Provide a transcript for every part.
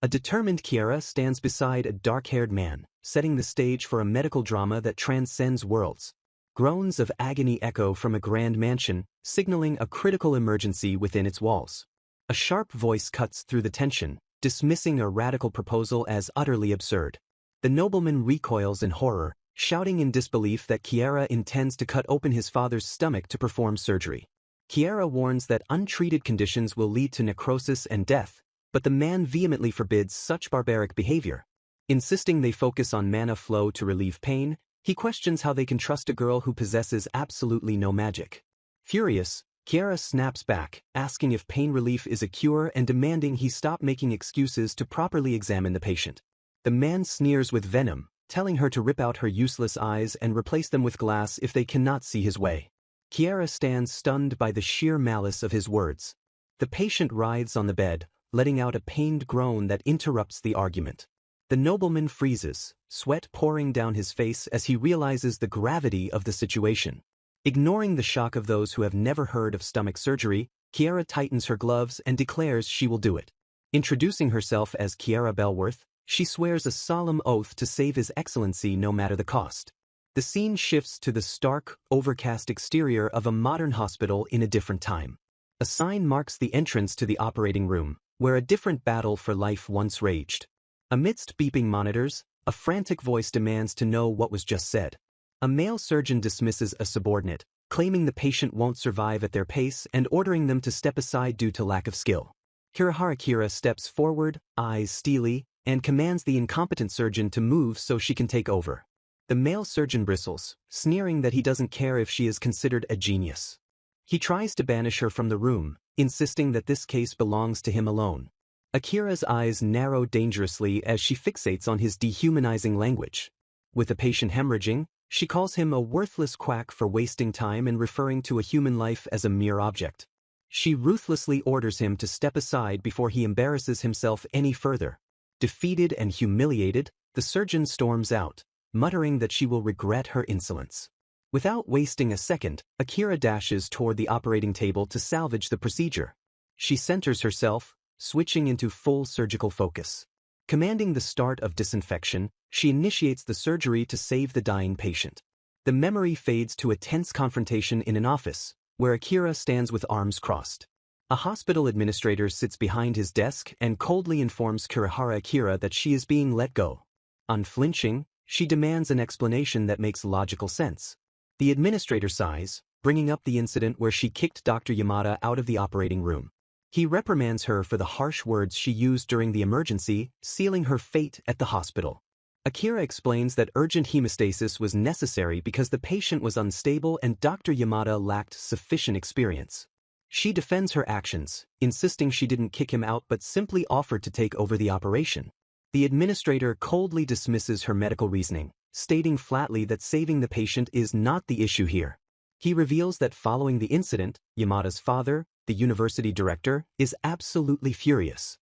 A determined Chiara stands beside a dark-haired man, setting the stage for a medical drama that transcends worlds. Groans of agony echo from a grand mansion, signaling a critical emergency within its walls. A sharp voice cuts through the tension, dismissing a radical proposal as utterly absurd. The nobleman recoils in horror, shouting in disbelief that Chiara intends to cut open his father's stomach to perform surgery. Chiara warns that untreated conditions will lead to necrosis and death, but the man vehemently forbids such barbaric behavior. Insisting they focus on mana flow to relieve pain, he questions how they can trust a girl who possesses absolutely no magic. Furious, Chiara snaps back, asking if pain relief is a cure and demanding he stop making excuses to properly examine the patient. The man sneers with venom, telling her to rip out her useless eyes and replace them with glass if they cannot see his way. Chiara stands stunned by the sheer malice of his words. The patient writhes on the bed, letting out a pained groan that interrupts the argument. The nobleman freezes, sweat pouring down his face as he realizes the gravity of the situation. Ignoring the shock of those who have never heard of stomach surgery, Chiara tightens her gloves and declares she will do it. Introducing herself as Chiara Bellworth, she swears a solemn oath to save His Excellency no matter the cost. The scene shifts to the stark, overcast exterior of a modern hospital in a different time. A sign marks the entrance to the operating room, where a different battle for life once raged. Amidst beeping monitors, a frantic voice demands to know what was just said. A male surgeon dismisses a subordinate, claiming the patient won't survive at their pace and ordering them to step aside due to lack of skill. Kirihara Kira steps forward, eyes steely, and commands the incompetent surgeon to move so she can take over. The male surgeon bristles, sneering that he doesn't care if she is considered a genius. He tries to banish her from the room, insisting that this case belongs to him alone. Akira's eyes narrow dangerously as she fixates on his dehumanizing language. With the patient hemorrhaging, she calls him a worthless quack for wasting time and referring to a human life as a mere object. She ruthlessly orders him to step aside before he embarrasses himself any further. Defeated and humiliated, the surgeon storms out, muttering that she will regret her insolence. Without wasting a second, Akira dashes toward the operating table to salvage the procedure. She centers herself, switching into full surgical focus. Commanding the start of disinfection, she initiates the surgery to save the dying patient. The memory fades to a tense confrontation in an office, where Akira stands with arms crossed. A hospital administrator sits behind his desk and coldly informs Kirihara Akira that she is being let go. Unflinching, she demands an explanation that makes logical sense. The administrator sighs, bringing up the incident where she kicked Dr. Yamada out of the operating room. He reprimands her for the harsh words she used during the emergency, sealing her fate at the hospital. Akira explains that urgent hemostasis was necessary because the patient was unstable and Dr. Yamada lacked sufficient experience. She defends her actions, insisting she didn't kick him out but simply offered to take over the operation. The administrator coldly dismisses her medical reasoning, stating flatly that saving the patient is not the issue here. He reveals that following the incident, Yamada's father, the university director, is absolutely furious.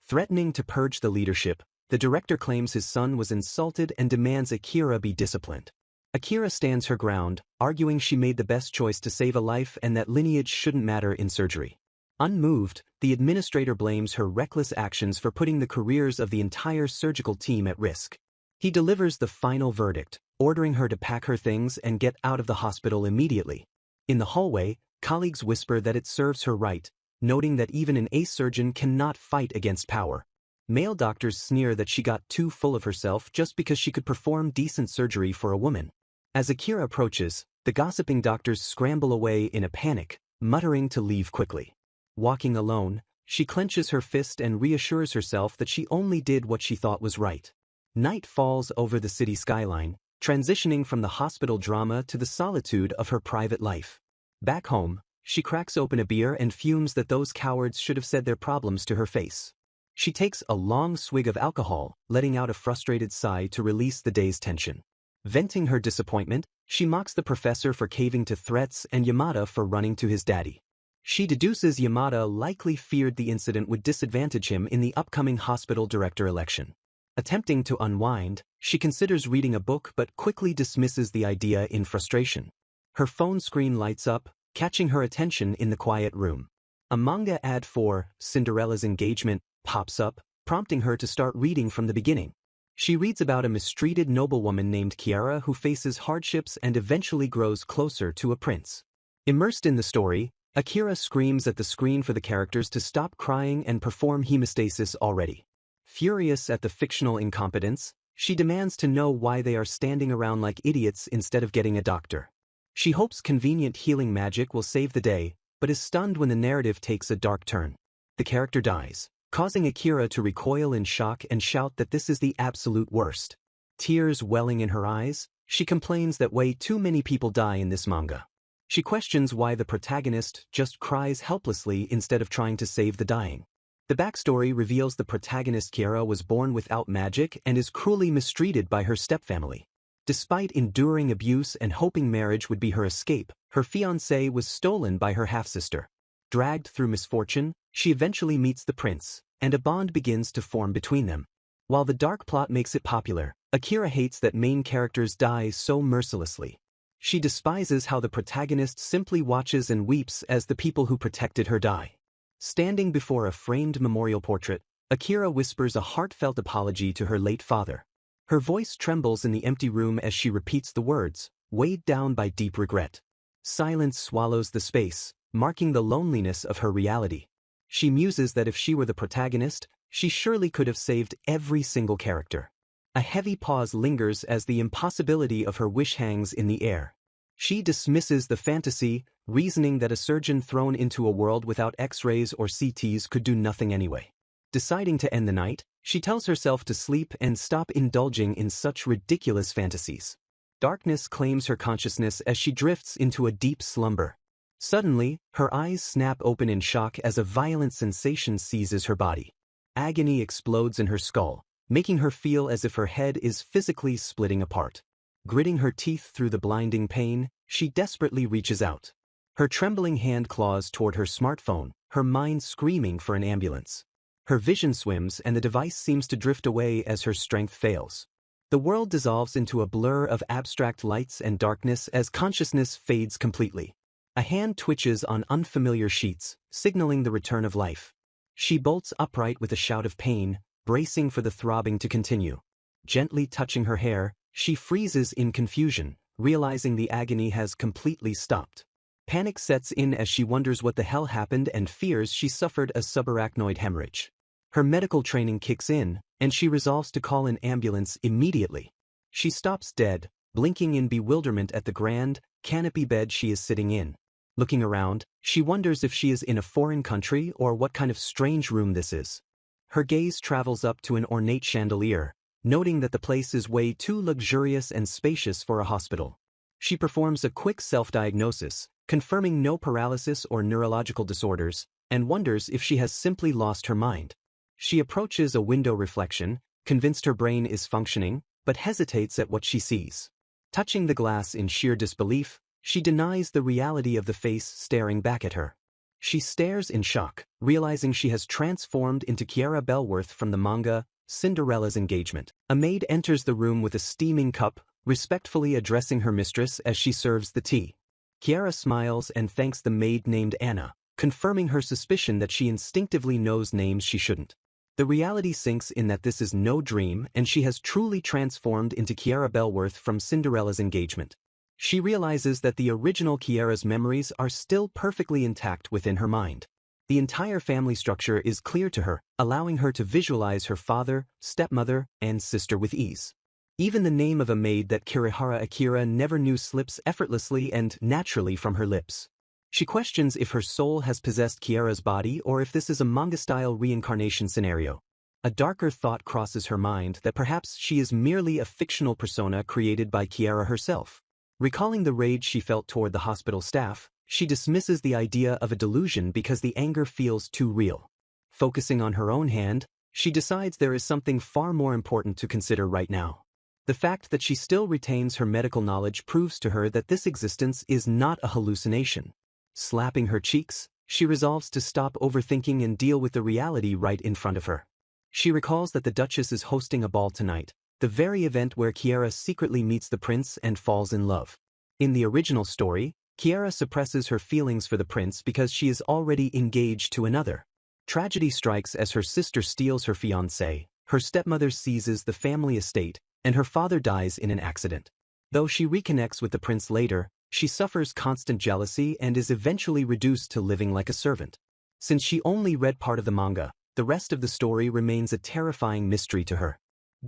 Threatening to purge the leadership, the director claims his son was insulted and demands Akira be disciplined. Akira stands her ground, arguing she made the best choice to save a life and that lineage shouldn't matter in surgery. Unmoved, the administrator blames her reckless actions for putting the careers of the entire surgical team at risk. He delivers the final verdict, ordering her to pack her things and get out of the hospital immediately. In the hallway, colleagues whisper that it serves her right, noting that even an ace surgeon cannot fight against power. Male doctors sneer that she got too full of herself just because she could perform decent surgery for a woman. As Akira approaches, the gossiping doctors scramble away in a panic, muttering to leave quickly. Walking alone, she clenches her fist and reassures herself that she only did what she thought was right. Night falls over the city skyline, transitioning from the hospital drama to the solitude of her private life. Back home, she cracks open a beer and fumes that those cowards should have said their problems to her face. She takes a long swig of alcohol, letting out a frustrated sigh to release the day's tension. Venting her disappointment, she mocks the professor for caving to threats and Yamada for running to his daddy. She deduces Yamada likely feared the incident would disadvantage him in the upcoming hospital director election. Attempting to unwind, she considers reading a book but quickly dismisses the idea in frustration. Her phone screen lights up, catching her attention in the quiet room. A manga ad for Cinderella's Engagement pops up, prompting her to start reading from the beginning. She reads about a mistreated noblewoman named Chiara who faces hardships and eventually grows closer to a prince. Immersed in the story, Akira screams at the screen for the characters to stop crying and perform hemostasis already. Furious at the fictional incompetence, she demands to know why they are standing around like idiots instead of getting a doctor. She hopes convenient healing magic will save the day, but is stunned when the narrative takes a dark turn. The character dies, causing Akira to recoil in shock and shout that this is the absolute worst. Tears welling in her eyes, she complains that way too many people die in this manga. She questions why the protagonist just cries helplessly instead of trying to save the dying. The backstory reveals the protagonist Chiara was born without magic and is cruelly mistreated by her stepfamily. Despite enduring abuse and hoping marriage would be her escape, her fiancé was stolen by her half-sister. Dragged through misfortune, she eventually meets the prince, and a bond begins to form between them. While the dark plot makes it popular, Akira hates that main characters die so mercilessly. She despises how the protagonist simply watches and weeps as the people who protected her die. Standing before a framed memorial portrait, Akira whispers a heartfelt apology to her late father. Her voice trembles in the empty room as she repeats the words, weighed down by deep regret. Silence swallows the space, marking the loneliness of her reality. She muses that if she were the protagonist, she surely could have saved every single character. A heavy pause lingers as the impossibility of her wish hangs in the air. She dismisses the fantasy, reasoning that a surgeon thrown into a world without X-rays or CTs could do nothing anyway. Deciding to end the night, she tells herself to sleep and stop indulging in such ridiculous fantasies. Darkness claims her consciousness as she drifts into a deep slumber. Suddenly, her eyes snap open in shock as a violent sensation seizes her body. Agony explodes in her skull, making her feel as if her head is physically splitting apart. Gritting her teeth through the blinding pain, she desperately reaches out. Her trembling hand claws toward her smartphone, her mind screaming for an ambulance. Her vision swims and the device seems to drift away as her strength fails. The world dissolves into a blur of abstract lights and darkness as consciousness fades completely. A hand twitches on unfamiliar sheets, signaling the return of life. She bolts upright with a shout of pain, bracing for the throbbing to continue. Gently touching her hair, she freezes in confusion, realizing the agony has completely stopped. Panic sets in as she wonders what the hell happened and fears she suffered a subarachnoid hemorrhage. Her medical training kicks in, and she resolves to call an ambulance immediately. She stops dead, blinking in bewilderment at the grand, canopy bed she is sitting in. Looking around, she wonders if she is in a foreign country or what kind of strange room this is. Her gaze travels up to an ornate chandelier, noting that the place is way too luxurious and spacious for a hospital. She performs a quick self-diagnosis, confirming no paralysis or neurological disorders, and wonders if she has simply lost her mind. She approaches a window reflection, convinced her brain is functioning, but hesitates at what she sees. Touching the glass in sheer disbelief, she denies the reality of the face staring back at her. She stares in shock, realizing she has transformed into Chiara Bellworth from the manga, Cinderella's Engagement. A maid enters the room with a steaming cup, respectfully addressing her mistress as she serves the tea. Chiara smiles and thanks the maid named Anna, confirming her suspicion that she instinctively knows names she shouldn't. The reality sinks in that this is no dream and she has truly transformed into Chiara Bellworth from Cinderella's Engagement. She realizes that the original Chiara's memories are still perfectly intact within her mind. The entire family structure is clear to her, allowing her to visualize her father, stepmother, and sister with ease. Even the name of a maid that Kirihara Akira never knew slips effortlessly and naturally from her lips. She questions if her soul has possessed Chiara's body or if this is a manga-style reincarnation scenario. A darker thought crosses her mind that perhaps she is merely a fictional persona created by Chiara herself. Recalling the rage she felt toward the hospital staff, she dismisses the idea of a delusion because the anger feels too real. Focusing on her own hand, she decides there is something far more important to consider right now. The fact that she still retains her medical knowledge proves to her that this existence is not a hallucination. Slapping her cheeks, she resolves to stop overthinking and deal with the reality right in front of her. She recalls that the Duchess is hosting a ball tonight, the very event where Chiara secretly meets the prince and falls in love. In the original story, Chiara suppresses her feelings for the prince because she is already engaged to another. Tragedy strikes as her sister steals her fiancé, her stepmother seizes the family estate, and her father dies in an accident. Though she reconnects with the prince later, she suffers constant jealousy and is eventually reduced to living like a servant. Since she only read part of the manga, the rest of the story remains a terrifying mystery to her.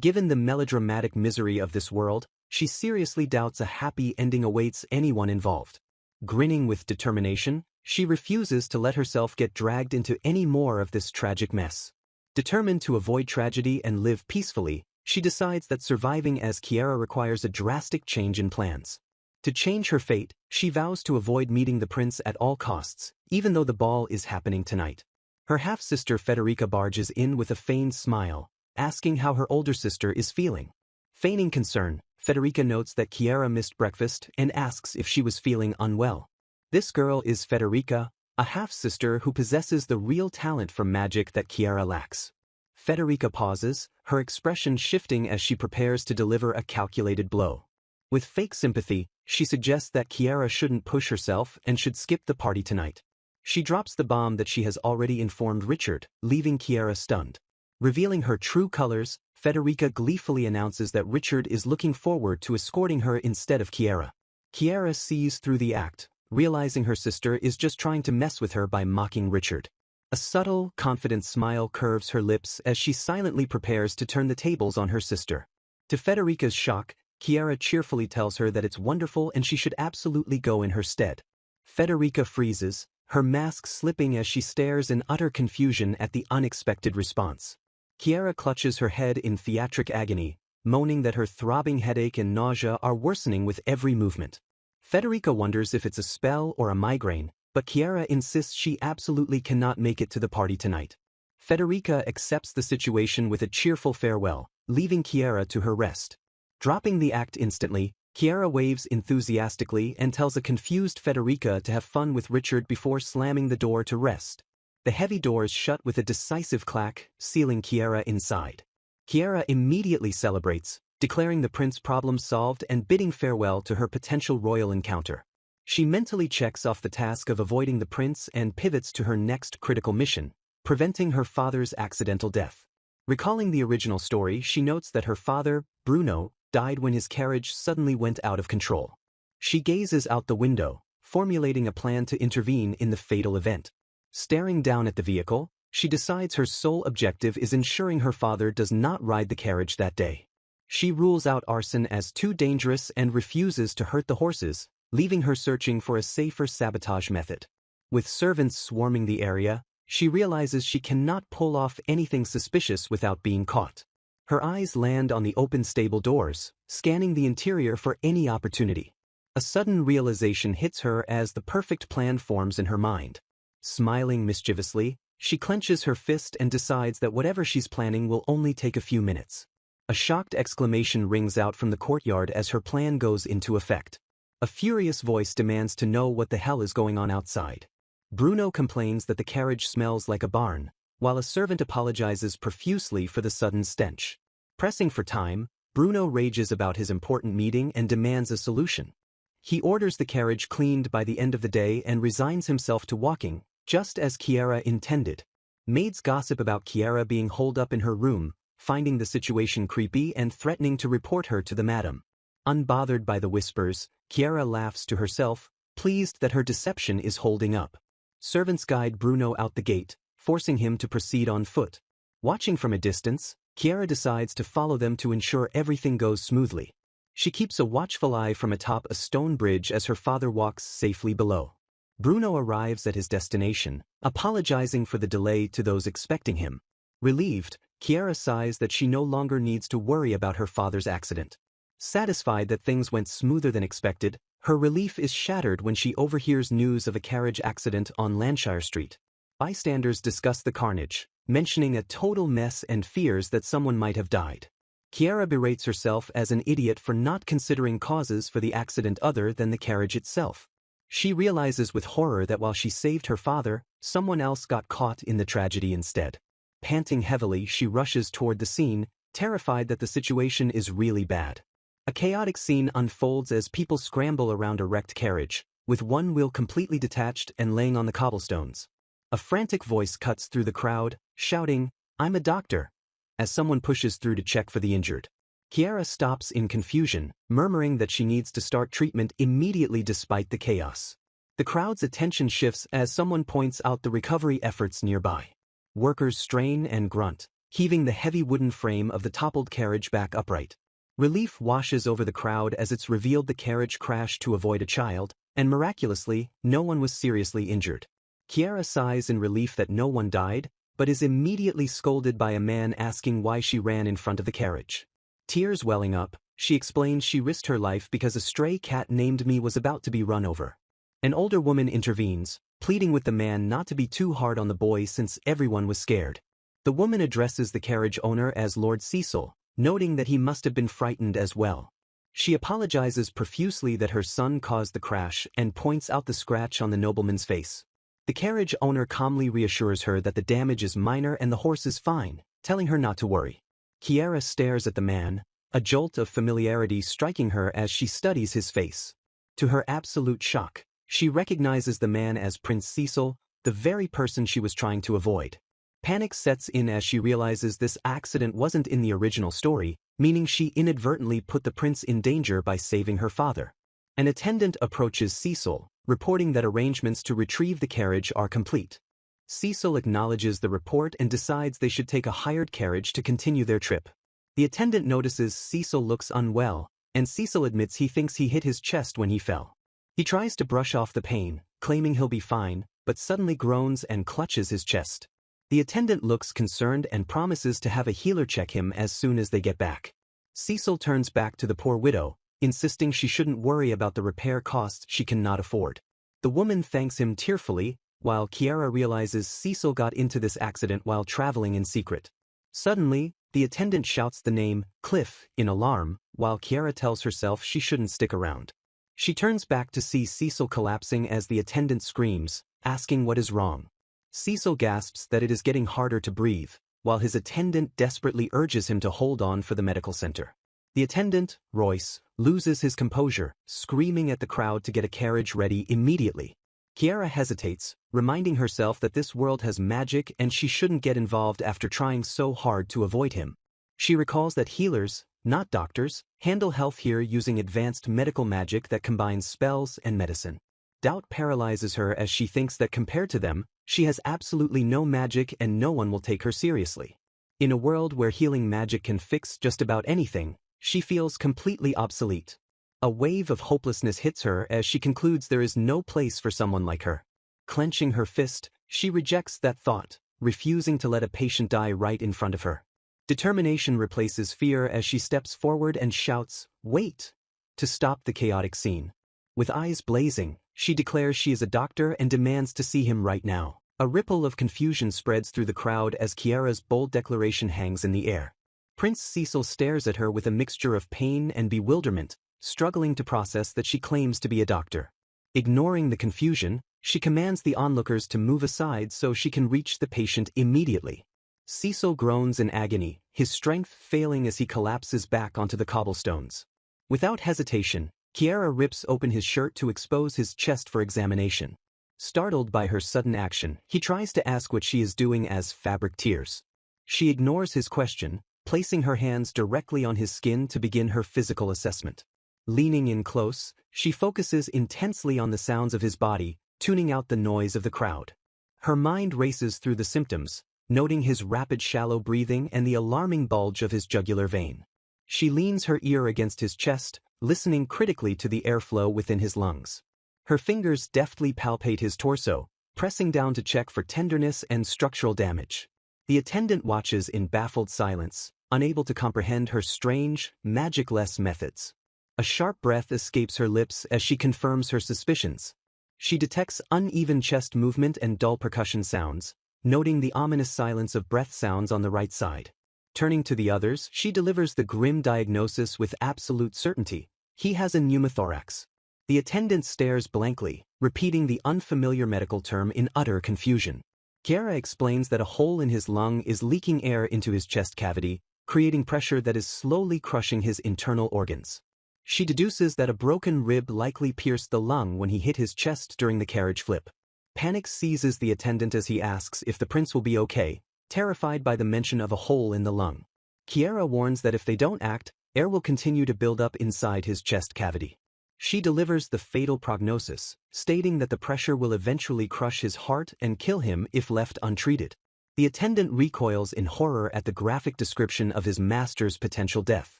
Given the melodramatic misery of this world, she seriously doubts a happy ending awaits anyone involved. Grinning with determination, she refuses to let herself get dragged into any more of this tragic mess. Determined to avoid tragedy and live peacefully, she decides that surviving as Chiara requires a drastic change in plans. To change her fate, she vows to avoid meeting the prince at all costs, even though the ball is happening tonight. Her half-sister Federica barges in with a feigned smile, asking how her older sister is feeling. Feigning concern, Federica notes that Chiara missed breakfast and asks if she was feeling unwell. This girl is Federica, a half-sister who possesses the real talent for magic that Chiara lacks. Federica pauses, her expression shifting as she prepares to deliver a calculated blow. With fake sympathy, she suggests that Chiara shouldn't push herself and should skip the party tonight. She drops the bomb that she has already informed Richard, leaving Chiara stunned. Revealing her true colors, Federica gleefully announces that Richard is looking forward to escorting her instead of Chiara. Chiara sees through the act, realizing her sister is just trying to mess with her by mocking Richard. A subtle, confident smile curves her lips as she silently prepares to turn the tables on her sister. To Federica's shock, Chiara cheerfully tells her that it's wonderful and she should absolutely go in her stead. Federica freezes, her mask slipping as she stares in utter confusion at the unexpected response. Chiara clutches her head in theatric agony, moaning that her throbbing headache and nausea are worsening with every movement. Federica wonders if it's a spell or a migraine, but Chiara insists she absolutely cannot make it to the party tonight. Federica accepts the situation with a cheerful farewell, leaving Chiara to her rest. Dropping the act instantly, Chiara waves enthusiastically and tells a confused Federica to have fun with Richard before slamming the door to rest. The heavy doors shut with a decisive clack, sealing Chiara inside. Chiara immediately celebrates, declaring the prince problem solved and bidding farewell to her potential royal encounter. She mentally checks off the task of avoiding the prince and pivots to her next critical mission, preventing her father's accidental death. Recalling the original story, she notes that her father, Bruno, died when his carriage suddenly went out of control. She gazes out the window, formulating a plan to intervene in the fatal event. Staring down at the vehicle, she decides her sole objective is ensuring her father does not ride the carriage that day. She rules out arson as too dangerous and refuses to hurt the horses, leaving her searching for a safer sabotage method. With servants swarming the area, she realizes she cannot pull off anything suspicious without being caught. Her eyes land on the open stable doors, scanning the interior for any opportunity. A sudden realization hits her as the perfect plan forms in her mind. Smiling mischievously, she clenches her fist and decides that whatever she's planning will only take a few minutes. A shocked exclamation rings out from the courtyard as her plan goes into effect. A furious voice demands to know what the hell is going on outside. Bruno complains that the carriage smells like a barn, while a servant apologizes profusely for the sudden stench. Pressing for time, Bruno rages about his important meeting and demands a solution. He orders the carriage cleaned by the end of the day and resigns himself to walking, just as Chiara intended. Maids gossip about Chiara being holed up in her room, finding the situation creepy and threatening to report her to the madam. Unbothered by the whispers, Chiara laughs to herself, pleased that her deception is holding up. Servants guide Bruno out the gate, forcing him to proceed on foot. Watching from a distance, Chiara decides to follow them to ensure everything goes smoothly. She keeps a watchful eye from atop a stone bridge as her father walks safely below. Bruno arrives at his destination, apologizing for the delay to those expecting him. Relieved, Chiara sighs that she no longer needs to worry about her father's accident. Satisfied that things went smoother than expected, her relief is shattered when she overhears news of a carriage accident on Lanshire Street. Bystanders discuss the carnage, mentioning a total mess and fears that someone might have died. Chiara berates herself as an idiot for not considering causes for the accident other than the carriage itself. She realizes with horror that while she saved her father, someone else got caught in the tragedy instead. Panting heavily, she rushes toward the scene, terrified that the situation is really bad. A chaotic scene unfolds as people scramble around a wrecked carriage, with one wheel completely detached and laying on the cobblestones. A frantic voice cuts through the crowd, shouting, "I'm a doctor," as someone pushes through to check for the injured. Chiara stops in confusion, murmuring that she needs to start treatment immediately despite the chaos. The crowd's attention shifts as someone points out the recovery efforts nearby. Workers strain and grunt, heaving the heavy wooden frame of the toppled carriage back upright. Relief washes over the crowd as it's revealed the carriage crashed to avoid a child, and miraculously, no one was seriously injured. Chiara sighs in relief that no one died, but is immediately scolded by a man asking why she ran in front of the carriage. Tears welling up, she explains she risked her life because a stray cat named Me was about to be run over. An older woman intervenes, pleading with the man not to be too hard on the boy since everyone was scared. The woman addresses the carriage owner as Lord Cecil, noting that he must have been frightened as well. She apologizes profusely that her son caused the crash and points out the scratch on the nobleman's face. The carriage owner calmly reassures her that the damage is minor and the horse is fine, telling her not to worry. Chiara stares at the man, a jolt of familiarity striking her as she studies his face. To her absolute shock, she recognizes the man as Prince Cecil, the very person she was trying to avoid. Panic sets in as she realizes this accident wasn't in the original story, meaning she inadvertently put the prince in danger by saving her father. An attendant approaches Cecil, reporting that arrangements to retrieve the carriage are complete. Cecil acknowledges the report and decides they should take a hired carriage to continue their trip. The attendant notices Cecil looks unwell, and Cecil admits he thinks he hit his chest when he fell. He tries to brush off the pain, claiming he'll be fine, but suddenly groans and clutches his chest. The attendant looks concerned and promises to have a healer check him as soon as they get back. Cecil turns back to the poor widow, insisting she shouldn't worry about the repair costs she cannot afford. The woman thanks him tearfully, while Chiara realizes Cecil got into this accident while traveling in secret. Suddenly, the attendant shouts the name, Cliff, in alarm, while Chiara tells herself she shouldn't stick around. She turns back to see Cecil collapsing as the attendant screams, asking what is wrong. Cecil gasps that it is getting harder to breathe, while his attendant desperately urges him to hold on for the medical center. The attendant, Royce, loses his composure, screaming at the crowd to get a carriage ready immediately. Chiara hesitates, reminding herself that this world has magic and she shouldn't get involved after trying so hard to avoid him. She recalls that healers, not doctors, handle health here using advanced medical magic that combines spells and medicine. Doubt paralyzes her as she thinks that compared to them, she has absolutely no magic and no one will take her seriously. In a world where healing magic can fix just about anything, she feels completely obsolete. A wave of hopelessness hits her as she concludes there is no place for someone like her. Clenching her fist, she rejects that thought, refusing to let a patient die right in front of her. Determination replaces fear as she steps forward and shouts, "Wait!" to stop the chaotic scene. With eyes blazing, she declares she is a doctor and demands to see him right now. A ripple of confusion spreads through the crowd as Chiara's bold declaration hangs in the air. Prince Cecil stares at her with a mixture of pain and bewilderment, struggling to process that she claims to be a doctor. Ignoring the confusion, she commands the onlookers to move aside so she can reach the patient immediately. Cecil groans in agony, his strength failing as he collapses back onto the cobblestones. Without hesitation, Chiara rips open his shirt to expose his chest for examination. Startled by her sudden action, he tries to ask what she is doing as fabric tears. She ignores his question, placing her hands directly on his skin to begin her physical assessment. Leaning in close, she focuses intensely on the sounds of his body, tuning out the noise of the crowd. Her mind races through the symptoms, noting his rapid shallow breathing and the alarming bulge of his jugular vein. She leans her ear against his chest, listening critically to the airflow within his lungs. Her fingers deftly palpate his torso, pressing down to check for tenderness and structural damage. The attendant watches in baffled silence, unable to comprehend her strange, magic-less methods. A sharp breath escapes her lips as she confirms her suspicions. She detects uneven chest movement and dull percussion sounds, noting the ominous silence of breath sounds on the right side. Turning to the others, she delivers the grim diagnosis with absolute certainty. He has a pneumothorax. The attendant stares blankly, repeating the unfamiliar medical term in utter confusion. Chiara explains that a hole in his lung is leaking air into his chest cavity, creating pressure that is slowly crushing his internal organs. She deduces that a broken rib likely pierced the lung when he hit his chest during the carriage flip. Panic seizes the attendant as he asks if the prince will be okay, terrified by the mention of a hole in the lung. Chiara warns that if they don't act, air will continue to build up inside his chest cavity. She delivers the fatal prognosis, stating that the pressure will eventually crush his heart and kill him if left untreated. The attendant recoils in horror at the graphic description of his master's potential death.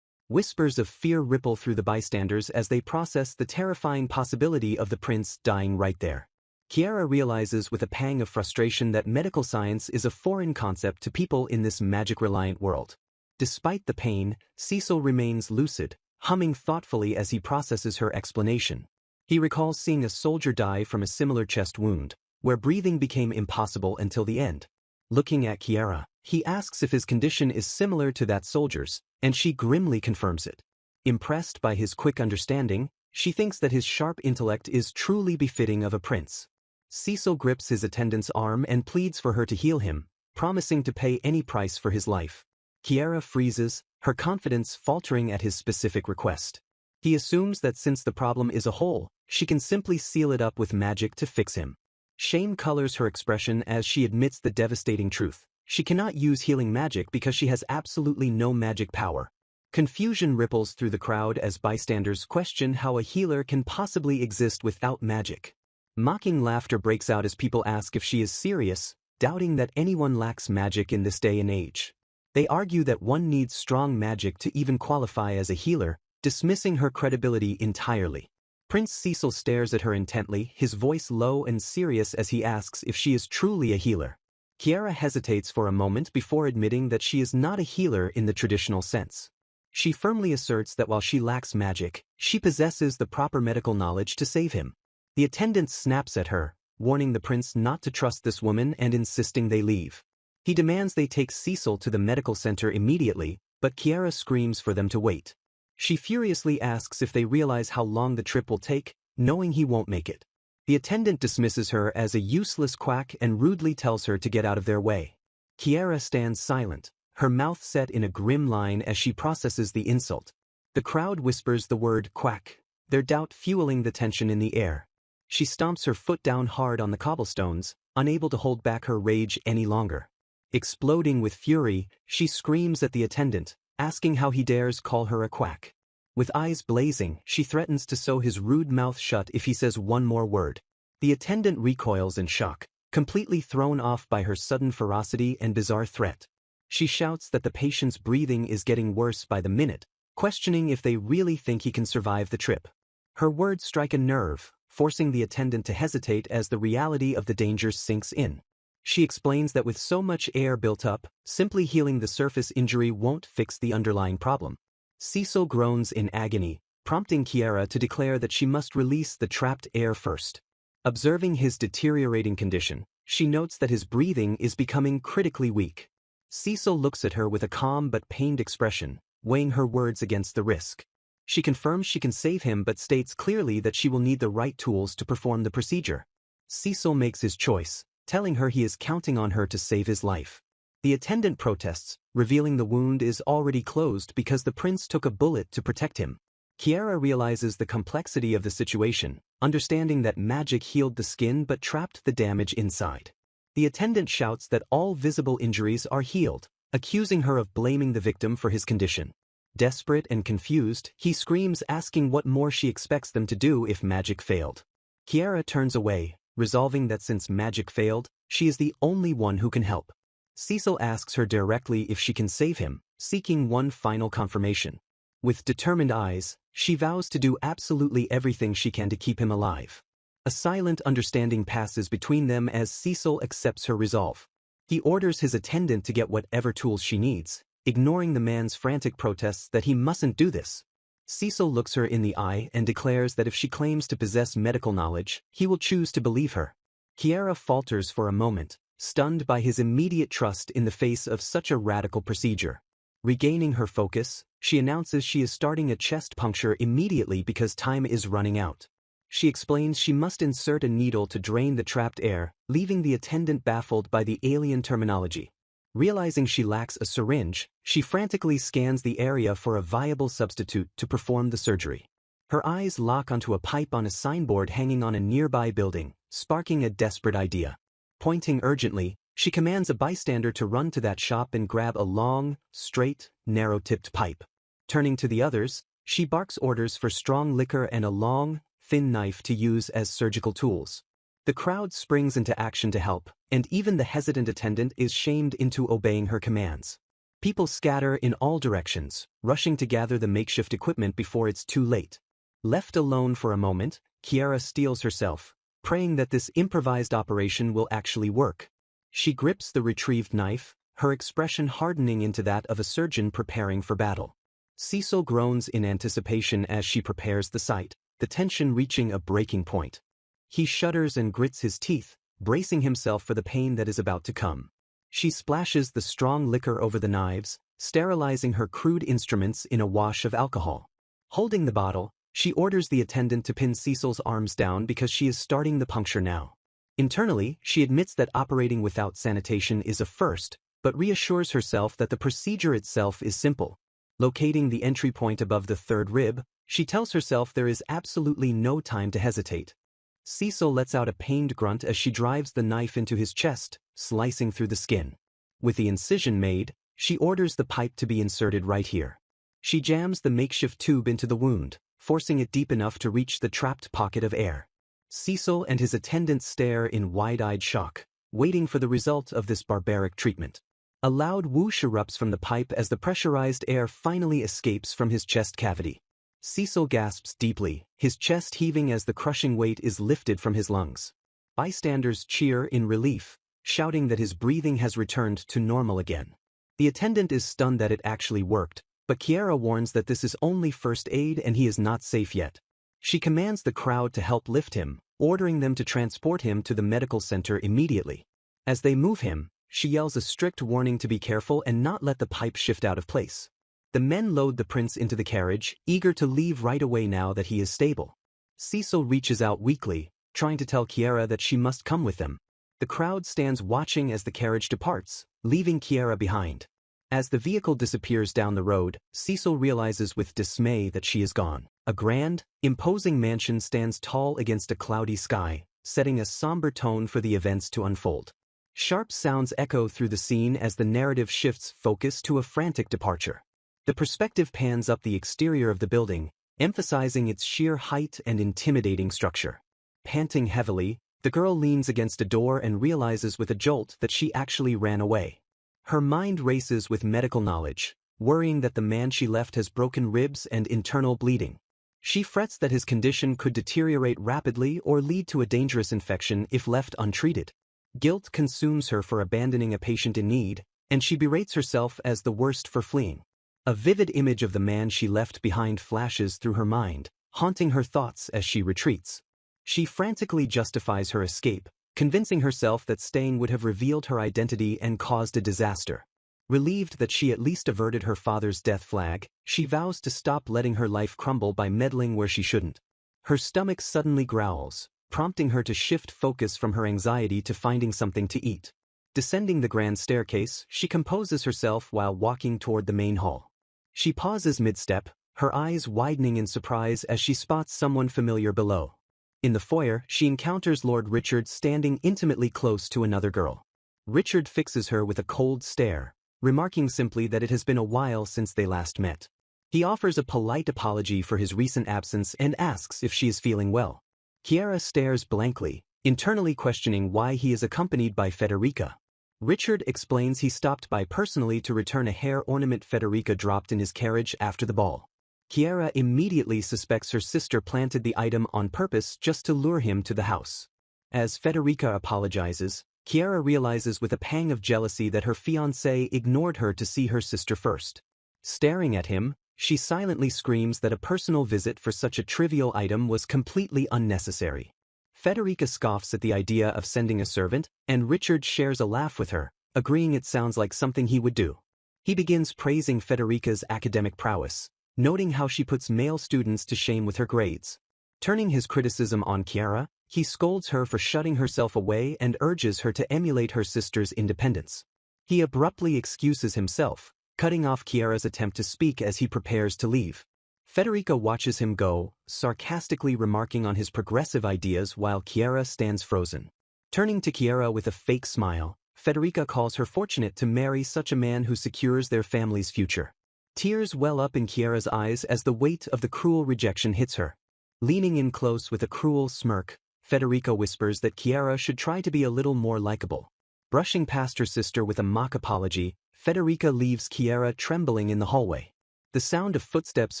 Whispers of fear ripple through the bystanders as they process the terrifying possibility of the prince dying right there. Chiara realizes with a pang of frustration that medical science is a foreign concept to people in this magic-reliant world. Despite the pain, Cecil remains lucid, humming thoughtfully as he processes her explanation. He recalls seeing a soldier die from a similar chest wound, where breathing became impossible until the end. Looking at Chiara, he asks if his condition is similar to that soldier's, and she grimly confirms it. Impressed by his quick understanding, she thinks that his sharp intellect is truly befitting of a prince. Cecil grips his attendant's arm and pleads for her to heal him, promising to pay any price for his life. Chiara freezes, her confidence faltering at his specific request. He assumes that since the problem is a hole, she can simply seal it up with magic to fix him. Shame colors her expression as she admits the devastating truth. She cannot use healing magic because she has absolutely no magic power. Confusion ripples through the crowd as bystanders question how a healer can possibly exist without magic. Mocking laughter breaks out as people ask if she is serious, doubting that anyone lacks magic in this day and age. They argue that one needs strong magic to even qualify as a healer, dismissing her credibility entirely. Prince Cecil stares at her intently, his voice low and serious as he asks if she is truly a healer. Chiara hesitates for a moment before admitting that she is not a healer in the traditional sense. She firmly asserts that while she lacks magic, she possesses the proper medical knowledge to save him. The attendant snaps at her, warning the prince not to trust this woman and insisting they leave. He demands they take Cecil to the medical center immediately, but Chiara screams for them to wait. She furiously asks if they realize how long the trip will take, knowing he won't make it. The attendant dismisses her as a useless quack and rudely tells her to get out of their way. Chiara stands silent, her mouth set in a grim line as she processes the insult. The crowd whispers the word quack, their doubt fueling the tension in the air. She stomps her foot down hard on the cobblestones, unable to hold back her rage any longer. Exploding with fury, she screams at the attendant, asking how he dares call her a quack. With eyes blazing, she threatens to sew his rude mouth shut if he says one more word. The attendant recoils in shock, completely thrown off by her sudden ferocity and bizarre threat. She shouts that the patient's breathing is getting worse by the minute, questioning if they really think he can survive the trip. Her words strike a nerve, forcing the attendant to hesitate as the reality of the danger sinks in. She explains that with so much air built up, simply healing the surface injury won't fix the underlying problem. Cecil groans in agony, prompting Chiara to declare that she must release the trapped air first. Observing his deteriorating condition, she notes that his breathing is becoming critically weak. Cecil looks at her with a calm but pained expression, weighing her words against the risk. She confirms she can save him but states clearly that she will need the right tools to perform the procedure. Cecil makes his choice, telling her he is counting on her to save his life. The attendant protests, revealing the wound is already closed because the prince took a bullet to protect him. Chiara realizes the complexity of the situation, understanding that magic healed the skin but trapped the damage inside. The attendant shouts that all visible injuries are healed, accusing her of blaming the victim for his condition. Desperate and confused, he screams asking what more she expects them to do if magic failed. Chiara turns away, resolving that since magic failed, she is the only one who can help. Cecil asks her directly if she can save him, seeking one final confirmation. With determined eyes, she vows to do absolutely everything she can to keep him alive. A silent understanding passes between them as Cecil accepts her resolve. He orders his attendant to get whatever tools she needs, ignoring the man's frantic protests that he mustn't do this. Cecil looks her in the eye and declares that if she claims to possess medical knowledge, he will choose to believe her. Chiara falters for a moment, stunned by his immediate trust in the face of such a radical procedure. Regaining her focus, she announces she is starting a chest puncture immediately because time is running out. She explains she must insert a needle to drain the trapped air, leaving the attendant baffled by the alien terminology. Realizing she lacks a syringe, she frantically scans the area for a viable substitute to perform the surgery. Her eyes lock onto a pipe on a signboard hanging on a nearby building, sparking a desperate idea. Pointing urgently, she commands a bystander to run to that shop and grab a long, straight, narrow-tipped pipe. Turning to the others, she barks orders for strong liquor and a long, thin knife to use as surgical tools. The crowd springs into action to help, and even the hesitant attendant is shamed into obeying her commands. People scatter in all directions, rushing to gather the makeshift equipment before it's too late. Left alone for a moment, Chiara steels herself, praying that this improvised operation will actually work. She grips the retrieved knife, her expression hardening into that of a surgeon preparing for battle. Cecil groans in anticipation as she prepares the sight, the tension reaching a breaking point. He shudders and grits his teeth, bracing himself for the pain that is about to come. She splashes the strong liquor over the knives, sterilizing her crude instruments in a wash of alcohol. Holding the bottle, she orders the attendant to pin Cecil's arms down because she is starting the puncture now. Internally, she admits that operating without sanitation is a first, but reassures herself that the procedure itself is simple. Locating the entry point above the third rib, she tells herself there is absolutely no time to hesitate. Cecil lets out a pained grunt as she drives the knife into his chest, slicing through the skin. With the incision made, she orders the pipe to be inserted right here. She jams the makeshift tube into the wound, forcing it deep enough to reach the trapped pocket of air. Cecil and his attendants stare in wide-eyed shock, waiting for the result of this barbaric treatment. A loud whoosh erupts from the pipe as the pressurized air finally escapes from his chest cavity. Cecil gasps deeply, his chest heaving as the crushing weight is lifted from his lungs. Bystanders cheer in relief, shouting that his breathing has returned to normal again. The attendant is stunned that it actually worked, but Chiara warns that this is only first aid and he is not safe yet. She commands the crowd to help lift him, ordering them to transport him to the medical center immediately. As they move him, she yells a strict warning to be careful and not let the pipe shift out of place. The men load the prince into the carriage, eager to leave right away now that he is stable. Cecil reaches out weakly, trying to tell Chiara that she must come with them. The crowd stands watching as the carriage departs, leaving Chiara behind. As the vehicle disappears down the road, Cecil realizes with dismay that she is gone. A grand, imposing mansion stands tall against a cloudy sky, setting a somber tone for the events to unfold. Sharp sounds echo through the scene as the narrative shifts focus to a frantic departure. The perspective pans up the exterior of the building, emphasizing its sheer height and intimidating structure. Panting heavily, the girl leans against a door and realizes with a jolt that she actually ran away. Her mind races with medical knowledge, worrying that the man she left has broken ribs and internal bleeding. She frets that his condition could deteriorate rapidly or lead to a dangerous infection if left untreated. Guilt consumes her for abandoning a patient in need, and she berates herself as the worst for fleeing. A vivid image of the man she left behind flashes through her mind, haunting her thoughts as she retreats. She frantically justifies her escape, convincing herself that staying would have revealed her identity and caused a disaster. Relieved that she at least averted her father's death flag, she vows to stop letting her life crumble by meddling where she shouldn't. Her stomach suddenly growls, prompting her to shift focus from her anxiety to finding something to eat. Descending the grand staircase, she composes herself while walking toward the main hall. She pauses mid-step, her eyes widening in surprise as she spots someone familiar below. In the foyer, she encounters Lord Richard standing intimately close to another girl. Richard fixes her with a cold stare, remarking simply that it has been a while since they last met. He offers a polite apology for his recent absence and asks if she is feeling well. Chiara stares blankly, internally questioning why he is accompanied by Federica. Richard explains he stopped by personally to return a hair ornament Federica dropped in his carriage after the ball. Chiara immediately suspects her sister planted the item on purpose just to lure him to the house. As Federica apologizes, Chiara realizes with a pang of jealousy that her fiancé ignored her to see her sister first. Staring at him, she silently screams that a personal visit for such a trivial item was completely unnecessary. Federica scoffs at the idea of sending a servant, and Richard shares a laugh with her, agreeing it sounds like something he would do. He begins praising Federica's academic prowess, noting how she puts male students to shame with her grades. Turning his criticism on Chiara, he scolds her for shutting herself away and urges her to emulate her sister's independence. He abruptly excuses himself, cutting off Chiara's attempt to speak as he prepares to leave. Federica watches him go, sarcastically remarking on his progressive ideas while Chiara stands frozen. Turning to Chiara with a fake smile, Federica calls her fortunate to marry such a man who secures their family's future. Tears well up in Chiara's eyes as the weight of the cruel rejection hits her. Leaning in close with a cruel smirk, Federica whispers that Chiara should try to be a little more likable. Brushing past her sister with a mock apology, Federica leaves Chiara trembling in the hallway. The sound of footsteps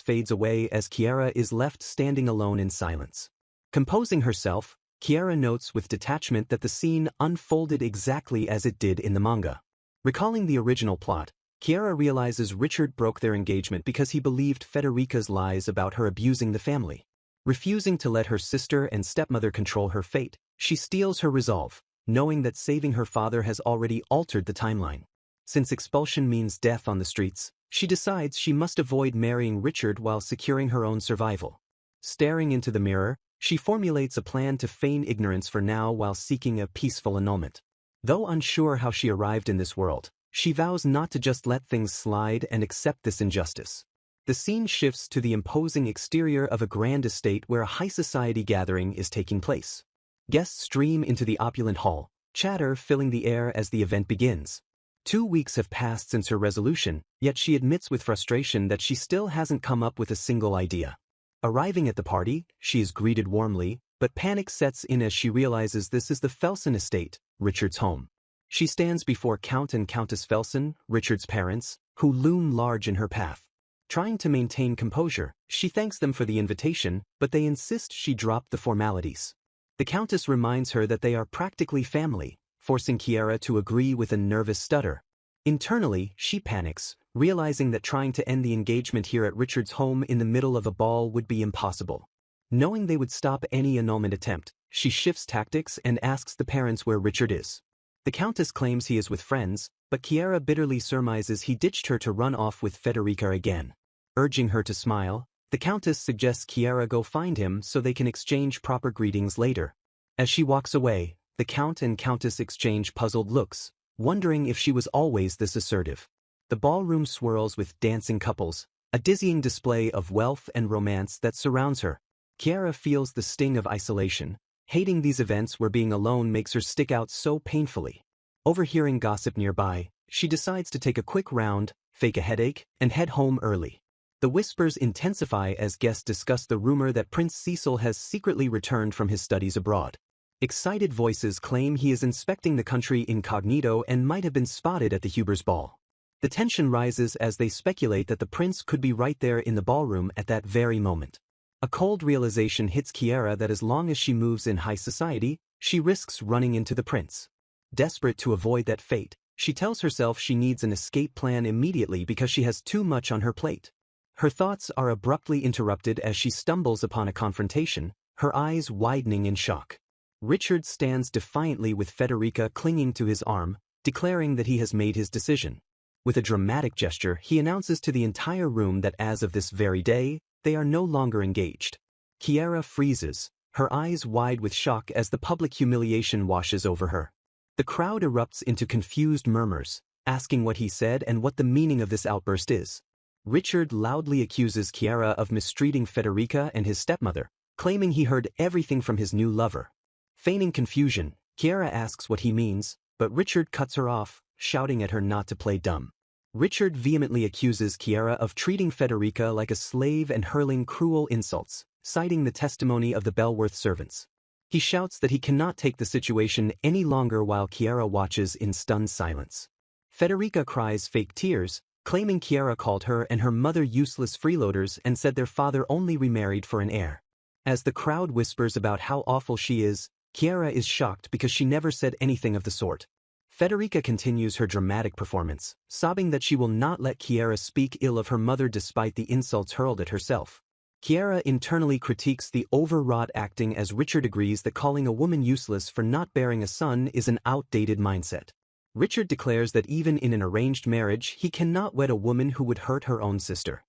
fades away as Chiara is left standing alone in silence. Composing herself, Chiara notes with detachment that the scene unfolded exactly as it did in the manga. Recalling the original plot, Chiara realizes Richard broke their engagement because he believed Federica's lies about her abusing the family. Refusing to let her sister and stepmother control her fate, she steels her resolve, knowing that saving her father has already altered the timeline. Since expulsion means death on the streets, she decides she must avoid marrying Richard while securing her own survival. Staring into the mirror, she formulates a plan to feign ignorance for now while seeking a peaceful annulment. Though unsure how she arrived in this world, she vows not to just let things slide and accept this injustice. The scene shifts to the imposing exterior of a grand estate where a high society gathering is taking place. Guests stream into the opulent hall, chatter filling the air as the event begins. 2 weeks have passed since her resolution, yet she admits with frustration that she still hasn't come up with a single idea. Arriving at the party, she is greeted warmly, but panic sets in as she realizes this is the Felsen estate, Richard's home. She stands before Count and Countess Felsen, Richard's parents, who loom large in her path. Trying to maintain composure, she thanks them for the invitation, but they insist she drop the formalities. The Countess reminds her that they are practically family, forcing Chiara to agree with a nervous stutter. Internally, she panics, realizing that trying to end the engagement here at Richard's home in the middle of a ball would be impossible. Knowing they would stop any annulment attempt, she shifts tactics and asks the parents where Richard is. The Countess claims he is with friends, but Chiara bitterly surmises he ditched her to run off with Federica again. Urging her to smile, the Countess suggests Chiara go find him so they can exchange proper greetings later. As she walks away, the Count and Countess exchange puzzled looks, wondering if she was always this assertive. The ballroom swirls with dancing couples, a dizzying display of wealth and romance that surrounds her. Chiara feels the sting of isolation, hating these events where being alone makes her stick out so painfully. Overhearing gossip nearby, she decides to take a quick round, fake a headache, and head home early. The whispers intensify as guests discuss the rumor that Prince Cecil has secretly returned from his studies abroad. Excited voices claim he is inspecting the country incognito and might have been spotted at the Hubers' ball. The tension rises as they speculate that the prince could be right there in the ballroom at that very moment. A cold realization hits Chiara that as long as she moves in high society, she risks running into the prince. Desperate to avoid that fate, she tells herself she needs an escape plan immediately because she has too much on her plate. Her thoughts are abruptly interrupted as she stumbles upon a confrontation, her eyes widening in shock. Richard stands defiantly with Federica clinging to his arm, declaring that he has made his decision. With a dramatic gesture, he announces to the entire room that as of this very day, they are no longer engaged. Chiara freezes, her eyes wide with shock as the public humiliation washes over her. The crowd erupts into confused murmurs, asking what he said and what the meaning of this outburst is. Richard loudly accuses Chiara of mistreating Federica and his stepmother, claiming he heard everything from his new lover. Feigning confusion, Chiara asks what he means, but Richard cuts her off, shouting at her not to play dumb. Richard vehemently accuses Chiara of treating Federica like a slave and hurling cruel insults, citing the testimony of the Bellworth servants. He shouts that he cannot take the situation any longer while Chiara watches in stunned silence. Federica cries fake tears, claiming Chiara called her and her mother useless freeloaders and said their father only remarried for an heir. As the crowd whispers about how awful she is, Chiara is shocked because she never said anything of the sort. Federica continues her dramatic performance, sobbing that she will not let Chiara speak ill of her mother despite the insults hurled at herself. Chiara internally critiques the overwrought acting as Richard agrees that calling a woman useless for not bearing a son is an outdated mindset. Richard declares that even in an arranged marriage he cannot wed a woman who would hurt her own sister.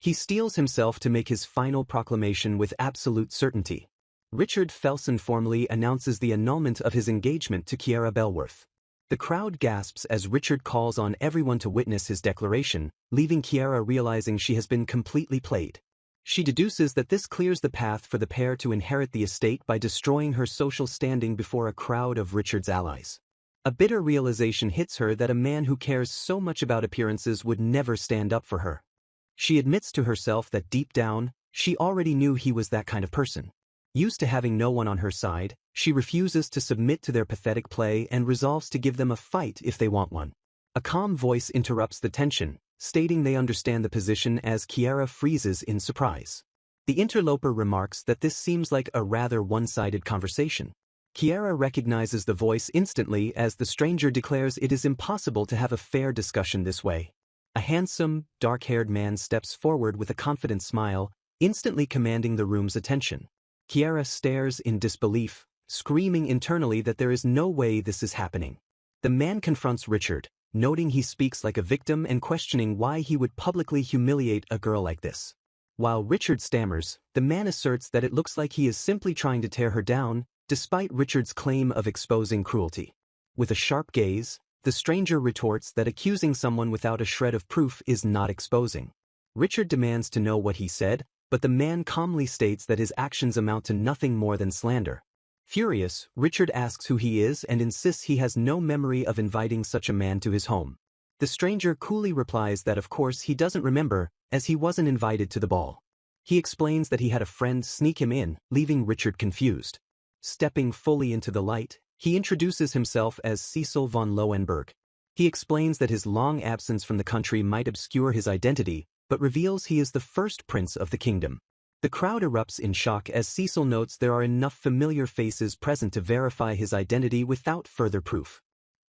He steels himself to make his final proclamation with absolute certainty. Richard Felsen formally announces the annulment of his engagement to Chiara Bellworth. The crowd gasps as Richard calls on everyone to witness his declaration, leaving Chiara realizing she has been completely played. She deduces that this clears the path for the pair to inherit the estate by destroying her social standing before a crowd of Richard's allies. A bitter realization hits her that a man who cares so much about appearances would never stand up for her. She admits to herself that deep down, she already knew he was that kind of person. Used to having no one on her side, she refuses to submit to their pathetic play and resolves to give them a fight if they want one. A calm voice interrupts the tension, stating they understand the position as Chiara freezes in surprise. The interloper remarks that this seems like a rather one-sided conversation. Chiara recognizes the voice instantly as the stranger declares it is impossible to have a fair discussion this way. A handsome, dark-haired man steps forward with a confident smile, instantly commanding the room's attention. Chiara stares in disbelief, screaming internally that there is no way this is happening. The man confronts Richard, noting he speaks like a victim and questioning why he would publicly humiliate a girl like this. While Richard stammers, the man asserts that it looks like he is simply trying to tear her down, despite Richard's claim of exposing cruelty. With a sharp gaze, the stranger retorts that accusing someone without a shred of proof is not exposing. Richard demands to know what he said, but the man calmly states that his actions amount to nothing more than slander. Furious, Richard asks who he is and insists he has no memory of inviting such a man to his home. The stranger coolly replies that of course he doesn't remember, as he wasn't invited to the ball. He explains that he had a friend sneak him in, leaving Richard confused. Stepping fully into the light, he introduces himself as Cecil von Lohenberg. He explains that his long absence from the country might obscure his identity, but reveals he is the first prince of the kingdom. The crowd erupts in shock as Cecil notes there are enough familiar faces present to verify his identity without further proof.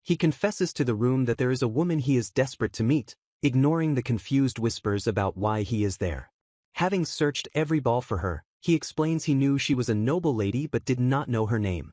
He confesses to the room that there is a woman he is desperate to meet, ignoring the confused whispers about why he is there. Having searched every ball for her, he explains he knew she was a noble lady but did not know her name.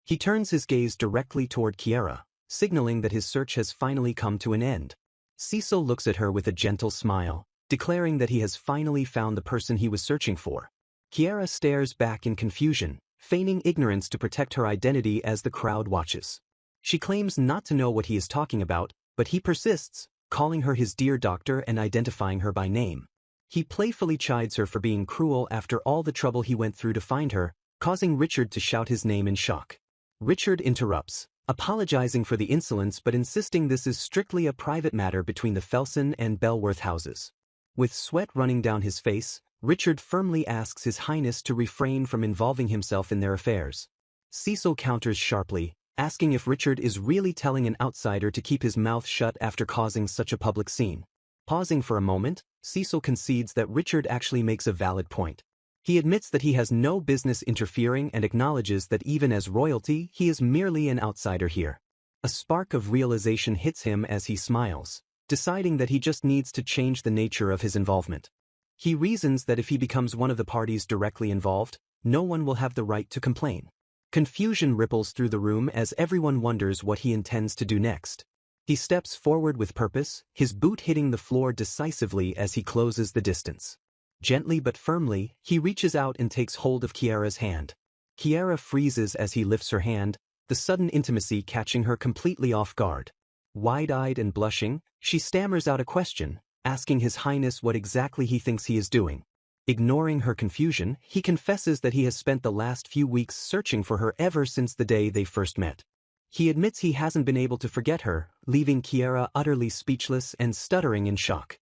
He turns his gaze directly toward Chiara, signaling that his search has finally come to an end. Cecil looks at her with a gentle smile, declaring that he has finally found the person he was searching for. Chiara stares back in confusion, feigning ignorance to protect her identity as the crowd watches. She claims not to know what he is talking about, but he persists, calling her his dear doctor and identifying her by name. He playfully chides her for being cruel after all the trouble he went through to find her, causing Richard to shout his name in shock. Richard interrupts, apologizing for the insolence but insisting this is strictly a private matter between the Felsen and Belworth houses. With sweat running down his face, Richard firmly asks His Highness to refrain from involving himself in their affairs. Cecil counters sharply, asking if Richard is really telling an outsider to keep his mouth shut after causing such a public scene. Pausing for a moment, Cecil concedes that Richard actually makes a valid point. He admits that he has no business interfering and acknowledges that even as royalty, he is merely an outsider here. A spark of realization hits him as he smiles, deciding that he just needs to change the nature of his involvement. He reasons that if he becomes one of the parties directly involved, no one will have the right to complain. Confusion ripples through the room as everyone wonders what he intends to do next. He steps forward with purpose, his boot hitting the floor decisively as he closes the distance. Gently but firmly, he reaches out and takes hold of Chiara's hand. Chiara freezes as he lifts her hand, the sudden intimacy catching her completely off guard. Wide-eyed and blushing, she stammers out a question, asking His Highness what exactly he thinks he is doing. Ignoring her confusion, he confesses that he has spent the last few weeks searching for her ever since the day they first met. He admits he hasn't been able to forget her, leaving Chiara utterly speechless and stuttering in shock.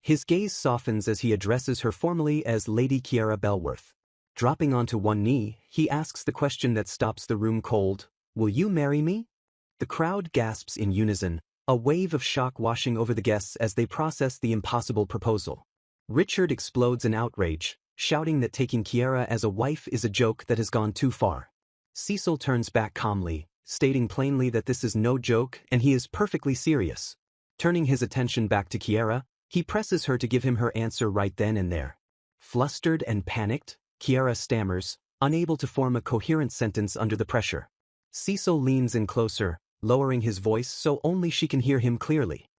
His gaze softens as he addresses her formally as Lady Chiara Belworth. Dropping onto one knee, he asks the question that stops the room cold, "Will you marry me?" The crowd gasps in unison, a wave of shock washing over the guests as they process the impossible proposal. Richard explodes in outrage, shouting that taking Chiara as a wife is a joke that has gone too far. Cecil turns back calmly, stating plainly that this is no joke and he is perfectly serious. Turning his attention back to Chiara, he presses her to give him her answer right then and there. Flustered and panicked, Chiara stammers, unable to form a coherent sentence under the pressure. Cecil leans in closer, lowering his voice so only she can hear him clearly.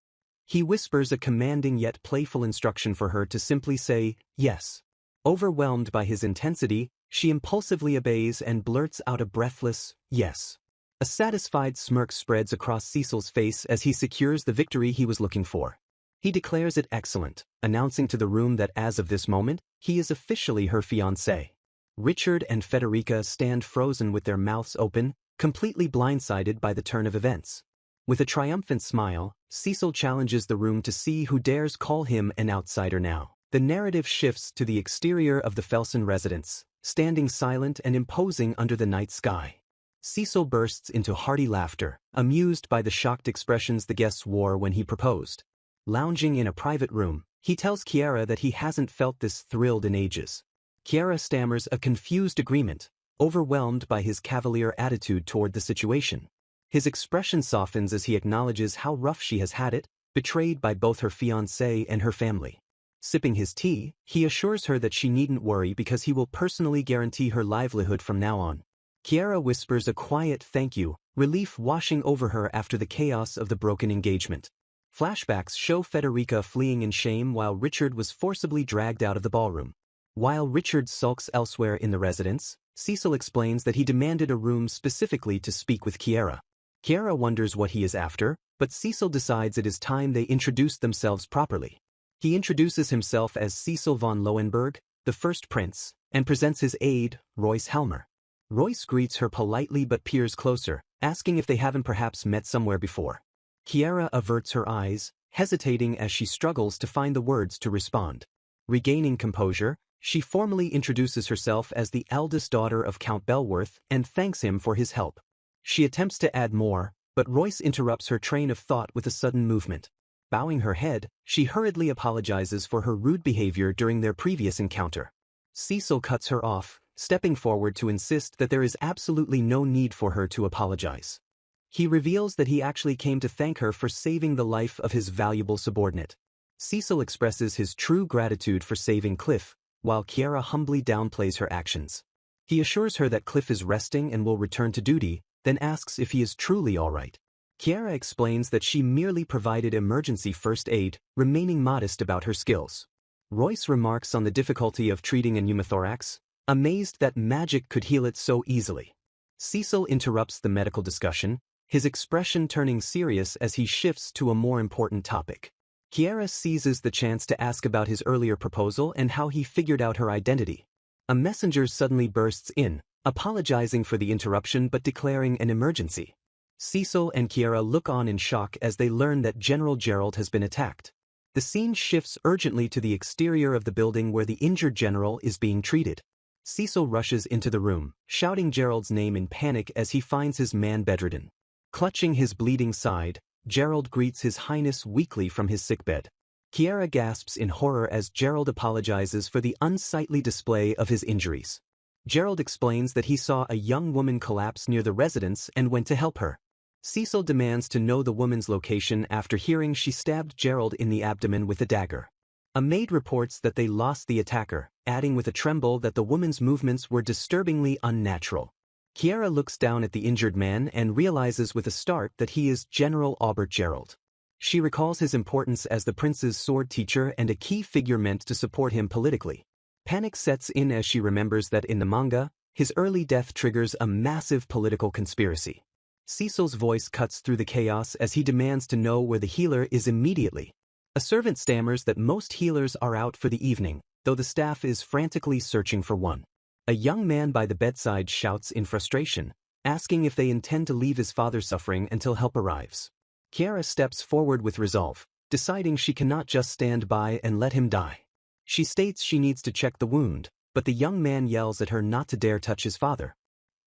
He whispers a commanding yet playful instruction for her to simply say, yes. Overwhelmed by his intensity, she impulsively obeys and blurts out a breathless, yes. A satisfied smirk spreads across Cecil's face as he secures the victory he was looking for. He declares it excellent, announcing to the room that as of this moment, he is officially her fiancé. Richard and Federica stand frozen with their mouths open, completely blindsided by the turn of events. With a triumphant smile, Cecil challenges the room to see who dares call him an outsider now. The narrative shifts to the exterior of the Felsen residence, standing silent and imposing under the night sky. Cecil bursts into hearty laughter, amused by the shocked expressions the guests wore when he proposed. Lounging in a private room, he tells Chiara that he hasn't felt this thrilled in ages. Chiara stammers a confused agreement, overwhelmed by his cavalier attitude toward the situation. His expression softens as he acknowledges how rough she has had it, betrayed by both her fiancé and her family. Sipping his tea, he assures her that she needn't worry because he will personally guarantee her livelihood from now on. Chiara whispers a quiet thank you, relief washing over her after the chaos of the broken engagement. Flashbacks show Federica fleeing in shame while Richard was forcibly dragged out of the ballroom. While Richard sulks elsewhere in the residence, Cecil explains that he demanded a room specifically to speak with Chiara. Chiara wonders what he is after, but Cecil decides it is time they introduced themselves properly. He introduces himself as Cecil von Lowenberg, the first prince, and presents his aide, Royce Helmer. Royce greets her politely but peers closer, asking if they haven't perhaps met somewhere before. Chiara averts her eyes, hesitating as she struggles to find the words to respond. Regaining composure, she formally introduces herself as the eldest daughter of Count Belworth and thanks him for his help. She attempts to add more, but Royce interrupts her train of thought with a sudden movement. Bowing her head, she hurriedly apologizes for her rude behavior during their previous encounter. Cecil cuts her off, stepping forward to insist that there is absolutely no need for her to apologize. He reveals that he actually came to thank her for saving the life of his valuable subordinate. Cecil expresses his true gratitude for saving Cliff, while Chiara humbly downplays her actions. He assures her that Cliff is resting and will return to duty, then asks if he is truly all right. Chiara explains that she merely provided emergency first aid, remaining modest about her skills. Royce remarks on the difficulty of treating a pneumothorax, amazed that magic could heal it so easily. Cecil interrupts the medical discussion, his expression turning serious as he shifts to a more important topic. Chiara seizes the chance to ask about his earlier proposal and how he figured out her identity. A messenger suddenly bursts in, apologizing for the interruption but declaring an emergency. Cecil and Chiara look on in shock as they learn that General Gerald has been attacked. The scene shifts urgently to the exterior of the building where the injured general is being treated. Cecil rushes into the room, shouting Gerald's name in panic as he finds his man bedridden. Clutching his bleeding side, Gerald greets His Highness weakly from his sickbed. Chiara gasps in horror as Gerald apologizes for the unsightly display of his injuries. Gerald explains that he saw a young woman collapse near the residence and went to help her. Cecil demands to know the woman's location after hearing she stabbed Gerald in the abdomen with a dagger. A maid reports that they lost the attacker, adding with a tremble that the woman's movements were disturbingly unnatural. Chiara looks down at the injured man and realizes with a start that he is General Aubert Gerald. She recalls his importance as the prince's sword teacher and a key figure meant to support him politically. Panic sets in as she remembers that in the manga, his early death triggers a massive political conspiracy. Cecil's voice cuts through the chaos as he demands to know where the healer is immediately. A servant stammers that most healers are out for the evening, though the staff is frantically searching for one. A young man by the bedside shouts in frustration, asking if they intend to leave his father suffering until help arrives. Chiara steps forward with resolve, deciding she cannot just stand by and let him die. She states she needs to check the wound, but the young man yells at her not to dare touch his father.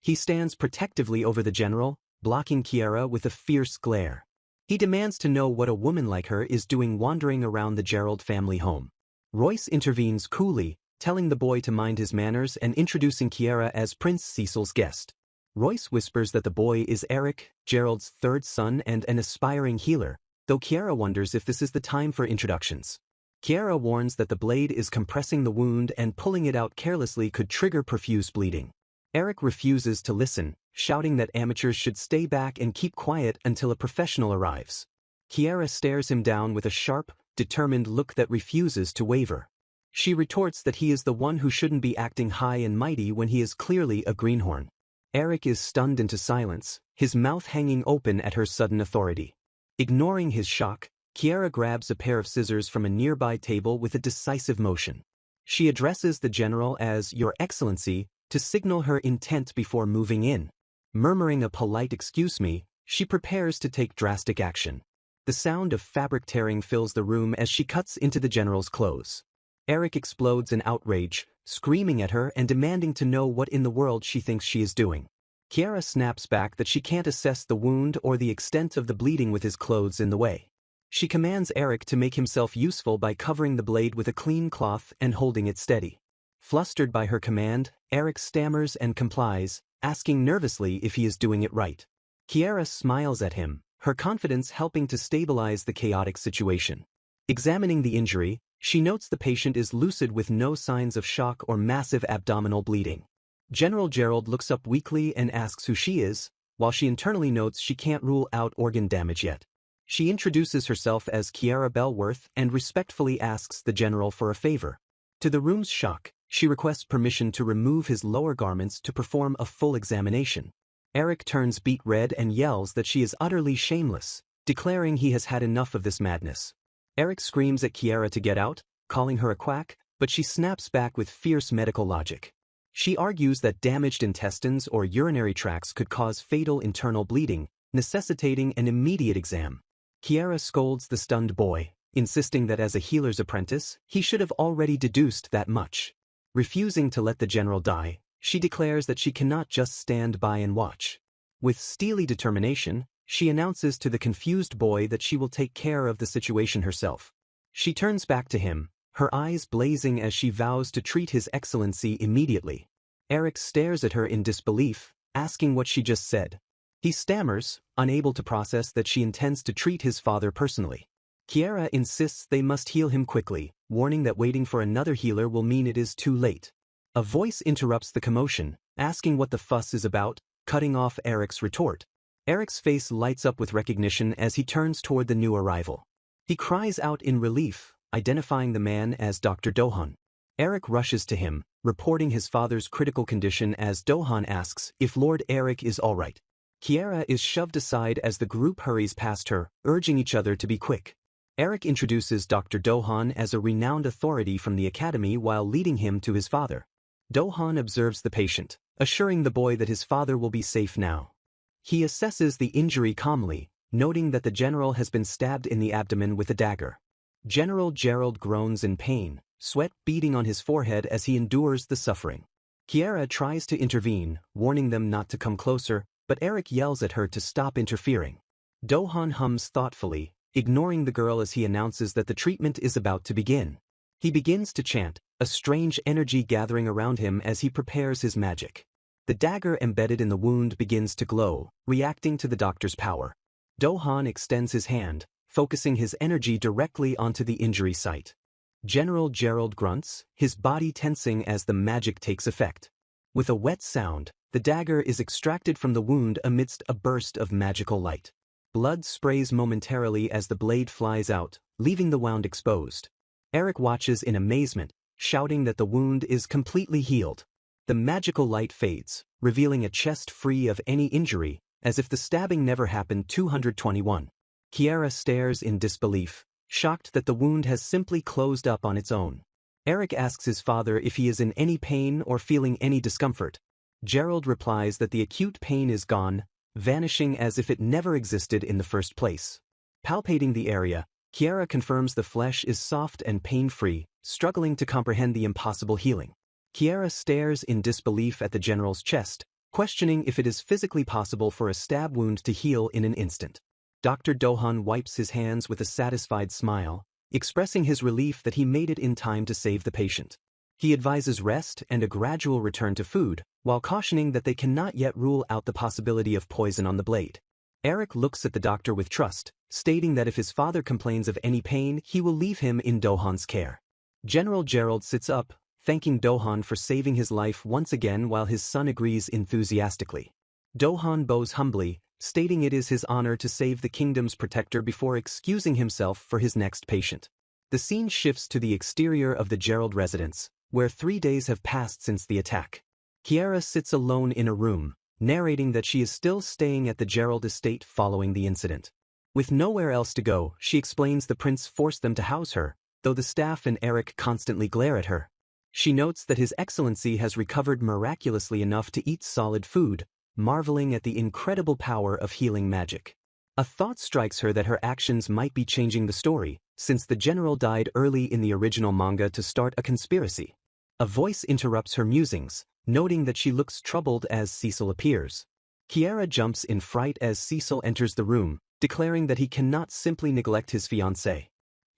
He stands protectively over the general, blocking Chiara with a fierce glare. He demands to know what a woman like her is doing wandering around the Gerald family home. Royce intervenes coolly, telling the boy to mind his manners and introducing Chiara as Prince Cecil's guest. Royce whispers that the boy is Eric, Gerald's third son and an aspiring healer, though Chiara wonders if this is the time for introductions. Chiara warns that the blade is compressing the wound and pulling it out carelessly could trigger profuse bleeding. Eric refuses to listen, shouting that amateurs should stay back and keep quiet until a professional arrives. Chiara stares him down with a sharp, determined look that refuses to waver. She retorts that he is the one who shouldn't be acting high and mighty when he is clearly a greenhorn. Eric is stunned into silence, his mouth hanging open at her sudden authority. Ignoring his shock, Chiara grabs a pair of scissors from a nearby table with a decisive motion. She addresses the general as Your Excellency to signal her intent before moving in. Murmuring a polite "excuse me," she prepares to take drastic action. The sound of fabric tearing fills the room as she cuts into the general's clothes. Eric explodes in outrage, screaming at her and demanding to know what in the world she thinks she is doing. Chiara snaps back that she can't assess the wound or the extent of the bleeding with his clothes in the way. She commands Eric to make himself useful by covering the blade with a clean cloth and holding it steady. Flustered by her command, Eric stammers and complies, asking nervously if he is doing it right. Chiara smiles at him, her confidence helping to stabilize the chaotic situation. Examining the injury, she notes the patient is lucid with no signs of shock or massive abdominal bleeding. General Gerald looks up weakly and asks who she is, while she internally notes she can't rule out organ damage yet. She introduces herself as Chiara Bellworth and respectfully asks the general for a favor. To the room's shock, she requests permission to remove his lower garments to perform a full examination. Eric turns beet red and yells that she is utterly shameless, declaring he has had enough of this madness. Eric screams at Chiara to get out, calling her a quack, but she snaps back with fierce medical logic. She argues that damaged intestines or urinary tracts could cause fatal internal bleeding, necessitating an immediate exam. Chiara scolds the stunned boy, insisting that as a healer's apprentice, he should have already deduced that much. Refusing to let the general die, she declares that she cannot just stand by and watch. With steely determination, she announces to the confused boy that she will take care of the situation herself. She turns back to him, her eyes blazing as she vows to treat His Excellency immediately. Eric stares at her in disbelief, asking what she just said. He stammers, unable to process that she intends to treat his father personally. Chiara insists they must heal him quickly, warning that waiting for another healer will mean it is too late. A voice interrupts the commotion, asking what the fuss is about, cutting off Eric's retort. Eric's face lights up with recognition as he turns toward the new arrival. He cries out in relief, identifying the man as Dr. Dohan. Eric rushes to him, reporting his father's critical condition as Dohan asks if Lord Eric is all right. Chiara is shoved aside as the group hurries past her, urging each other to be quick. Eric introduces Dr. Dohan as a renowned authority from the academy while leading him to his father. Dohan observes the patient, assuring the boy that his father will be safe now. He assesses the injury calmly, noting that the general has been stabbed in the abdomen with a dagger. General Gerald groans in pain, sweat beading on his forehead as he endures the suffering. Chiara tries to intervene, warning them not to come closer, but Eric yells at her to stop interfering. Dohan hums thoughtfully, ignoring the girl as he announces that the treatment is about to begin. He begins to chant, a strange energy gathering around him as he prepares his magic. The dagger embedded in the wound begins to glow, reacting to the doctor's power. Dohan extends his hand, focusing his energy directly onto the injury site. General Gerald grunts, his body tensing as the magic takes effect. With a wet sound, the dagger is extracted from the wound amidst a burst of magical light. Blood sprays momentarily as the blade flies out, leaving the wound exposed. Eric watches in amazement, shouting that the wound is completely healed. The magical light fades, revealing a chest free of any injury, as if the stabbing never happened. 221. Chiara stares in disbelief, shocked that the wound has simply closed up on its own. Eric asks his father if he is in any pain or feeling any discomfort. Gerald replies that the acute pain is gone, vanishing as if it never existed in the first place. Palpating the area, Chiara confirms the flesh is soft and pain-free, struggling to comprehend the impossible healing. Chiara stares in disbelief at the general's chest, questioning if it is physically possible for a stab wound to heal in an instant. Dr. Dohan wipes his hands with a satisfied smile, expressing his relief that he made it in time to save the patient. He advises rest and a gradual return to food, while cautioning that they cannot yet rule out the possibility of poison on the blade. Eric looks at the doctor with trust, stating that if his father complains of any pain, he will leave him in Dohan's care. General Gerald sits up, thanking Dohan for saving his life once again while his son agrees enthusiastically. Dohan bows humbly, stating it is his honor to save the kingdom's protector before excusing himself for his next patient. The scene shifts to the exterior of the Gerald residence, where 3 days have passed since the attack. Chiara sits alone in a room, narrating that she is still staying at the Gerald estate following the incident. With nowhere else to go, she explains the prince forced them to house her, though the staff and Eric constantly glare at her. She notes that His Excellency has recovered miraculously enough to eat solid food, marveling at the incredible power of healing magic. A thought strikes her that her actions might be changing the story, since the general died early in the original manga to start a conspiracy. A voice interrupts her musings, noting that she looks troubled as Cecil appears. Chiara jumps in fright as Cecil enters the room, declaring that he cannot simply neglect his fiancée.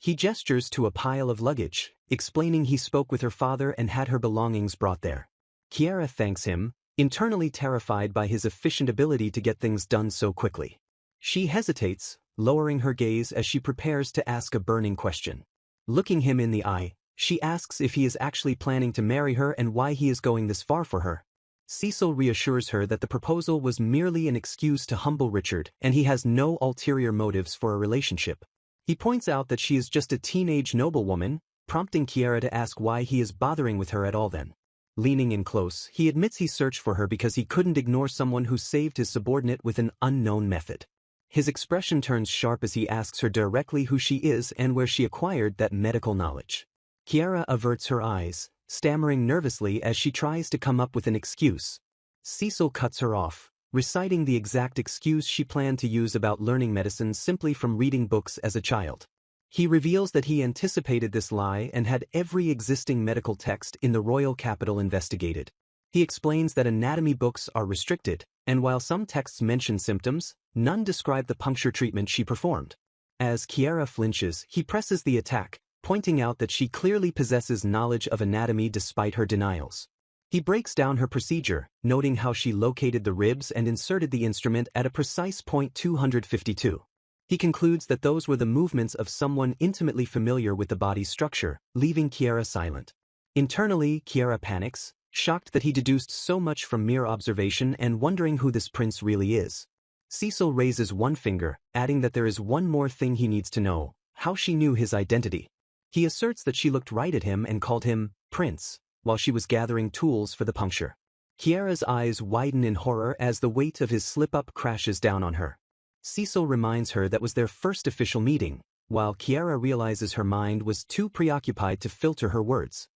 He gestures to a pile of luggage, explaining he spoke with her father and had her belongings brought there. Chiara thanks him, internally terrified by his efficient ability to get things done so quickly. She hesitates, lowering her gaze as she prepares to ask a burning question. Looking him in the eye, she asks if he is actually planning to marry her and why he is going this far for her. Cecil reassures her that the proposal was merely an excuse to humble Richard and he has no ulterior motives for a relationship. He points out that she is just a teenage noblewoman, prompting Chiara to ask why he is bothering with her at all then. Leaning in close, he admits he searched for her because he couldn't ignore someone who saved his subordinate with an unknown method. His expression turns sharp as he asks her directly who she is and where she acquired that medical knowledge. Chiara averts her eyes, stammering nervously as she tries to come up with an excuse. Cecil cuts her off, reciting the exact excuse she planned to use about learning medicine simply from reading books as a child. He reveals that he anticipated this lie and had every existing medical text in the royal capital investigated. He explains that anatomy books are restricted, and while some texts mention symptoms, none describe the puncture treatment she performed. As Chiara flinches, he presses the attack, pointing out that she clearly possesses knowledge of anatomy despite her denials. He breaks down her procedure, noting how she located the ribs and inserted the instrument at a precise point 252. He concludes that those were the movements of someone intimately familiar with the body's structure, leaving Chiara silent. Internally, Chiara panics, shocked that he deduced so much from mere observation and wondering who this prince really is. Cecil raises one finger, adding that there is one more thing he needs to know: how she knew his identity. He asserts that she looked right at him and called him Prince, while she was gathering tools for the puncture. Chiara's eyes widen in horror as the weight of his slip-up crashes down on her. Cecil reminds her that was their first official meeting, while Chiara realizes her mind was too preoccupied to filter her words.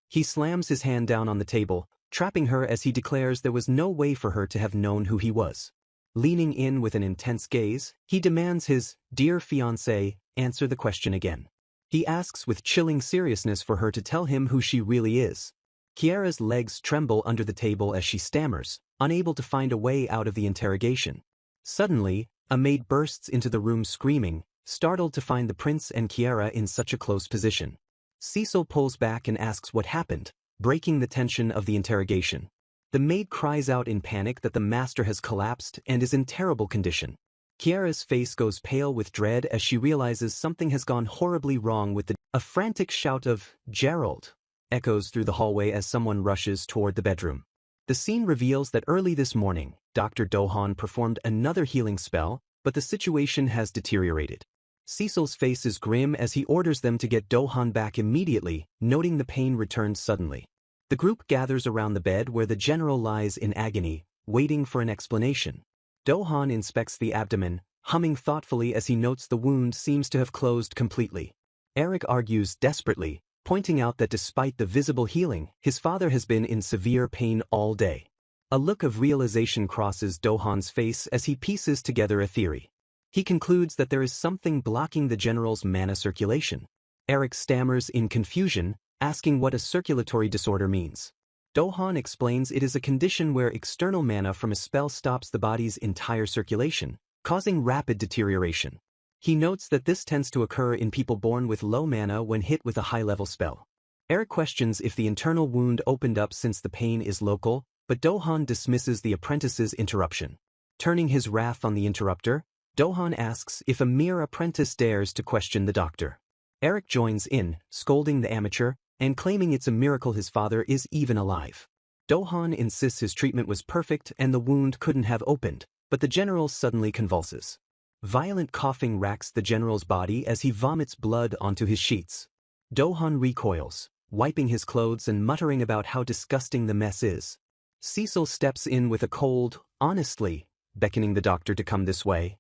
He slams his hand down on the table, trapping her as he declares there was no way for her to have known who he was. Leaning in with an intense gaze, he demands his dear fiancé answer the question again. He asks with chilling seriousness for her to tell him who she really is. Chiara's legs tremble under the table as she stammers, unable to find a way out of the interrogation. Suddenly, a maid bursts into the room screaming, startled to find the prince and Chiara in such a close position. Cecil pulls back and asks what happened, breaking the tension of the interrogation. The maid cries out in panic that the master has collapsed and is in terrible condition. Chiara's face goes pale with dread as she realizes something has gone horribly wrong with the... A frantic shout of "Gerald!" echoes through the hallway as someone rushes toward the bedroom. The scene reveals that early this morning, Dr. Dohan performed another healing spell, but the situation has deteriorated. Cecil's face is grim as he orders them to get Dohan back immediately, noting the pain returned suddenly. The group gathers around the bed where the general lies in agony, waiting for an explanation. Dohan inspects the abdomen, humming thoughtfully as he notes the wound seems to have closed completely. Eric argues desperately, pointing out that despite the visible healing, his father has been in severe pain all day. A look of realization crosses Dohan's face as he pieces together a theory. He concludes that there is something blocking the general's mana circulation. Eric stammers in confusion, asking what a circulatory disorder means. Dohan explains it is a condition where external mana from a spell stops the body's entire circulation, causing rapid deterioration. He notes that this tends to occur in people born with low mana when hit with a high-level spell. Eric questions if the internal wound opened up since the pain is local, but Dohan dismisses the apprentice's interruption. Turning his wrath on the interrupter, Dohan asks if a mere apprentice dares to question the doctor. Eric joins in, scolding the amateur, and claiming it's a miracle his father is even alive. Dohan insists his treatment was perfect and the wound couldn't have opened, but the general suddenly convulses. Violent coughing racks the general's body as he vomits blood onto his sheets. Dohan recoils, wiping his clothes and muttering about how disgusting the mess is. Cecil steps in with a cold, "honestly," beckoning the doctor to come this way.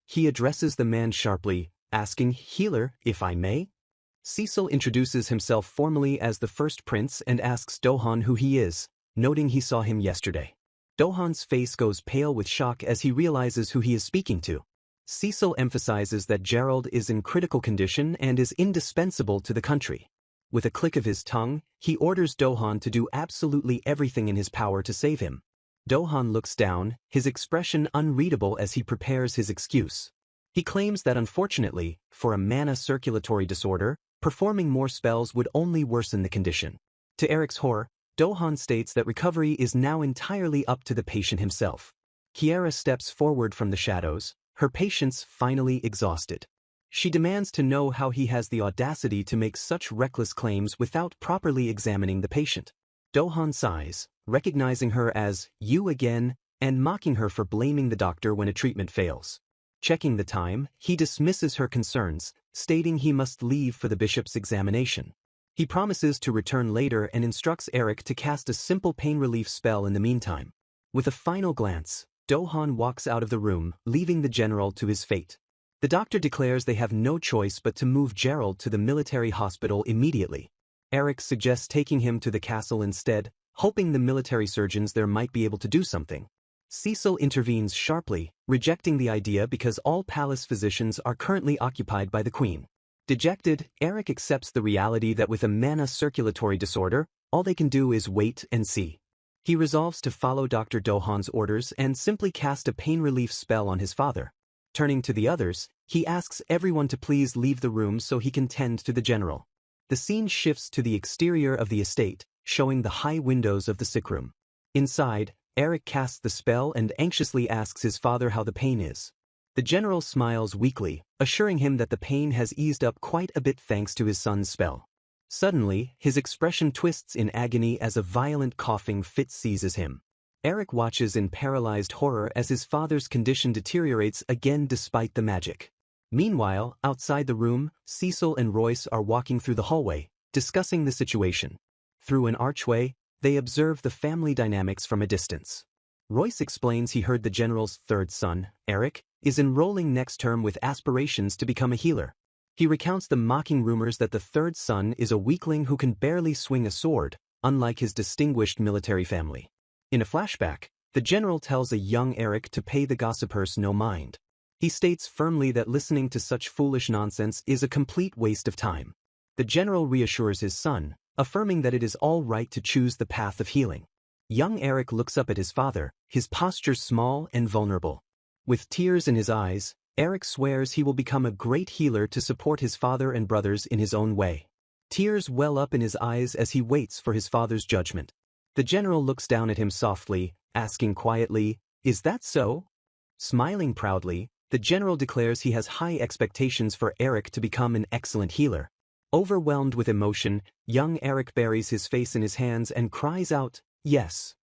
He addresses the man sharply, asking, "Healer, if I may?" Cecil introduces himself formally as the first prince and asks Dohan who he is, noting he saw him yesterday. Dohan's face goes pale with shock as he realizes who he is speaking to. Cecil emphasizes that Gerald is in critical condition and is indispensable to the country. With a click of his tongue, he orders Dohan to do absolutely everything in his power to save him. Dohan looks down, his expression unreadable as he prepares his excuse. He claims that unfortunately, for a mana circulatory disorder, performing more spells would only worsen the condition. To Eric's horror, Dohan states that recovery is now entirely up to the patient himself. Chiara steps forward from the shadows, her patience finally exhausted. She demands to know how he has the audacity to make such reckless claims without properly examining the patient. Dohan sighs, recognizing her as "you again," and mocking her for blaming the doctor when a treatment fails. Checking the time, he dismisses her concerns, stating he must leave for the bishop's examination. He promises to return later and instructs Eric to cast a simple pain relief spell in the meantime. With a final glance, Dohan walks out of the room, leaving the general to his fate. The doctor declares they have no choice but to move Gerald to the military hospital immediately. Eric suggests taking him to the castle instead, hoping the military surgeons there might be able to do something. Cecil intervenes sharply, rejecting the idea because all palace physicians are currently occupied by the queen. Dejected, Eric accepts the reality that with a mana circulatory disorder, all they can do is wait and see. He resolves to follow Dr. Dohan's orders and simply cast a pain relief spell on his father. Turning to the others, he asks everyone to please leave the room so he can tend to the general. The scene shifts to the exterior of the estate, showing the high windows of the sick room. Inside, Eric casts the spell and anxiously asks his father how the pain is. The general smiles weakly, assuring him that the pain has eased up quite a bit thanks to his son's spell. Suddenly, his expression twists in agony as a violent coughing fit seizes him. Eric watches in paralyzed horror as his father's condition deteriorates again despite the magic. Meanwhile, outside the room, Cecil and Royce are walking through the hallway, discussing the situation. Through an archway, they observe the family dynamics from a distance. Royce explains he heard the general's third son, Eric, is enrolling next term with aspirations to become a healer. He recounts the mocking rumors that the third son is a weakling who can barely swing a sword, unlike his distinguished military family. In a flashback, the general tells a young Eric to pay the gossipers no mind. He states firmly that listening to such foolish nonsense is a complete waste of time. The general reassures his son, affirming that it is all right to choose the path of healing. Young Eric looks up at his father, his posture small and vulnerable. With tears in his eyes, Eric swears he will become a great healer to support his father and brothers in his own way. Tears well up in his eyes as he waits for his father's judgment. The general looks down at him softly, asking quietly, "Is that so?" Smiling proudly, the general declares he has high expectations for Eric to become an excellent healer. Overwhelmed with emotion, young Eric buries his face in his hands and cries out, "Yes."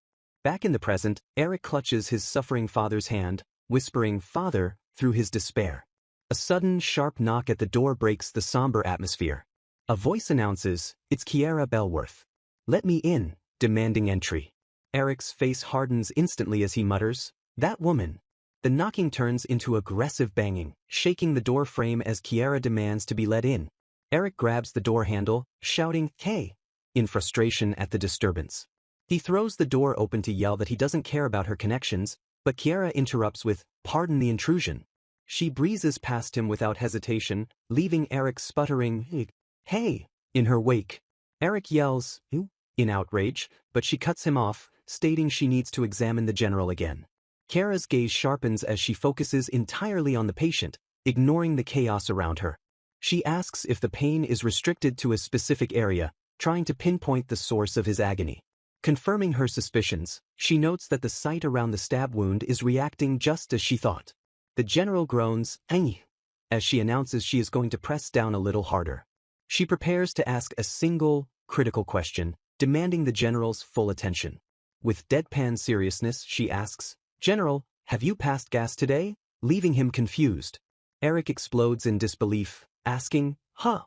Back in the present, Eric clutches his suffering father's hand, whispering "Father" through his despair. A sudden, sharp knock at the door breaks the somber atmosphere. A voice announces, "It's Chiara Bellworth. Let me in," demanding entry. Eric's face hardens instantly as he mutters, "That woman." The knocking turns into aggressive banging, shaking the door frame as Chiara demands to be let in. Eric grabs the door handle, shouting, "Hey!" in frustration at the disturbance. He throws the door open to yell that he doesn't care about her connections, but Chiara interrupts with, "Pardon the intrusion." She breezes past him without hesitation, leaving Eric sputtering, "Hey!" in her wake. Eric yells, "Who?" in outrage, but she cuts him off, stating she needs to examine the general again. Chiara's gaze sharpens as she focuses entirely on the patient, ignoring the chaos around her. She asks if the pain is restricted to a specific area, trying to pinpoint the source of his agony. Confirming her suspicions, she notes that the site around the stab wound is reacting just as she thought. The general groans, "Ay," as she announces she is going to press down a little harder. She prepares to ask a single, critical question, demanding the general's full attention. With deadpan seriousness, she asks, "General, have you passed gas today?" leaving him confused. Eric explodes in disbelief, asking, "Huh?"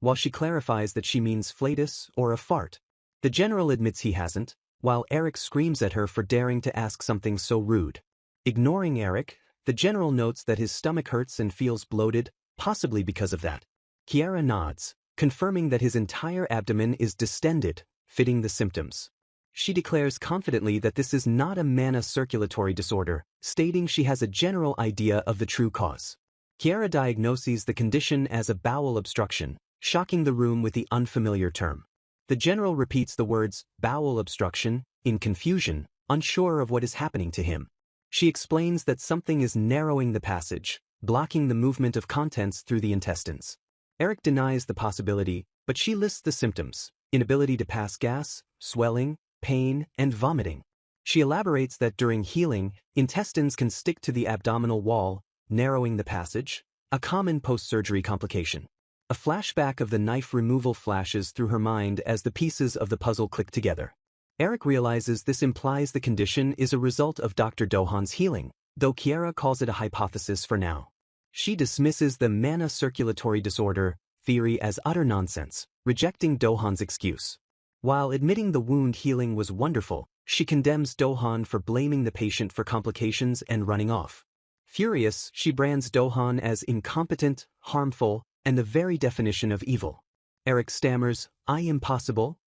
while she clarifies that she means flatus or a fart. The general admits he hasn't, while Eric screams at her for daring to ask something so rude. Ignoring Eric, The general notes that his stomach hurts and feels bloated, possibly because of that. Chiara nods, confirming that his entire abdomen is distended, fitting the symptoms. She declares confidently that this is not a mana circulatory disorder, stating she has a general idea of the true cause. Chiara diagnoses the condition as a bowel obstruction, shocking the room with the unfamiliar term. The general repeats the words, bowel obstruction, in confusion, unsure of what is happening to him. She explains that something is narrowing the passage, blocking the movement of contents through the intestines. Eric denies the possibility, but she lists the symptoms: inability to pass gas, swelling, pain, and vomiting. She elaborates that during healing, intestines can stick to the abdominal wall, narrowing the passage, a common post-surgery complication. A flashback of the knife removal flashes through her mind as the pieces of the puzzle click together. Eric realizes this implies the condition is a result of Dr. Dohan's healing, though Chiara calls it a hypothesis for now. She dismisses the mana circulatory disorder theory as utter nonsense, rejecting Dohan's excuse. While admitting the wound healing was wonderful, she condemns Dohan for blaming the patient for complications and running off. Furious, she brands Dohan as incompetent, harmful, and the very definition of evil. Eric stammers, "I impossible?"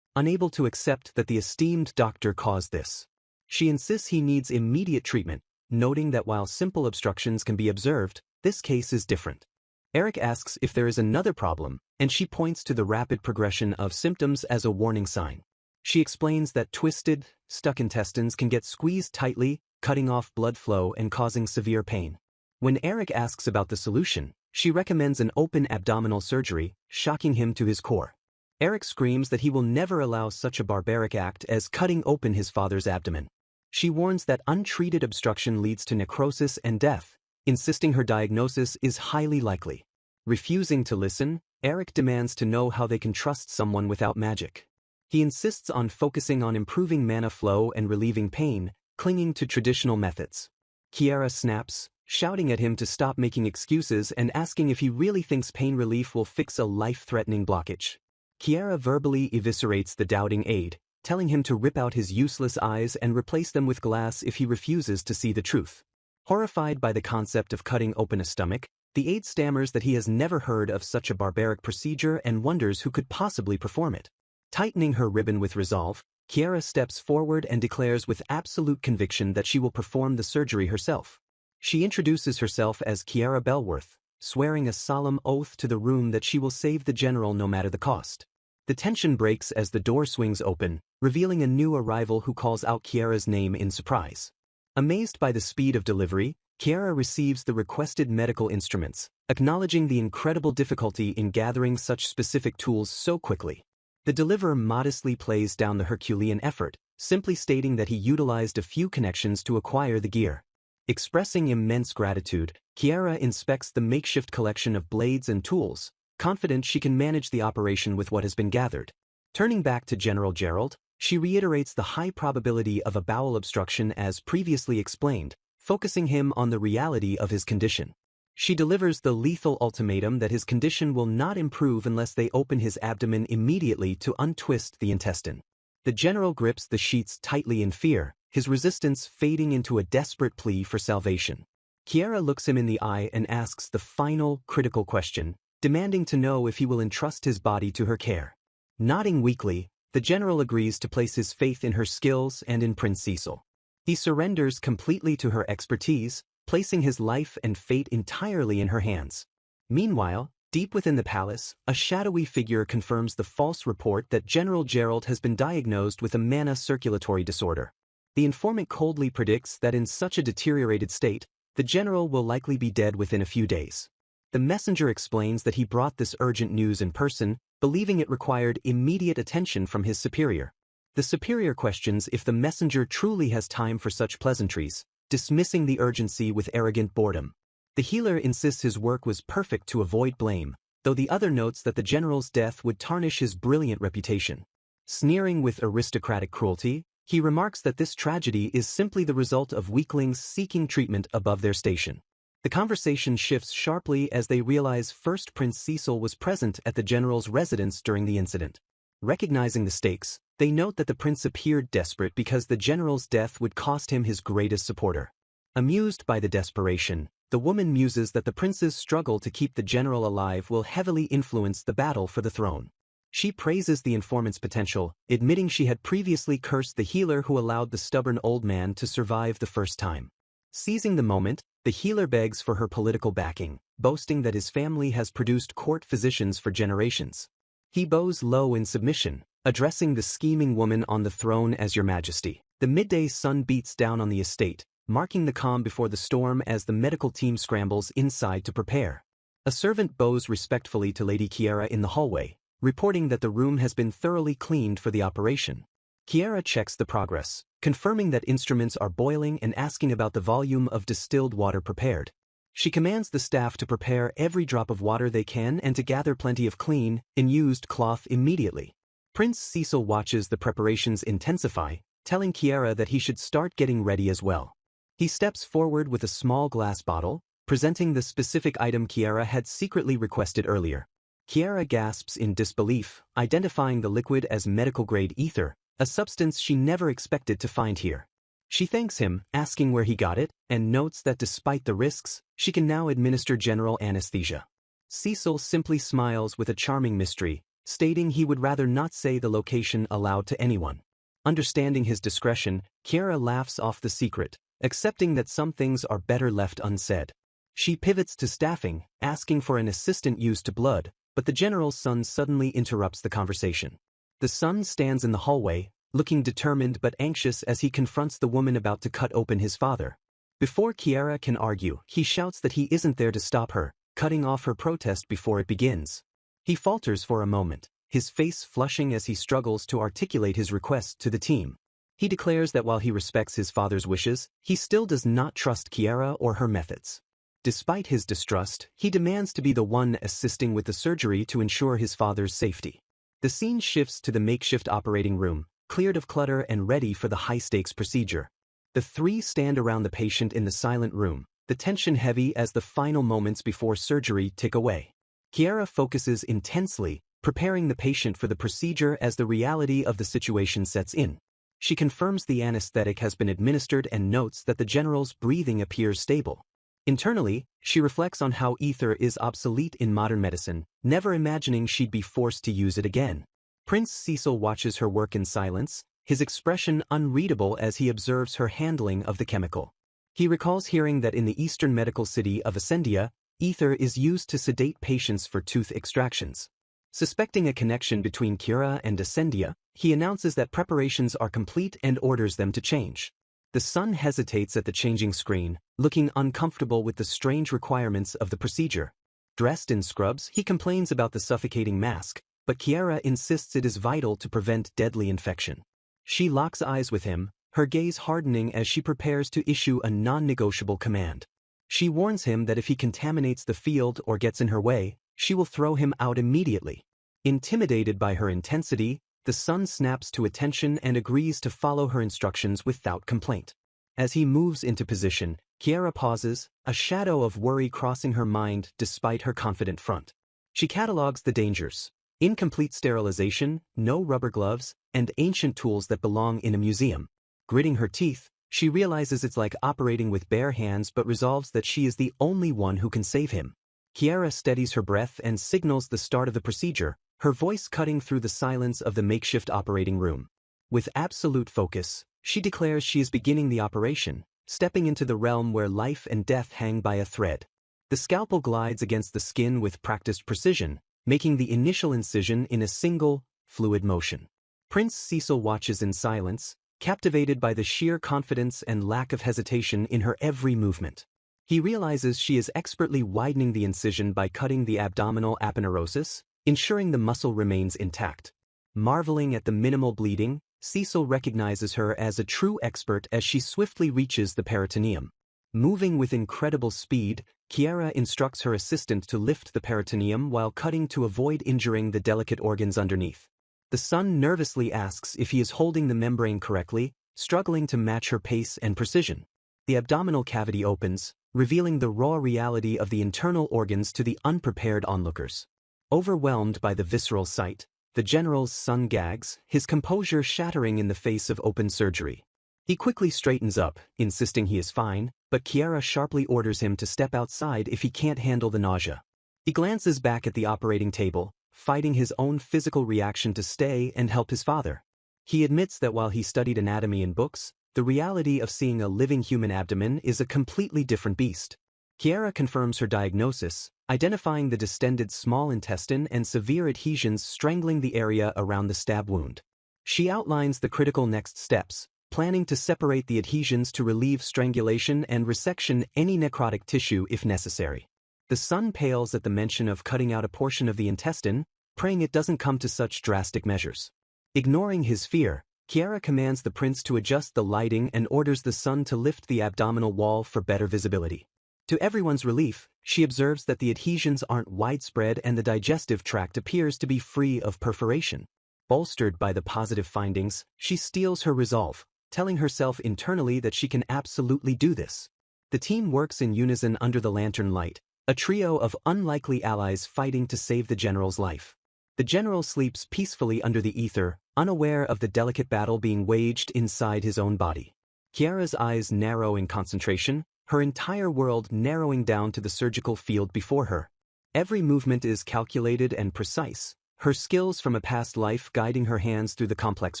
unable to accept that the esteemed doctor caused this. She insists he needs immediate treatment, noting that while simple obstructions can be observed, this case is different. Eric asks if there is another problem, and she points to the rapid progression of symptoms as a warning sign. She explains that twisted, stuck intestines can get squeezed tightly, cutting off blood flow and causing severe pain. When Eric asks about the solution, she recommends an open abdominal surgery, shocking him to his core. Eric screams that he will never allow such a barbaric act as cutting open his father's abdomen. She warns that untreated obstruction leads to necrosis and death, insisting her diagnosis is highly likely. Refusing to listen, Eric demands to know how they can trust someone without magic. He insists on focusing on improving mana flow and relieving pain, clinging to traditional methods. Chiara snaps, shouting at him to stop making excuses and asking if he really thinks pain relief will fix a life-threatening blockage. Chiara verbally eviscerates the doubting aide, telling him to rip out his useless eyes and replace them with glass if he refuses to see the truth. Horrified by the concept of cutting open a stomach, the aide stammers that he has never heard of such a barbaric procedure and wonders who could possibly perform it. Tightening her ribbon with resolve, Chiara steps forward and declares with absolute conviction that she will perform the surgery herself. She introduces herself as Chiara Bellworth, swearing a solemn oath to the room that she will save the general no matter the cost. The tension breaks as the door swings open, revealing a new arrival who calls out Chiara's name in surprise. Amazed by the speed of delivery, Chiara receives the requested medical instruments, acknowledging the incredible difficulty in gathering such specific tools so quickly. The deliverer modestly plays down the Herculean effort, simply stating that he utilized a few connections to acquire the gear. Expressing immense gratitude, Chiara inspects the makeshift collection of blades and tools, confident she can manage the operation with what has been gathered. Turning back to General Gerald, she reiterates the high probability of a bowel obstruction as previously explained, focusing him on the reality of his condition. She delivers the lethal ultimatum that his condition will not improve unless they open his abdomen immediately to untwist the intestine. The general grips the sheets tightly in fear, his resistance fading into a desperate plea for salvation. Chiara looks him in the eye and asks the final, critical question, demanding to know if he will entrust his body to her care. Nodding weakly, the general agrees to place his faith in her skills and in Prince Cecil. He surrenders completely to her expertise, placing his life and fate entirely in her hands. Meanwhile, deep within the palace, a shadowy figure confirms the false report that General Gerald has been diagnosed with a mana circulatory disorder. The informant coldly predicts that in such a deteriorated state, the general will likely be dead within a few days. The messenger explains that he brought this urgent news in person, believing it required immediate attention from his superior. The superior questions if the messenger truly has time for such pleasantries, dismissing the urgency with arrogant boredom. The healer insists his work was perfect to avoid blame, though the other notes that the general's death would tarnish his brilliant reputation. Sneering with aristocratic cruelty, he remarks that this tragedy is simply the result of weaklings seeking treatment above their station. The conversation shifts sharply as they realize first Prince Cecil was present at the general's residence during the incident. Recognizing the stakes, they note that the prince appeared desperate because the general's death would cost him his greatest supporter. Amused by the desperation, the woman muses that the prince's struggle to keep the general alive will heavily influence the battle for the throne. She praises the informant's potential, admitting she had previously cursed the healer who allowed the stubborn old man to survive the first time. Seizing the moment, the healer begs for her political backing, boasting that his family has produced court physicians for generations. He bows low in submission, addressing the scheming woman on the throne as Your Majesty. The midday sun beats down on the estate, marking the calm before the storm as the medical team scrambles inside to prepare. A servant bows respectfully to Lady Chiara in the hallway, reporting that the room has been thoroughly cleaned for the operation. Chiara checks the progress, confirming that instruments are boiling and asking about the volume of distilled water prepared. She commands the staff to prepare every drop of water they can and to gather plenty of clean, unused cloth immediately. Prince Cecil watches the preparations intensify, telling Chiara that he should start getting ready as well. He steps forward with a small glass bottle, presenting the specific item Chiara had secretly requested earlier. Chiara gasps in disbelief, identifying the liquid as medical-grade ether, a substance she never expected to find here. She thanks him, asking where he got it, and notes that despite the risks, she can now administer general anesthesia. Cecil simply smiles with a charming mystery, stating he would rather not say the location aloud to anyone. Understanding his discretion, Chiara laughs off the secret, accepting that some things are better left unsaid. She pivots to staffing, asking for an assistant used to blood, but the general's son suddenly interrupts the conversation. The son stands in the hallway, looking determined but anxious as he confronts the woman about to cut open his father. Before Chiara can argue, he shouts that he isn't there to stop her, cutting off her protest before it begins. He falters for a moment, his face flushing as he struggles to articulate his request to the team. He declares that while he respects his father's wishes, he still does not trust Chiara or her methods. Despite his distrust, he demands to be the one assisting with the surgery to ensure his father's safety. The scene shifts to the makeshift operating room, cleared of clutter and ready for the high-stakes procedure. The three stand around the patient in the silent room, the tension heavy as the final moments before surgery tick away. Chiara focuses intensely, preparing the patient for the procedure as the reality of the situation sets in. She confirms the anesthetic has been administered and notes that the general's breathing appears stable. Internally, she reflects on how ether is obsolete in modern medicine, never imagining she'd be forced to use it again. Prince Cecil watches her work in silence, his expression unreadable as he observes her handling of the chemical. He recalls hearing that in the eastern medical city of Ascendia, ether is used to sedate patients for tooth extractions. Suspecting a connection between Chiara and Ascendia, he announces that preparations are complete and orders them to change. The son hesitates at the changing screen, looking uncomfortable with the strange requirements of the procedure. Dressed in scrubs, he complains about the suffocating mask, but Chiara insists it is vital to prevent deadly infection. She locks eyes with him, her gaze hardening as she prepares to issue a non-negotiable command. She warns him that if he contaminates the field or gets in her way, she will throw him out immediately. Intimidated by her intensity, the son snaps to attention and agrees to follow her instructions without complaint. As he moves into position, Chiara pauses, a shadow of worry crossing her mind despite her confident front. She catalogues the dangers: incomplete sterilization, no rubber gloves, and ancient tools that belong in a museum. Gritting her teeth, she realizes it's like operating with bare hands but resolves that she is the only one who can save him. Chiara steadies her breath and signals the start of the procedure, her voice cutting through the silence of the makeshift operating room. With absolute focus, she declares she is beginning the operation, stepping into the realm where life and death hang by a thread. The scalpel glides against the skin with practiced precision, making the initial incision in a single, fluid motion. Prince Cecil watches in silence, captivated by the sheer confidence and lack of hesitation in her every movement. He realizes she is expertly widening the incision by cutting the abdominal aponeurosis, ensuring the muscle remains intact. Marveling at the minimal bleeding, Cecil recognizes her as a true expert as she swiftly reaches the peritoneum. Moving with incredible speed, Chiara instructs her assistant to lift the peritoneum while cutting to avoid injuring the delicate organs underneath. The son nervously asks if he is holding the membrane correctly, struggling to match her pace and precision. The abdominal cavity opens, revealing the raw reality of the internal organs to the unprepared onlookers. Overwhelmed by the visceral sight, the general's son gags, his composure shattering in the face of open surgery. He quickly straightens up, insisting he is fine, but Chiara sharply orders him to step outside if he can't handle the nausea. He glances back at the operating table, fighting his own physical reaction to stay and help his father. He admits that while he studied anatomy in books, the reality of seeing a living human abdomen is a completely different beast. Chiara confirms her diagnosis, identifying the distended small intestine and severe adhesions strangling the area around the stab wound. She outlines the critical next steps, planning to separate the adhesions to relieve strangulation and resection any necrotic tissue if necessary. The son pales at the mention of cutting out a portion of the intestine, praying it doesn't come to such drastic measures. Ignoring his fear, Chiara commands the prince to adjust the lighting and orders the son to lift the abdominal wall for better visibility. To everyone's relief, she observes that the adhesions aren't widespread and the digestive tract appears to be free of perforation. Bolstered by the positive findings, she steels her resolve, telling herself internally that she can absolutely do this. The team works in unison under the lantern light, a trio of unlikely allies fighting to save the general's life. The general sleeps peacefully under the ether, unaware of the delicate battle being waged inside his own body. Chiara's eyes narrow in concentration, her entire world narrowing down to the surgical field before her. Every movement is calculated and precise, her skills from a past life guiding her hands through the complex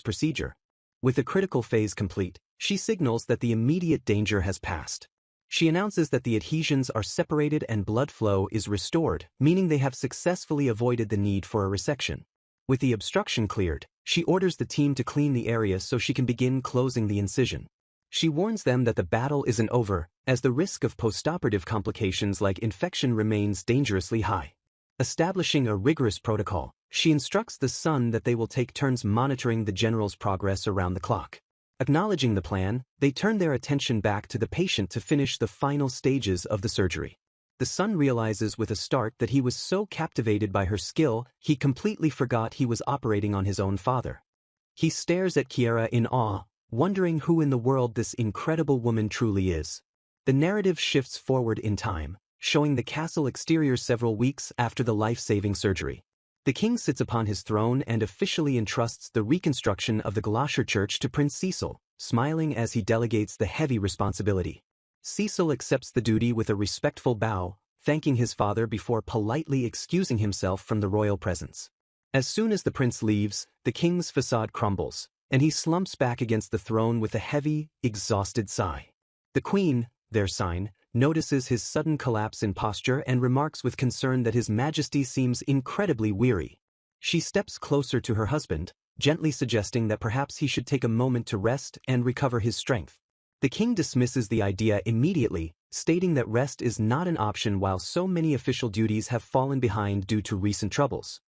procedure. With the critical phase complete, she signals that the immediate danger has passed. She announces that the adhesions are separated and blood flow is restored, meaning they have successfully avoided the need for a resection. With the obstruction cleared, she orders the team to clean the area so she can begin closing the incision. She warns them that the battle isn't over, as the risk of postoperative complications like infection remains dangerously high. Establishing a rigorous protocol, she instructs the son that they will take turns monitoring the general's progress around the clock. Acknowledging the plan, they turn their attention back to the patient to finish the final stages of the surgery. The son realizes with a start that he was so captivated by her skill, he completely forgot he was operating on his own father. He stares at Chiara in awe, wondering who in the world this incredible woman truly is. The narrative shifts forward in time, showing the castle exterior several weeks after the life-saving surgery. The king sits upon his throne and officially entrusts the reconstruction of the Glasher Church to Prince Cecil, smiling as he delegates the heavy responsibility. Cecil accepts the duty with a respectful bow, thanking his father before politely excusing himself from the royal presence. As soon as the prince leaves, the king's facade crumbles, and he slumps back against the throne with a heavy, exhausted sigh. The queen, their sign, notices his sudden collapse in posture and remarks with concern that his majesty seems incredibly weary. She steps closer to her husband, gently suggesting that perhaps he should take a moment to rest and recover his strength. The king dismisses the idea immediately, stating that rest is not an option while so many official duties have fallen behind due to recent troubles.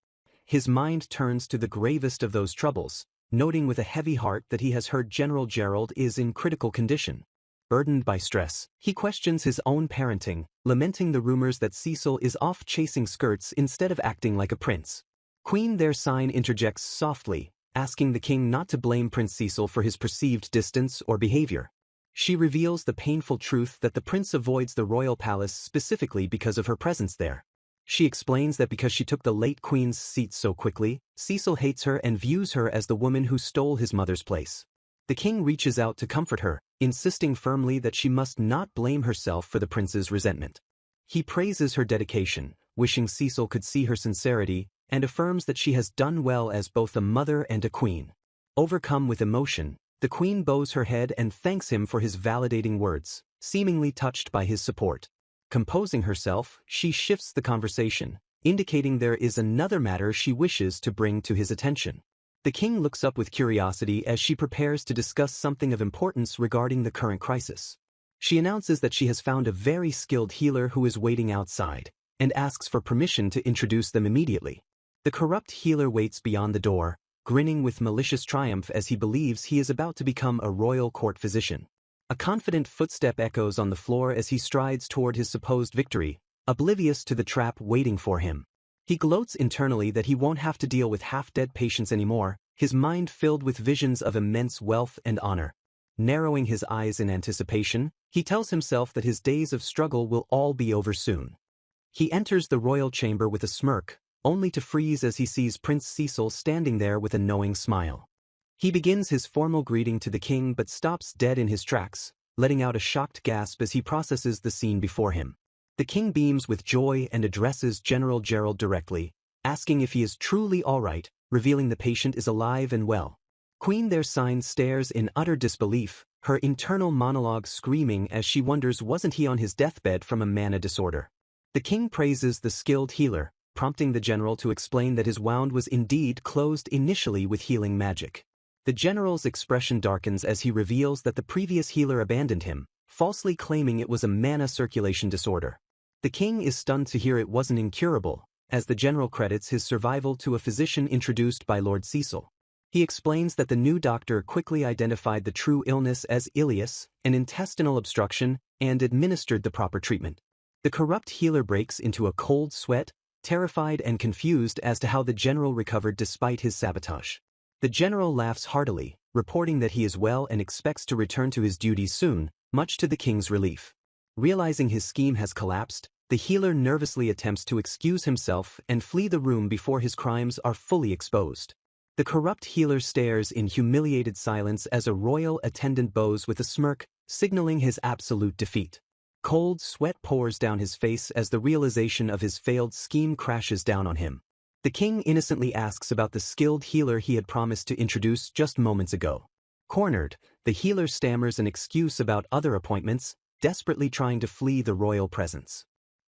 His mind turns to the gravest of those troubles, noting with a heavy heart that he has heard General Gerald is in critical condition. Burdened by stress, he questions his own parenting, lamenting the rumors that Cecil is off chasing skirts instead of acting like a prince. Queen their sign interjects softly, asking the king not to blame Prince Cecil for his perceived distance or behavior. She reveals the painful truth that the prince avoids the royal palace specifically because of her presence there. She explains that because she took the late queen's seat so quickly, Cecil hates her and views her as the woman who stole his mother's place. The king reaches out to comfort her, insisting firmly that she must not blame herself for the prince's resentment. He praises her dedication, wishing Cecil could see her sincerity, and affirms that she has done well as both a mother and a queen. Overcome with emotion, the queen bows her head and thanks him for his validating words, seemingly touched by his support. Composing herself, she shifts the conversation, indicating there is another matter she wishes to bring to his attention. The king looks up with curiosity as she prepares to discuss something of importance regarding the current crisis. She announces that she has found a very skilled healer who is waiting outside, and asks for permission to introduce them immediately. The corrupt healer waits beyond the door, grinning with malicious triumph as he believes he is about to become a royal court physician. A confident footstep echoes on the floor as he strides toward his supposed victory, oblivious to the trap waiting for him. He gloats internally that he won't have to deal with half-dead patients anymore, his mind filled with visions of immense wealth and honor. Narrowing his eyes in anticipation, he tells himself that his days of struggle will all be over soon. He enters the royal chamber with a smirk, only to freeze as he sees Prince Cecil standing there with a knowing smile. He begins his formal greeting to the king but stops dead in his tracks, letting out a shocked gasp as he processes the scene before him. The king beams with joy and addresses General Gerald directly, asking if he is truly all right, revealing the patient is alive and well. Queen Thersine stares in utter disbelief, her internal monologue screaming as she wonders wasn't he on his deathbed from a mana disorder. The king praises the skilled healer, prompting the general to explain that his wound was indeed closed initially with healing magic. The general's expression darkens as he reveals that the previous healer abandoned him, falsely claiming it was a mana circulation disorder. The king is stunned to hear it wasn't incurable, as the general credits his survival to a physician introduced by Lord Cecil. He explains that the new doctor quickly identified the true illness as ileus, an intestinal obstruction, and administered the proper treatment. The corrupt healer breaks into a cold sweat, terrified and confused as to how the general recovered despite his sabotage. The general laughs heartily, reporting that he is well and expects to return to his duties soon, much to the king's relief. Realizing his scheme has collapsed, the healer nervously attempts to excuse himself and flee the room before his crimes are fully exposed. The corrupt healer stares in humiliated silence as a royal attendant bows with a smirk, signaling his absolute defeat. Cold sweat pours down his face as the realization of his failed scheme crashes down on him. The king innocently asks about the skilled healer he had promised to introduce just moments ago. Cornered, the healer stammers an excuse about other appointments, desperately trying to flee the royal presence.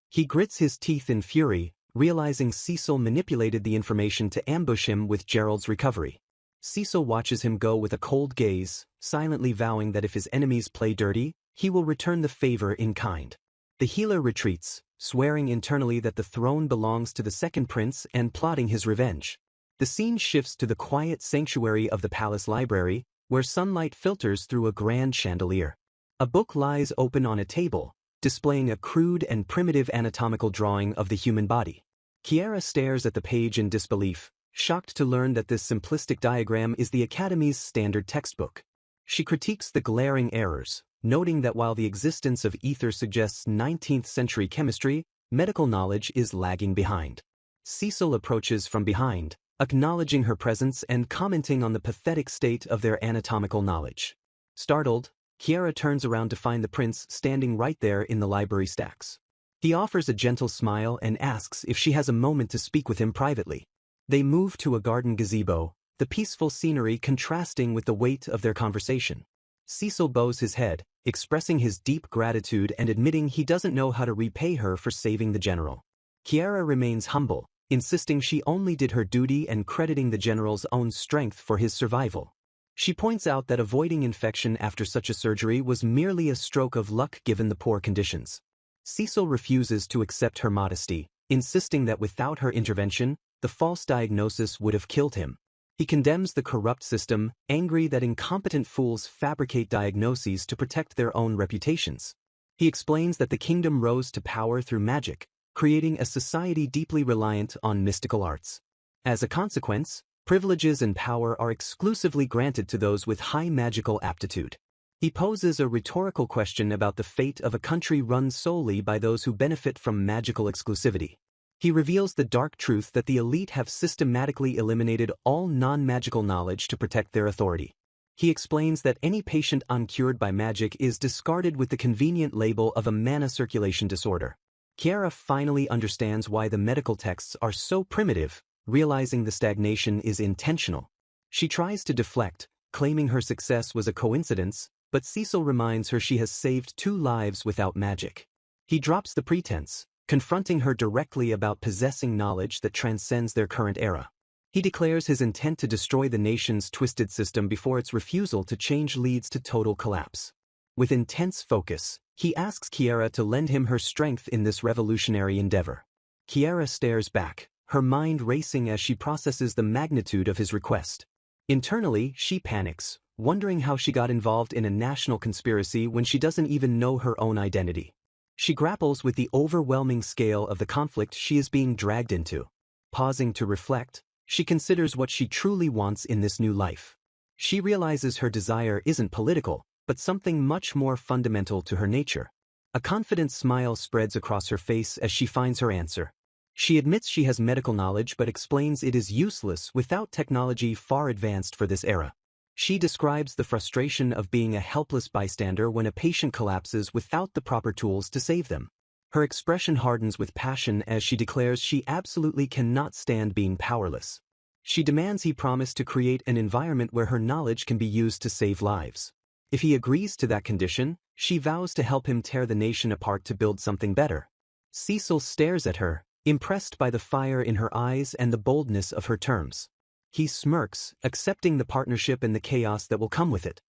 He grits his teeth in fury, realizing Cecil manipulated the information to ambush him with Gerald's recovery. Cecil watches him go with a cold gaze, silently vowing that if his enemies play dirty, he will return the favor in kind. The healer retreats, swearing internally that the throne belongs to the second prince and plotting his revenge. The scene shifts to the quiet sanctuary of the palace library, where sunlight filters through a grand chandelier. A book lies open on a table, displaying a crude and primitive anatomical drawing of the human body. Chiara stares at the page in disbelief, shocked to learn that this simplistic diagram is the Academy's standard textbook. She critiques the glaring errors, noting that while the existence of ether suggests 19th century chemistry, medical knowledge is lagging behind. Cecil approaches from behind, acknowledging her presence and commenting on the pathetic state of their anatomical knowledge. Startled, Chiara turns around to find the prince standing right there in the library stacks. He offers a gentle smile and asks if she has a moment to speak with him privately. They move to a garden gazebo, the peaceful scenery contrasting with the weight of their conversation. Cecil bows his head, expressing his deep gratitude and admitting he doesn't know how to repay her for saving the general. Chiara remains humble, insisting she only did her duty and crediting the general's own strength for his survival. She points out that avoiding infection after such a surgery was merely a stroke of luck given the poor conditions. Cecil refuses to accept her modesty, insisting that without her intervention, the false diagnosis would have killed him. He condemns the corrupt system, angry that incompetent fools fabricate diagnoses to protect their own reputations. He explains that the kingdom rose to power through magic, creating a society deeply reliant on mystical arts. As a consequence, privileges and power are exclusively granted to those with high magical aptitude. He poses a rhetorical question about the fate of a country run solely by those who benefit from magical exclusivity. He reveals the dark truth that the elite have systematically eliminated all non-magical knowledge to protect their authority. He explains that any patient uncured by magic is discarded with the convenient label of a mana circulation disorder. Chiara finally understands why the medical texts are so primitive, realizing the stagnation is intentional. She tries to deflect, claiming her success was a coincidence, but Cecil reminds her she has saved 2 lives without magic. He drops the pretense, confronting her directly about possessing knowledge that transcends their current era. He declares his intent to destroy the nation's twisted system before its refusal to change leads to total collapse. With intense focus, he asks Chiara to lend him her strength in this revolutionary endeavor. Chiara stares back, her mind racing as she processes the magnitude of his request. Internally, she panics, wondering how she got involved in a national conspiracy when she doesn't even know her own identity. She grapples with the overwhelming scale of the conflict she is being dragged into. Pausing to reflect, she considers what she truly wants in this new life. She realizes her desire isn't political, but something much more fundamental to her nature. A confident smile spreads across her face as she finds her answer. She admits she has medical knowledge but explains it is useless without technology far advanced for this era. She describes the frustration of being a helpless bystander when a patient collapses without the proper tools to save them. Her expression hardens with passion as she declares she absolutely cannot stand being powerless. She demands he promise to create an environment where her knowledge can be used to save lives. If he agrees to that condition, she vows to help him tear the nation apart to build something better. Cecil stares at her, impressed by the fire in her eyes and the boldness of her terms. He smirks, accepting the partnership and the chaos that will come with it.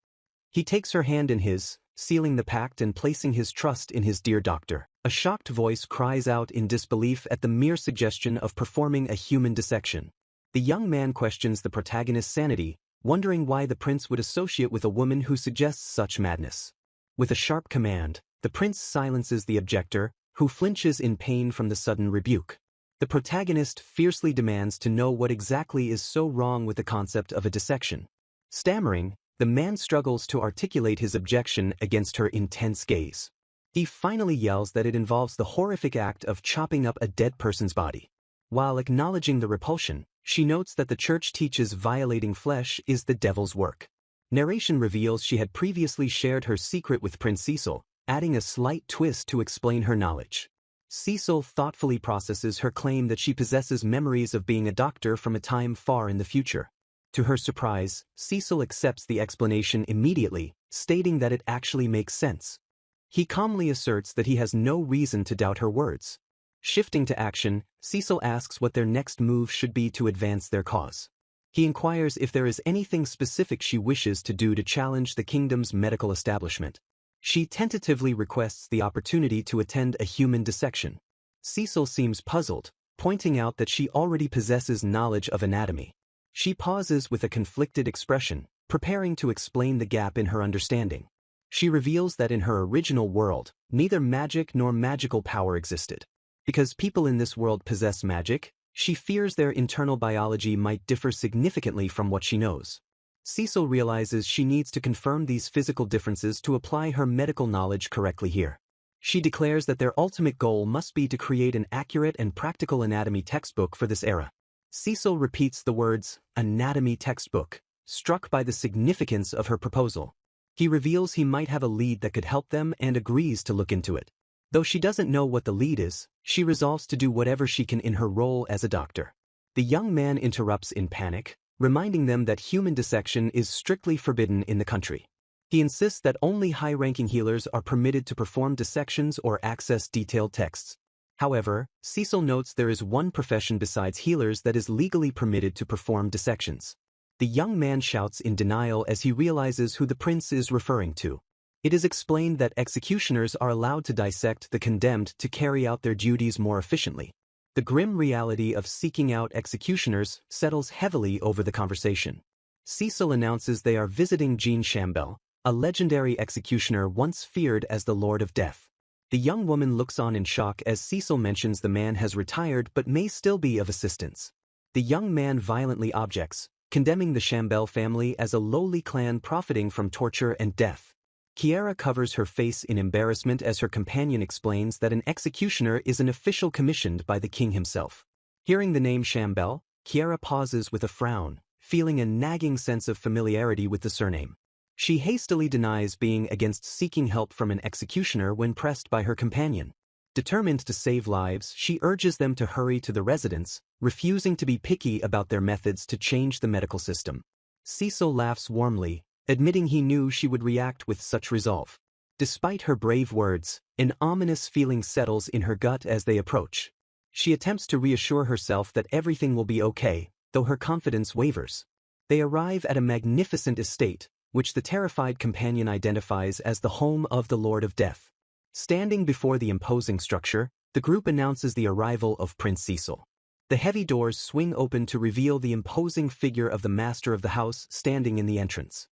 He takes her hand in his, sealing the pact and placing his trust in his dear doctor. A shocked voice cries out in disbelief at the mere suggestion of performing a human dissection. The young man questions the protagonist's sanity, wondering why the prince would associate with a woman who suggests such madness. With a sharp command, the prince silences the objector, who flinches in pain from the sudden rebuke. The protagonist fiercely demands to know what exactly is so wrong with the concept of a dissection. Stammering, the man struggles to articulate his objection against her intense gaze. He finally yells that it involves the horrific act of chopping up a dead person's body. While acknowledging the repulsion, she notes that the church teaches violating flesh is the devil's work. Narration reveals she had previously shared her secret with Prince Cecil, adding a slight twist to explain her knowledge. Cecil thoughtfully processes her claim that she possesses memories of being a doctor from a time far in the future. To her surprise, Cecil accepts the explanation immediately, stating that it actually makes sense. He calmly asserts that he has no reason to doubt her words. Shifting to action, Cecil asks what their next move should be to advance their cause. He inquires if there is anything specific she wishes to do to challenge the kingdom's medical establishment. She tentatively requests the opportunity to attend a human dissection. Cecil seems puzzled, pointing out that she already possesses knowledge of anatomy. She pauses with a conflicted expression, preparing to explain the gap in her understanding. She reveals that in her original world, neither magic nor magical power existed. Because people in this world possess magic, she fears their internal biology might differ significantly from what she knows. Cecil realizes she needs to confirm these physical differences to apply her medical knowledge correctly here. She declares that their ultimate goal must be to create an accurate and practical anatomy textbook for this era. Cecil repeats the words, anatomy textbook, struck by the significance of her proposal. He reveals he might have a lead that could help them and agrees to look into it. Though she doesn't know what the lead is, she resolves to do whatever she can in her role as a doctor. The young man interrupts in panic, reminding them that human dissection is strictly forbidden in the country. He insists that only high-ranking healers are permitted to perform dissections or access detailed texts. However, Cecil notes there is one profession besides healers that is legally permitted to perform dissections. The young man shouts in denial as he realizes who the prince is referring to. It is explained that executioners are allowed to dissect the condemned to carry out their duties more efficiently. The grim reality of seeking out executioners settles heavily over the conversation. Cecil announces they are visiting Jean Chambel, a legendary executioner once feared as the Lord of Death. The young woman looks on in shock as Cecil mentions the man has retired but may still be of assistance. The young man violently objects, condemning the Chambel family as a lowly clan profiting from torture and death. Chiara covers her face in embarrassment as her companion explains that an executioner is an official commissioned by the king himself. Hearing the name Chambel, Chiara pauses with a frown, feeling a nagging sense of familiarity with the surname. She hastily denies being against seeking help from an executioner when pressed by her companion. Determined to save lives, she urges them to hurry to the residence, refusing to be picky about their methods to change the medical system. Cecil laughs warmly, admitting he knew she would react with such resolve. Despite her brave words, an ominous feeling settles in her gut as they approach. She attempts to reassure herself that everything will be okay, though her confidence wavers. They arrive at a magnificent estate, which the terrified companion identifies as the home of the Lord of Death. Standing before the imposing structure, the group announces the arrival of Prince Cecil. The heavy doors swing open to reveal the imposing figure of the master of the house standing in the entrance.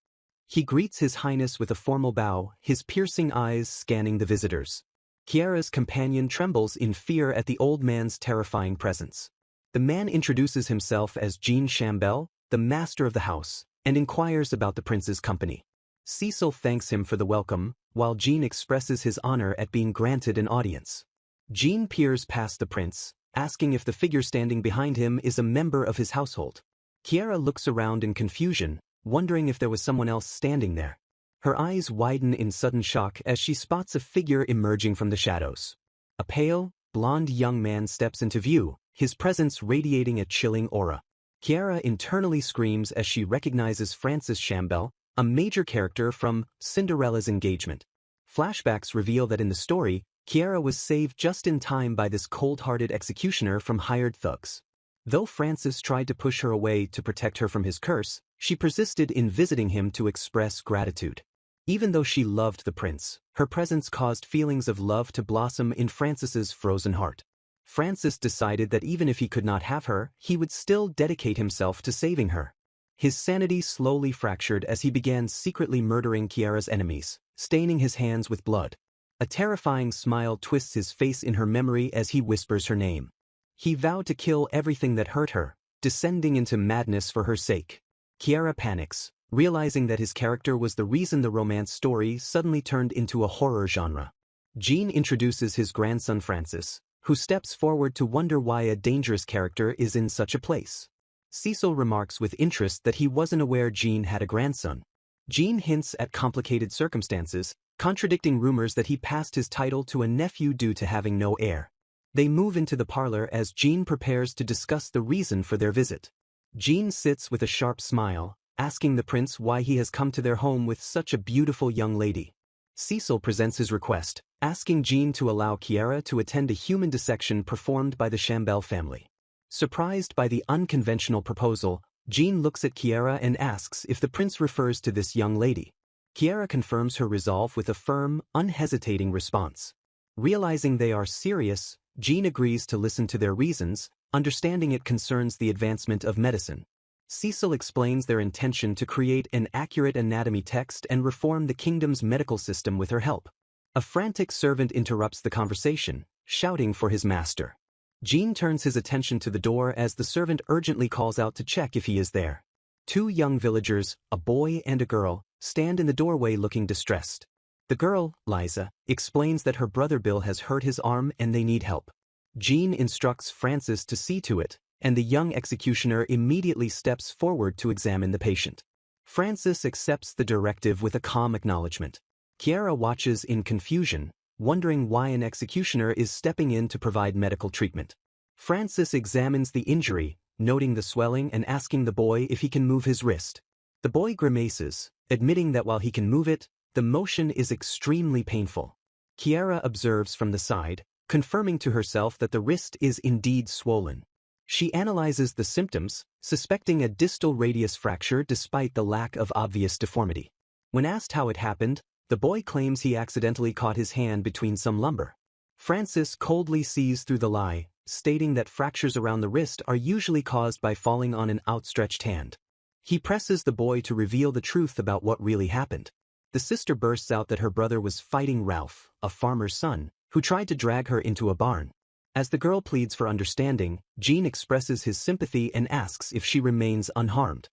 He greets His Highness with a formal bow, his piercing eyes scanning the visitors. Chiara's companion trembles in fear at the old man's terrifying presence. The man introduces himself as Jean Chambel, the master of the house, and inquires about the prince's company. Cecil thanks him for the welcome, while Jean expresses his honor at being granted an audience. Jean peers past the prince, asking if the figure standing behind him is a member of his household. Chiara looks around in confusion, wondering if there was someone else standing there. Her eyes widen in sudden shock as she spots a figure emerging from the shadows. A pale, blonde young man steps into view, his presence radiating a chilling aura. Chiara internally screams as she recognizes Francis Chambel, a major character from Cinderella's Engagement. Flashbacks reveal that in the story, Chiara was saved just in time by this cold-hearted executioner from hired thugs. Though Francis tried to push her away to protect her from his curse, she persisted in visiting him to express gratitude. Even though she loved the prince, her presence caused feelings of love to blossom in Francis's frozen heart. Francis decided that even if he could not have her, he would still dedicate himself to saving her. His sanity slowly fractured as he began secretly murdering Chiara's enemies, staining his hands with blood. A terrifying smile twists his face in her memory as he whispers her name. He vowed to kill everything that hurt her, descending into madness for her sake. Chiara panics, realizing that his character was the reason the romance story suddenly turned into a horror genre. Jean introduces his grandson Francis, who steps forward to wonder why a dangerous character is in such a place. Cecil remarks with interest that he wasn't aware Jean had a grandson. Jean hints at complicated circumstances, contradicting rumors that he passed his title to a nephew due to having no heir. They move into the parlor as Jean prepares to discuss the reason for their visit. Jean sits with a sharp smile, asking the prince why he has come to their home with such a beautiful young lady. Cecil presents his request, asking Jean to allow Chiara to attend a human dissection performed by the Chambel family. Surprised by the unconventional proposal, Jean looks at Chiara and asks if the prince refers to this young lady. Chiara confirms her resolve with a firm, unhesitating response. Realizing they are serious, Jean agrees to listen to their reasons, understanding it concerns the advancement of medicine. Cecil explains their intention to create an accurate anatomy text and reform the kingdom's medical system with her help. A frantic servant interrupts the conversation, shouting for his master. Jean turns his attention to the door as the servant urgently calls out to check if he is there. Two young villagers, a boy and a girl, stand in the doorway looking distressed. The girl, Liza, explains that her brother Bill has hurt his arm and they need help. Jean instructs Francis to see to it, and the young executioner immediately steps forward to examine the patient. Francis accepts the directive with a calm acknowledgement. Chiara watches in confusion, wondering why an executioner is stepping in to provide medical treatment. Francis examines the injury, noting the swelling and asking the boy if he can move his wrist. The boy grimaces, admitting that while he can move it, the motion is extremely painful. Chiara observes from the side, confirming to herself that the wrist is indeed swollen. She analyzes the symptoms, suspecting a distal radius fracture despite the lack of obvious deformity. When asked how it happened, the boy claims he accidentally caught his hand between some lumber. Francis coldly sees through the lie, stating that fractures around the wrist are usually caused by falling on an outstretched hand. He presses the boy to reveal the truth about what really happened. The sister bursts out that her brother was fighting Ralph, a farmer's son, who tried to drag her into a barn. As the girl pleads for understanding, Jean expresses his sympathy and asks if she remains unharmed.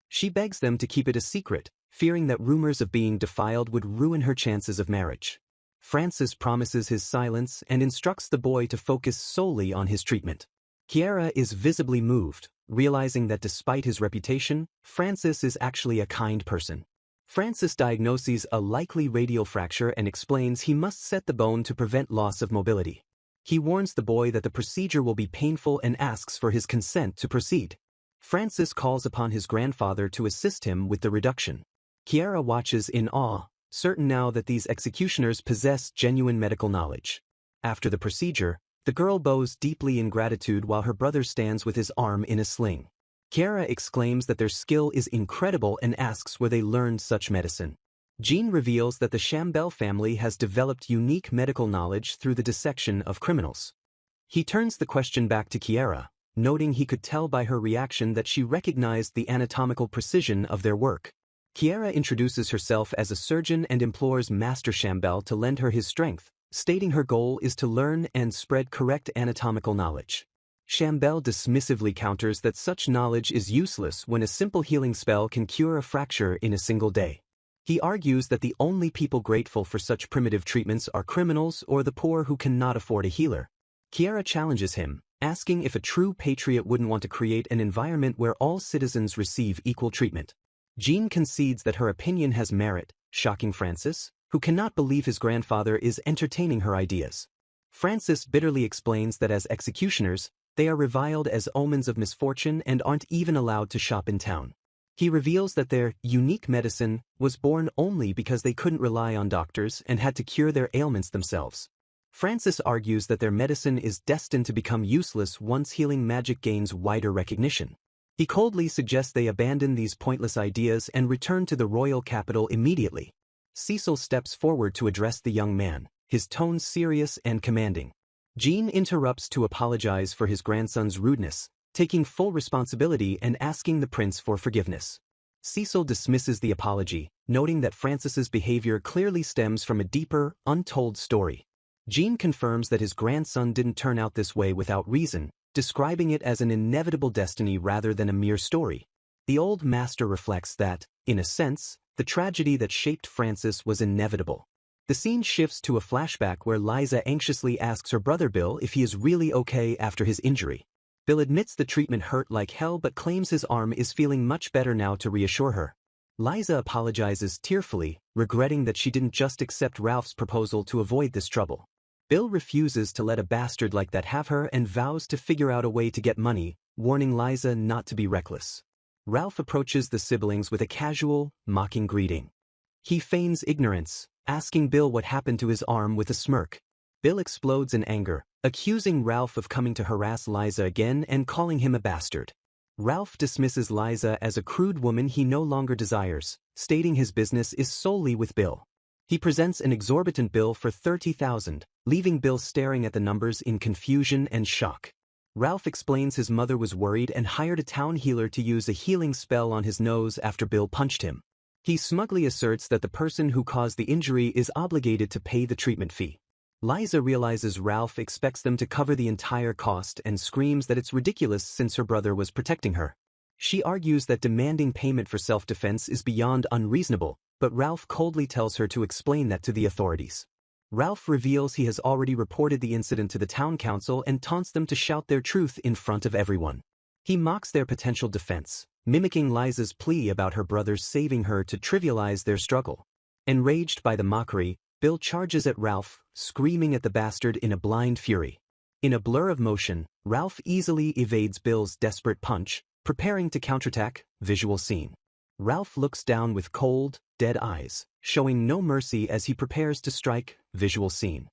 She begs them to keep it a secret, fearing that rumors of being defiled would ruin her chances of marriage. Francis promises his silence and instructs the boy to focus solely on his treatment. Chiara is visibly moved, realizing that despite his reputation, Francis is actually a kind person. Francis diagnoses a likely radial fracture and explains he must set the bone to prevent loss of mobility. He warns the boy that the procedure will be painful and asks for his consent to proceed. Francis calls upon his grandfather to assist him with the reduction. Chiara watches in awe, certain now that these executioners possess genuine medical knowledge. After the procedure, the girl bows deeply in gratitude while her brother stands with his arm in a sling. Chiara exclaims that their skill is incredible and asks where they learned such medicine. Jean reveals that the Chambel family has developed unique medical knowledge through the dissection of criminals. He turns the question back to Chiara, noting he could tell by her reaction that she recognized the anatomical precision of their work. Chiara introduces herself as a surgeon and implores Master Chambel to lend her his strength, stating her goal is to learn and spread correct anatomical knowledge. Chambel dismissively counters that such knowledge is useless when a simple healing spell can cure a fracture in a single day. He argues that the only people grateful for such primitive treatments are criminals or the poor who cannot afford a healer. Chiara challenges him, asking if a true patriot wouldn't want to create an environment where all citizens receive equal treatment. Jean concedes that her opinion has merit, shocking Francis, who cannot believe his grandfather is entertaining her ideas. Francis bitterly explains that as executioners, they are reviled as omens of misfortune and aren't even allowed to shop in town. He reveals that their unique medicine was born only because they couldn't rely on doctors and had to cure their ailments themselves. Francis argues that their medicine is destined to become useless once healing magic gains wider recognition. He coldly suggests they abandon these pointless ideas and return to the royal capital immediately. Cecil steps forward to address the young man, his tone serious and commanding. Jean interrupts to apologize for his grandson's rudeness, taking full responsibility and asking the prince for forgiveness. Cecil dismisses the apology, noting that Francis's behavior clearly stems from a deeper, untold story. Jean confirms that his grandson didn't turn out this way without reason, describing it as an inevitable destiny rather than a mere story. The old master reflects that, in a sense, the tragedy that shaped Francis was inevitable. The scene shifts to a flashback where Liza anxiously asks her brother Bill if he is really okay after his injury. Bill admits the treatment hurt like hell but claims his arm is feeling much better now to reassure her. Liza apologizes tearfully, regretting that she didn't just accept Ralph's proposal to avoid this trouble. Bill refuses to let a bastard like that have her and vows to figure out a way to get money, warning Liza not to be reckless. Ralph approaches the siblings with a casual, mocking greeting. He feigns ignorance, asking Bill what happened to his arm with a smirk. Bill explodes in anger, accusing Ralph of coming to harass Liza again and calling him a bastard. Ralph dismisses Liza as a crude woman he no longer desires, stating his business is solely with Bill. He presents an exorbitant bill for $30,000, leaving Bill staring at the numbers in confusion and shock. Ralph explains his mother was worried and hired a town healer to use a healing spell on his nose after Bill punched him. He smugly asserts that the person who caused the injury is obligated to pay the treatment fee. Liza realizes Ralph expects them to cover the entire cost and screams that it's ridiculous since her brother was protecting her. She argues that demanding payment for self-defense is beyond unreasonable, but Ralph coldly tells her to explain that to the authorities. Ralph reveals he has already reported the incident to the town council and taunts them to shout their truth in front of everyone. He mocks their potential defense, mimicking Liza's plea about her brother saving her to trivialize their struggle. Enraged by the mockery, Bill charges at Ralph, screaming at the bastard in a blind fury. In a blur of motion, Ralph easily evades Bill's desperate punch, preparing to counterattack. Visual scene. Ralph looks down with cold, dead eyes, showing no mercy as he prepares to strike. Visual scene.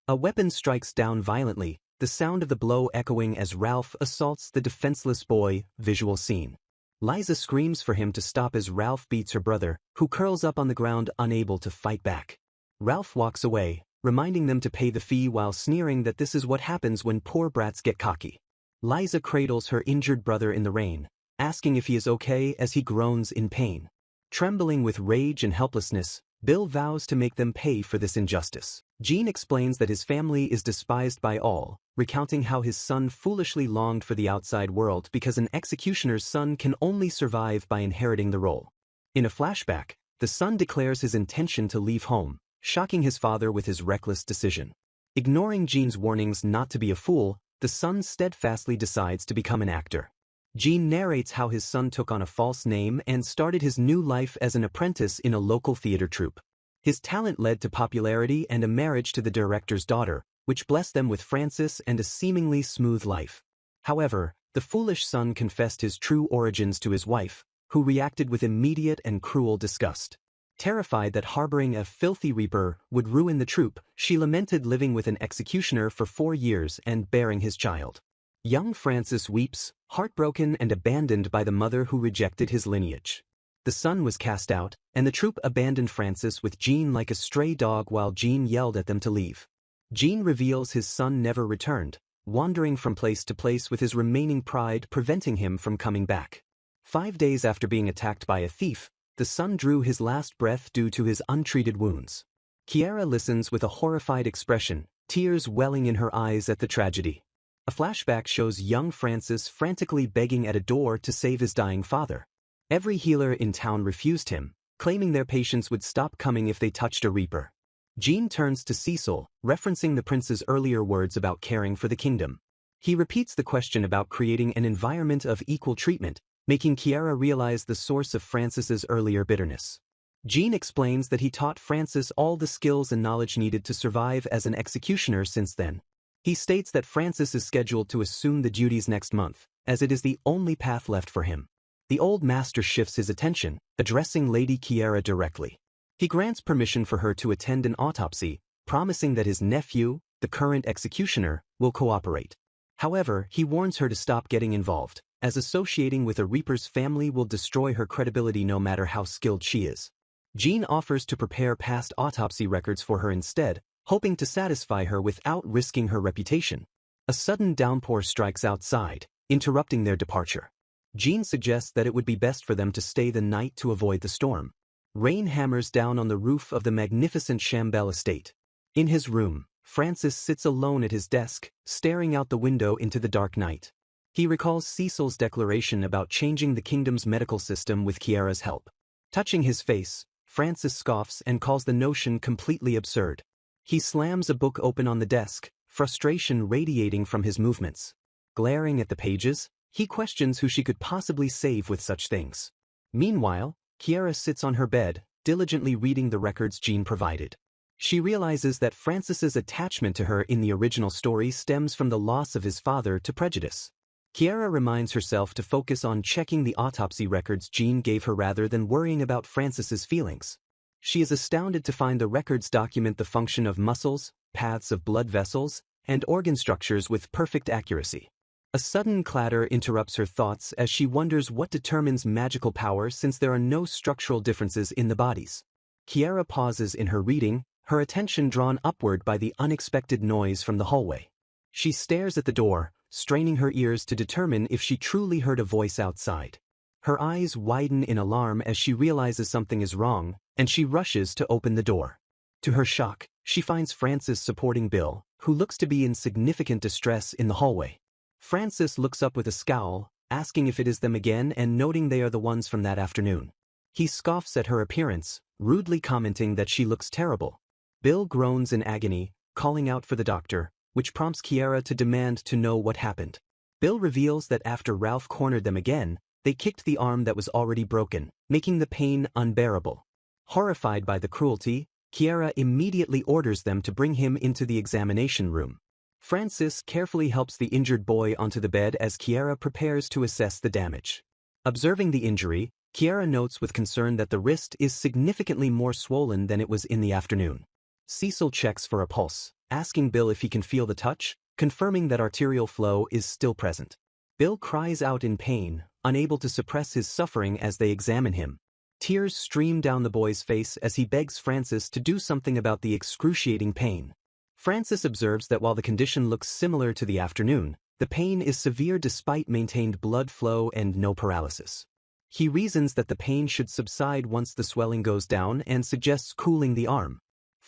A weapon strikes down violently, the sound of the blow echoing as Ralph assaults the defenseless boy. Visual scene. Liza screams for him to stop as Ralph beats her brother, who curls up on the ground unable to fight back. Ralph walks away, reminding them to pay the fee while sneering that this is what happens when poor brats get cocky. Liza cradles her injured brother in the rain, asking if he is okay as he groans in pain. Trembling with rage and helplessness, Bill vows to make them pay for this injustice. Jean explains that his family is despised by all, recounting how his son foolishly longed for the outside world because an executioner's son can only survive by inheriting the role. In a flashback, the son declares his intention to leave home, shocking his father with his reckless decision. Ignoring Jean's warnings not to be a fool, the son steadfastly decides to become an actor. Jean narrates how his son took on a false name and started his new life as an apprentice in a local theater troupe. His talent led to popularity and a marriage to the director's daughter, which blessed them with Francis and a seemingly smooth life. However, the foolish son confessed his true origins to his wife, who reacted with immediate and cruel disgust. Terrified that harboring a filthy reaper would ruin the troupe, she lamented living with an executioner for 4 years and bearing his child. Young Francis weeps, heartbroken and abandoned by the mother who rejected his lineage. The son was cast out, and the troupe abandoned Francis with Jean like a stray dog while Jean yelled at them to leave. Jean reveals his son never returned, wandering from place to place with his remaining pride preventing him from coming back. 5 days after being attacked by a thief, the son drew his last breath due to his untreated wounds. Chiara listens with a horrified expression, tears welling in her eyes at the tragedy. A flashback shows young Francis frantically begging at a door to save his dying father. Every healer in town refused him, claiming their patients would stop coming if they touched a reaper. Jean turns to Cecil, referencing the prince's earlier words about caring for the kingdom. He repeats the question about creating an environment of equal treatment, making Chiara realize the source of Francis's earlier bitterness. Jean explains that he taught Francis all the skills and knowledge needed to survive as an executioner since then. He states that Francis is scheduled to assume the duties next month, as it is the only path left for him. The old master shifts his attention, addressing Lady Chiara directly. He grants permission for her to attend an autopsy, promising that his nephew, the current executioner, will cooperate. However, he warns her to stop getting involved, as associating with a Reaper's family will destroy her credibility no matter how skilled she is. Jean offers to prepare past autopsy records for her instead, hoping to satisfy her without risking her reputation. A sudden downpour strikes outside, interrupting their departure. Jean suggests that it would be best for them to stay the night to avoid the storm. Rain hammers down on the roof of the magnificent Chambel estate. In his room, Francis sits alone at his desk, staring out the window into the dark night. He recalls Cecil's declaration about changing the kingdom's medical system with Chiara's help. Touching his face, Francis scoffs and calls the notion completely absurd. He slams a book open on the desk, frustration radiating from his movements. Glaring at the pages, he questions who she could possibly save with such things. Meanwhile, Chiara sits on her bed, diligently reading the records Jean provided. She realizes that Francis's attachment to her in the original story stems from the loss of his father to prejudice. Chiara reminds herself to focus on checking the autopsy records Jean gave her rather than worrying about Francis's feelings. She is astounded to find the records document the function of muscles, paths of blood vessels, and organ structures with perfect accuracy. A sudden clatter interrupts her thoughts as she wonders what determines magical power since there are no structural differences in the bodies. Chiara pauses in her reading, her attention drawn upward by the unexpected noise from the hallway. She stares at the door, straining her ears to determine if she truly heard a voice outside. Her eyes widen in alarm as she realizes something is wrong, and she rushes to open the door. To her shock, she finds Francis supporting Bill, who looks to be in significant distress in the hallway. Francis looks up with a scowl, asking if it is them again and noting they are the ones from that afternoon. He scoffs at her appearance, rudely commenting that she looks terrible. Bill groans in agony, calling out for the doctor, which prompts Chiara to demand to know what happened. Bill reveals that after Ralph cornered them again, they kicked the arm that was already broken, making the pain unbearable. Horrified by the cruelty, Chiara immediately orders them to bring him into the examination room. Francis carefully helps the injured boy onto the bed as Chiara prepares to assess the damage. Observing the injury, Chiara notes with concern that the wrist is significantly more swollen than it was in the afternoon. Cecil checks for a pulse, asking Bill if he can feel the touch, confirming that arterial flow is still present. Bill cries out in pain, unable to suppress his suffering as they examine him. Tears stream down the boy's face as he begs Francis to do something about the excruciating pain. Francis observes that while the condition looks similar to the afternoon, the pain is severe despite maintained blood flow and no paralysis. He reasons that the pain should subside once the swelling goes down and suggests cooling the arm.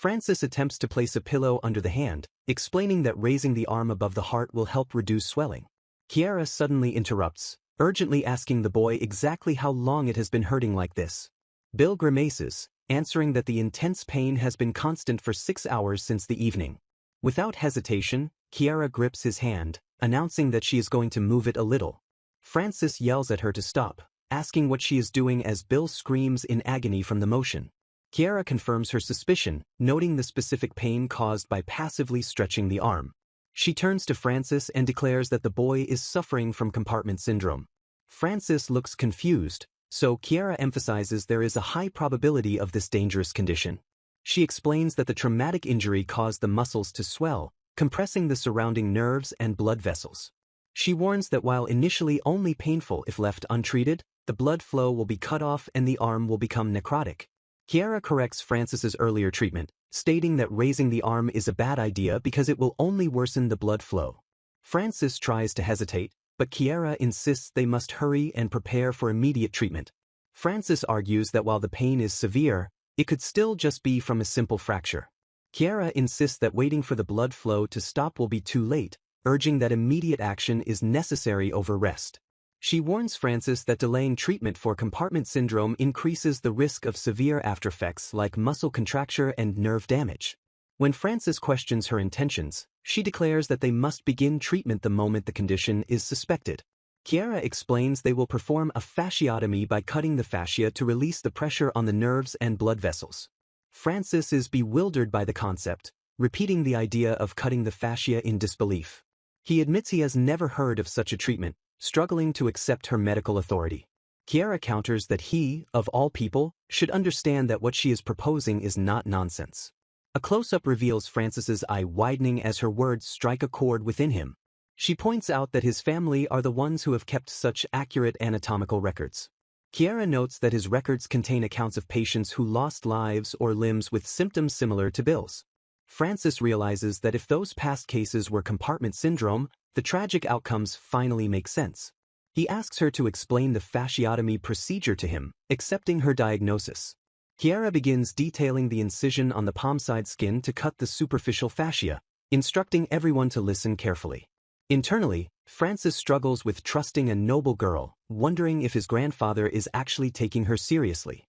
Francis attempts to place a pillow under the hand, explaining that raising the arm above the heart will help reduce swelling. Chiara suddenly interrupts, urgently asking the boy exactly how long it has been hurting like this. Bill grimaces, answering that the intense pain has been constant for 6 hours since the evening. Without hesitation, Chiara grips his hand, announcing that she is going to move it a little. Francis yells at her to stop, asking what she is doing as Bill screams in agony from the motion. Chiara confirms her suspicion, noting the specific pain caused by passively stretching the arm. She turns to Francis and declares that the boy is suffering from compartment syndrome. Francis looks confused, so Chiara emphasizes there is a high probability of this dangerous condition. She explains that the traumatic injury caused the muscles to swell, compressing the surrounding nerves and blood vessels. She warns that while initially only painful if left untreated, the blood flow will be cut off and the arm will become necrotic. Chiara corrects Francis's earlier treatment, stating that raising the arm is a bad idea because it will only worsen the blood flow. Francis tries to hesitate, but Chiara insists they must hurry and prepare for immediate treatment. Francis argues that while the pain is severe, it could still just be from a simple fracture. Chiara insists that waiting for the blood flow to stop will be too late, urging that immediate action is necessary over rest. She warns Francis that delaying treatment for compartment syndrome increases the risk of severe aftereffects like muscle contracture and nerve damage. When Francis questions her intentions, she declares that they must begin treatment the moment the condition is suspected. Chiara explains they will perform a fasciotomy by cutting the fascia to release the pressure on the nerves and blood vessels. Francis is bewildered by the concept, repeating the idea of cutting the fascia in disbelief. He admits he has never heard of such a treatment, struggling to accept her medical authority. Chiara counters that he, of all people, should understand that what she is proposing is not nonsense. A close-up reveals Francis's eye widening as her words strike a chord within him. She points out that his family are the ones who have kept such accurate anatomical records. Chiara notes that his records contain accounts of patients who lost lives or limbs with symptoms similar to Bill's. Francis realizes that if those past cases were compartment syndrome, the tragic outcomes finally make sense. He asks her to explain the fasciotomy procedure to him, accepting her diagnosis. Chiara begins detailing the incision on the palm-side skin to cut the superficial fascia, instructing everyone to listen carefully. Internally, Francis struggles with trusting a noble girl, wondering if his grandfather is actually taking her seriously.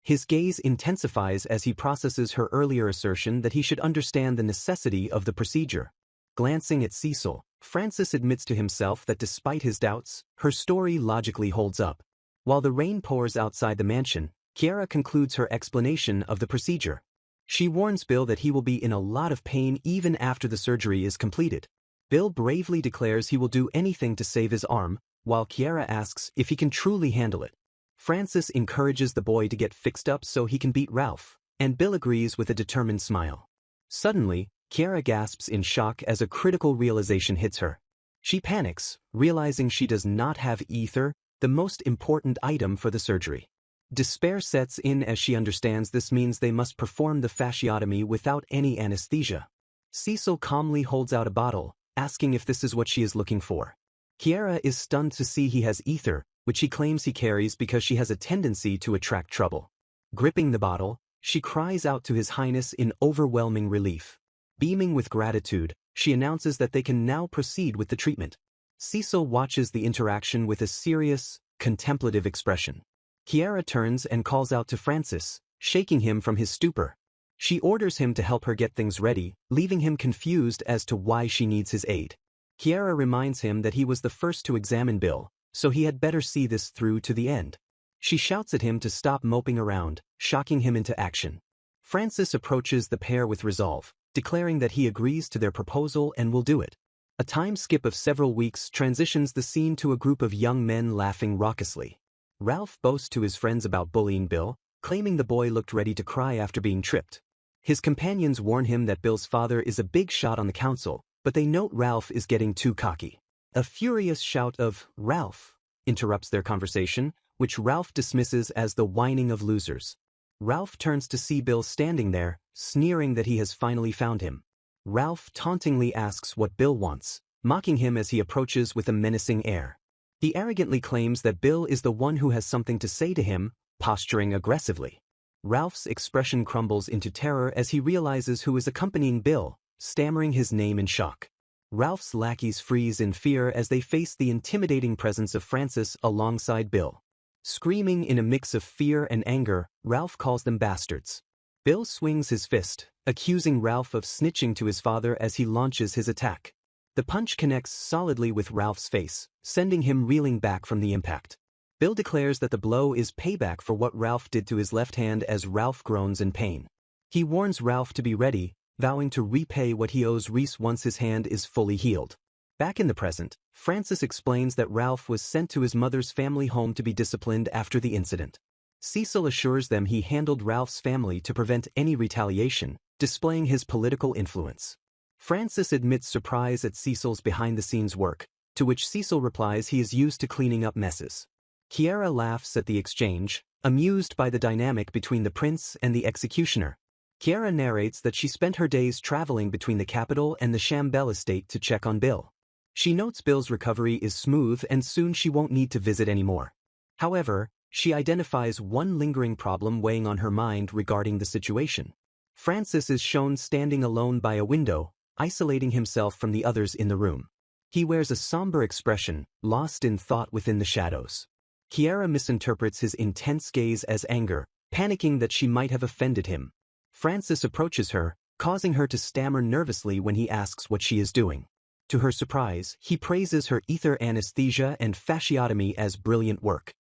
His gaze intensifies as he processes her earlier assertion that he should understand the necessity of the procedure. Glancing at Cecil, Francis admits to himself that despite his doubts, her story logically holds up. While the rain pours outside the mansion, Chiara concludes her explanation of the procedure. She warns Bill that he will be in a lot of pain even after the surgery is completed. Bill bravely declares he will do anything to save his arm, while Chiara asks if he can truly handle it. Francis encourages the boy to get fixed up so he can beat Ralph, and Bill agrees with a determined smile. Suddenly, Chiara gasps in shock as a critical realization hits her. She panics, realizing she does not have ether, the most important item for the surgery. Despair sets in as she understands this means they must perform the fasciotomy without any anesthesia. Cecil calmly holds out a bottle, asking if this is what she is looking for. Chiara is stunned to see he has ether, which he claims he carries because she has a tendency to attract trouble. Gripping the bottle, she cries out to His Highness in overwhelming relief. Beaming with gratitude, she announces that they can now proceed with the treatment. Cecil watches the interaction with a serious, contemplative expression. Chiara turns and calls out to Francis, shaking him from his stupor. She orders him to help her get things ready, leaving him confused as to why she needs his aid. Chiara reminds him that he was the first to examine Bill, so he had better see this through to the end. She shouts at him to stop moping around, shocking him into action. Francis approaches the pair with resolve, declaring that he agrees to their proposal and will do it. A time skip of several weeks transitions the scene to a group of young men laughing raucously. Ralph boasts to his friends about bullying Bill, claiming the boy looked ready to cry after being tripped. His companions warn him that Bill's father is a big shot on the council, but they note Ralph is getting too cocky. A furious shout of "Ralph" interrupts their conversation, which Ralph dismisses as the whining of losers. Ralph turns to see Bill standing there, sneering that he has finally found him. Ralph tauntingly asks what Bill wants, mocking him as he approaches with a menacing air. He arrogantly claims that Bill is the one who has something to say to him, posturing aggressively. Ralph's expression crumbles into terror as he realizes who is accompanying Bill, stammering his name in shock. Ralph's lackeys freeze in fear as they face the intimidating presence of Francis alongside Bill. Screaming in a mix of fear and anger, Ralph calls them bastards. Bill swings his fist, accusing Ralph of snitching to his father as he launches his attack. The punch connects solidly with Ralph's face, sending him reeling back from the impact. Bill declares that the blow is payback for what Ralph did to his left hand as Ralph groans in pain. He warns Ralph to be ready, vowing to repay what he owes Reese once his hand is fully healed. Back in the present, Francis explains that Ralph was sent to his mother's family home to be disciplined after the incident. Cecil assures them he handled Ralph's family to prevent any retaliation, displaying his political influence. Francis admits surprise at Cecil's behind-the-scenes work, to which Cecil replies he is used to cleaning up messes. Chiara laughs at the exchange, amused by the dynamic between the prince and the executioner. Chiara narrates that she spent her days traveling between the capital and the Shambell estate to check on Bill. She notes Bill's recovery is smooth and soon she won't need to visit anymore. However, she identifies one lingering problem weighing on her mind regarding the situation. Francis is shown standing alone by a window, isolating himself from the others in the room. He wears a somber expression, lost in thought within the shadows. Chiara misinterprets his intense gaze as anger, panicking that she might have offended him. Francis approaches her, causing her to stammer nervously when he asks what she is doing. To her surprise, he praises her ether anesthesia and fasciotomy as brilliant work.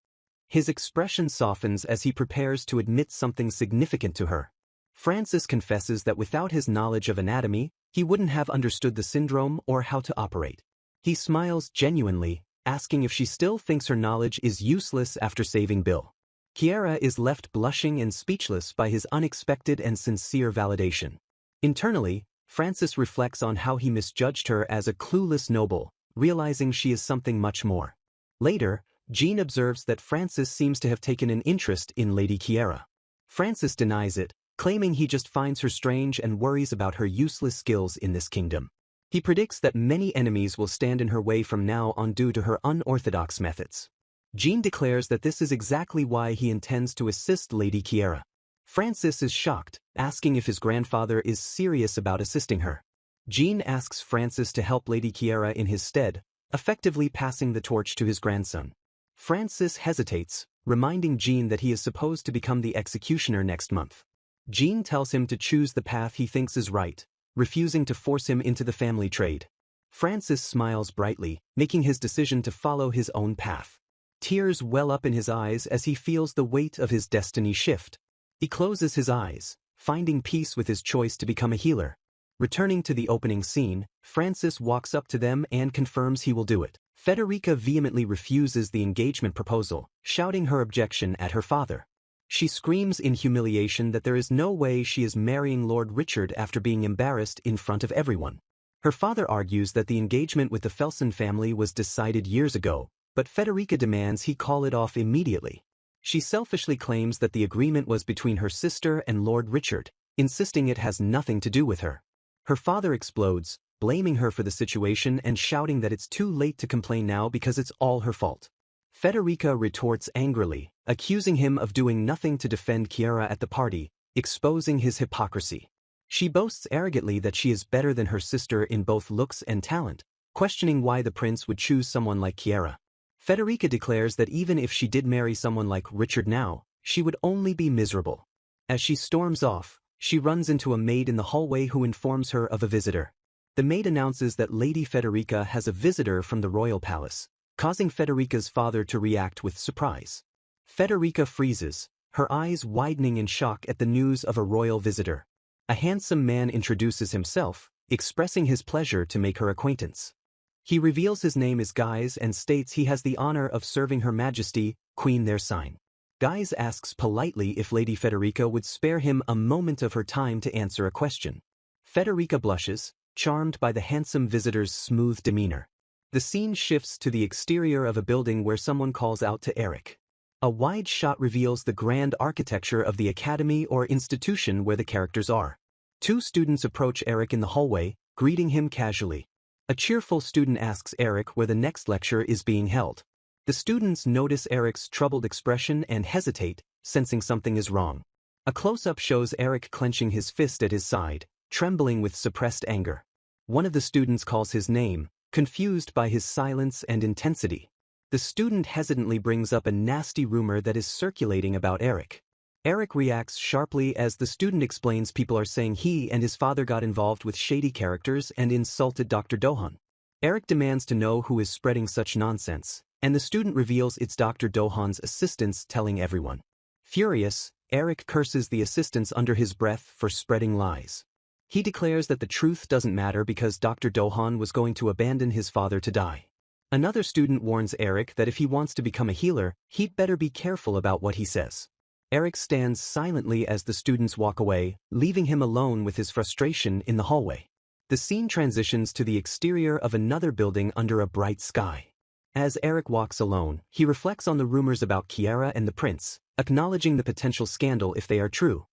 His expression softens as he prepares to admit something significant to her. Francis confesses that without his knowledge of anatomy, he wouldn't have understood the syndrome or how to operate. He smiles genuinely, asking if she still thinks her knowledge is useless after saving Bill. Chiara is left blushing and speechless by his unexpected and sincere validation. Internally, Francis reflects on how he misjudged her as a clueless noble, realizing she is something much more. Later, Jean observes that Francis seems to have taken an interest in Lady Chiara. Francis denies it, claiming he just finds her strange and worries about her useless skills in this kingdom. He predicts that many enemies will stand in her way from now on due to her unorthodox methods. Jean declares that this is exactly why he intends to assist Lady Chiara. Francis is shocked, asking if his grandfather is serious about assisting her. Jean asks Francis to help Lady Chiara in his stead, effectively passing the torch to his grandson. Francis hesitates, reminding Jean that he is supposed to become the executioner next month. Jean tells him to choose the path he thinks is right, refusing to force him into the family trade. Francis smiles brightly, making his decision to follow his own path. Tears well up in his eyes as he feels the weight of his destiny shift. He closes his eyes, finding peace with his choice to become a healer. Returning to the opening scene, Francis walks up to them and confirms he will do it. Federica vehemently refuses the engagement proposal, shouting her objection at her father. She screams in humiliation that there is no way she is marrying Lord Richard after being embarrassed in front of everyone. Her father argues that the engagement with the Felsen family was decided years ago, but Federica demands he call it off immediately. She selfishly claims that the agreement was between her sister and Lord Richard, insisting it has nothing to do with her. Her father explodes, blaming her for the situation and shouting that it's too late to complain now because it's all her fault. Federica retorts angrily, accusing him of doing nothing to defend Chiara at the party, exposing his hypocrisy. She boasts arrogantly that she is better than her sister in both looks and talent, questioning why the prince would choose someone like Chiara. Federica declares that even if she did marry someone like Richard now, she would only be miserable. As she storms off, she runs into a maid in the hallway who informs her of a visitor. The maid announces that Lady Federica has a visitor from the royal palace, causing Federica's father to react with surprise. Federica freezes, her eyes widening in shock at the news of a royal visitor. A handsome man introduces himself, expressing his pleasure to make her acquaintance. He reveals his name is Guise and states he has the honor of serving Her Majesty, Queen their sign. Guise asks politely if Lady Federica would spare him a moment of her time to answer a question. Federica blushes, charmed by the handsome visitor's smooth demeanor. The scene shifts to the exterior of a building where someone calls out to Eric. A wide shot reveals the grand architecture of the academy or institution where the characters are. Two students approach Eric in the hallway, greeting him casually. A cheerful student asks Eric where the next lecture is being held. The students notice Eric's troubled expression and hesitate, sensing something is wrong. A close-up shows Eric clenching his fist at his side, trembling with suppressed anger. One of the students calls his name, confused by his silence and intensity. The student hesitantly brings up a nasty rumor that is circulating about Eric. Eric reacts sharply as the student explains people are saying he and his father got involved with shady characters and insulted Dr. Dohan. Eric demands to know who is spreading such nonsense, and the student reveals it's Dr. Dohan's assistants telling everyone. Furious, Eric curses the assistants under his breath for spreading lies. He declares that the truth doesn't matter because Dr. Dohan was going to abandon his father to die. Another student warns Eric that if he wants to become a healer, he'd better be careful about what he says. Eric stands silently as the students walk away, leaving him alone with his frustration in the hallway. The scene transitions to the exterior of another building under a bright sky. As Eric walks alone, he reflects on the rumors about Chiara and the prince, acknowledging the potential scandal if they are true.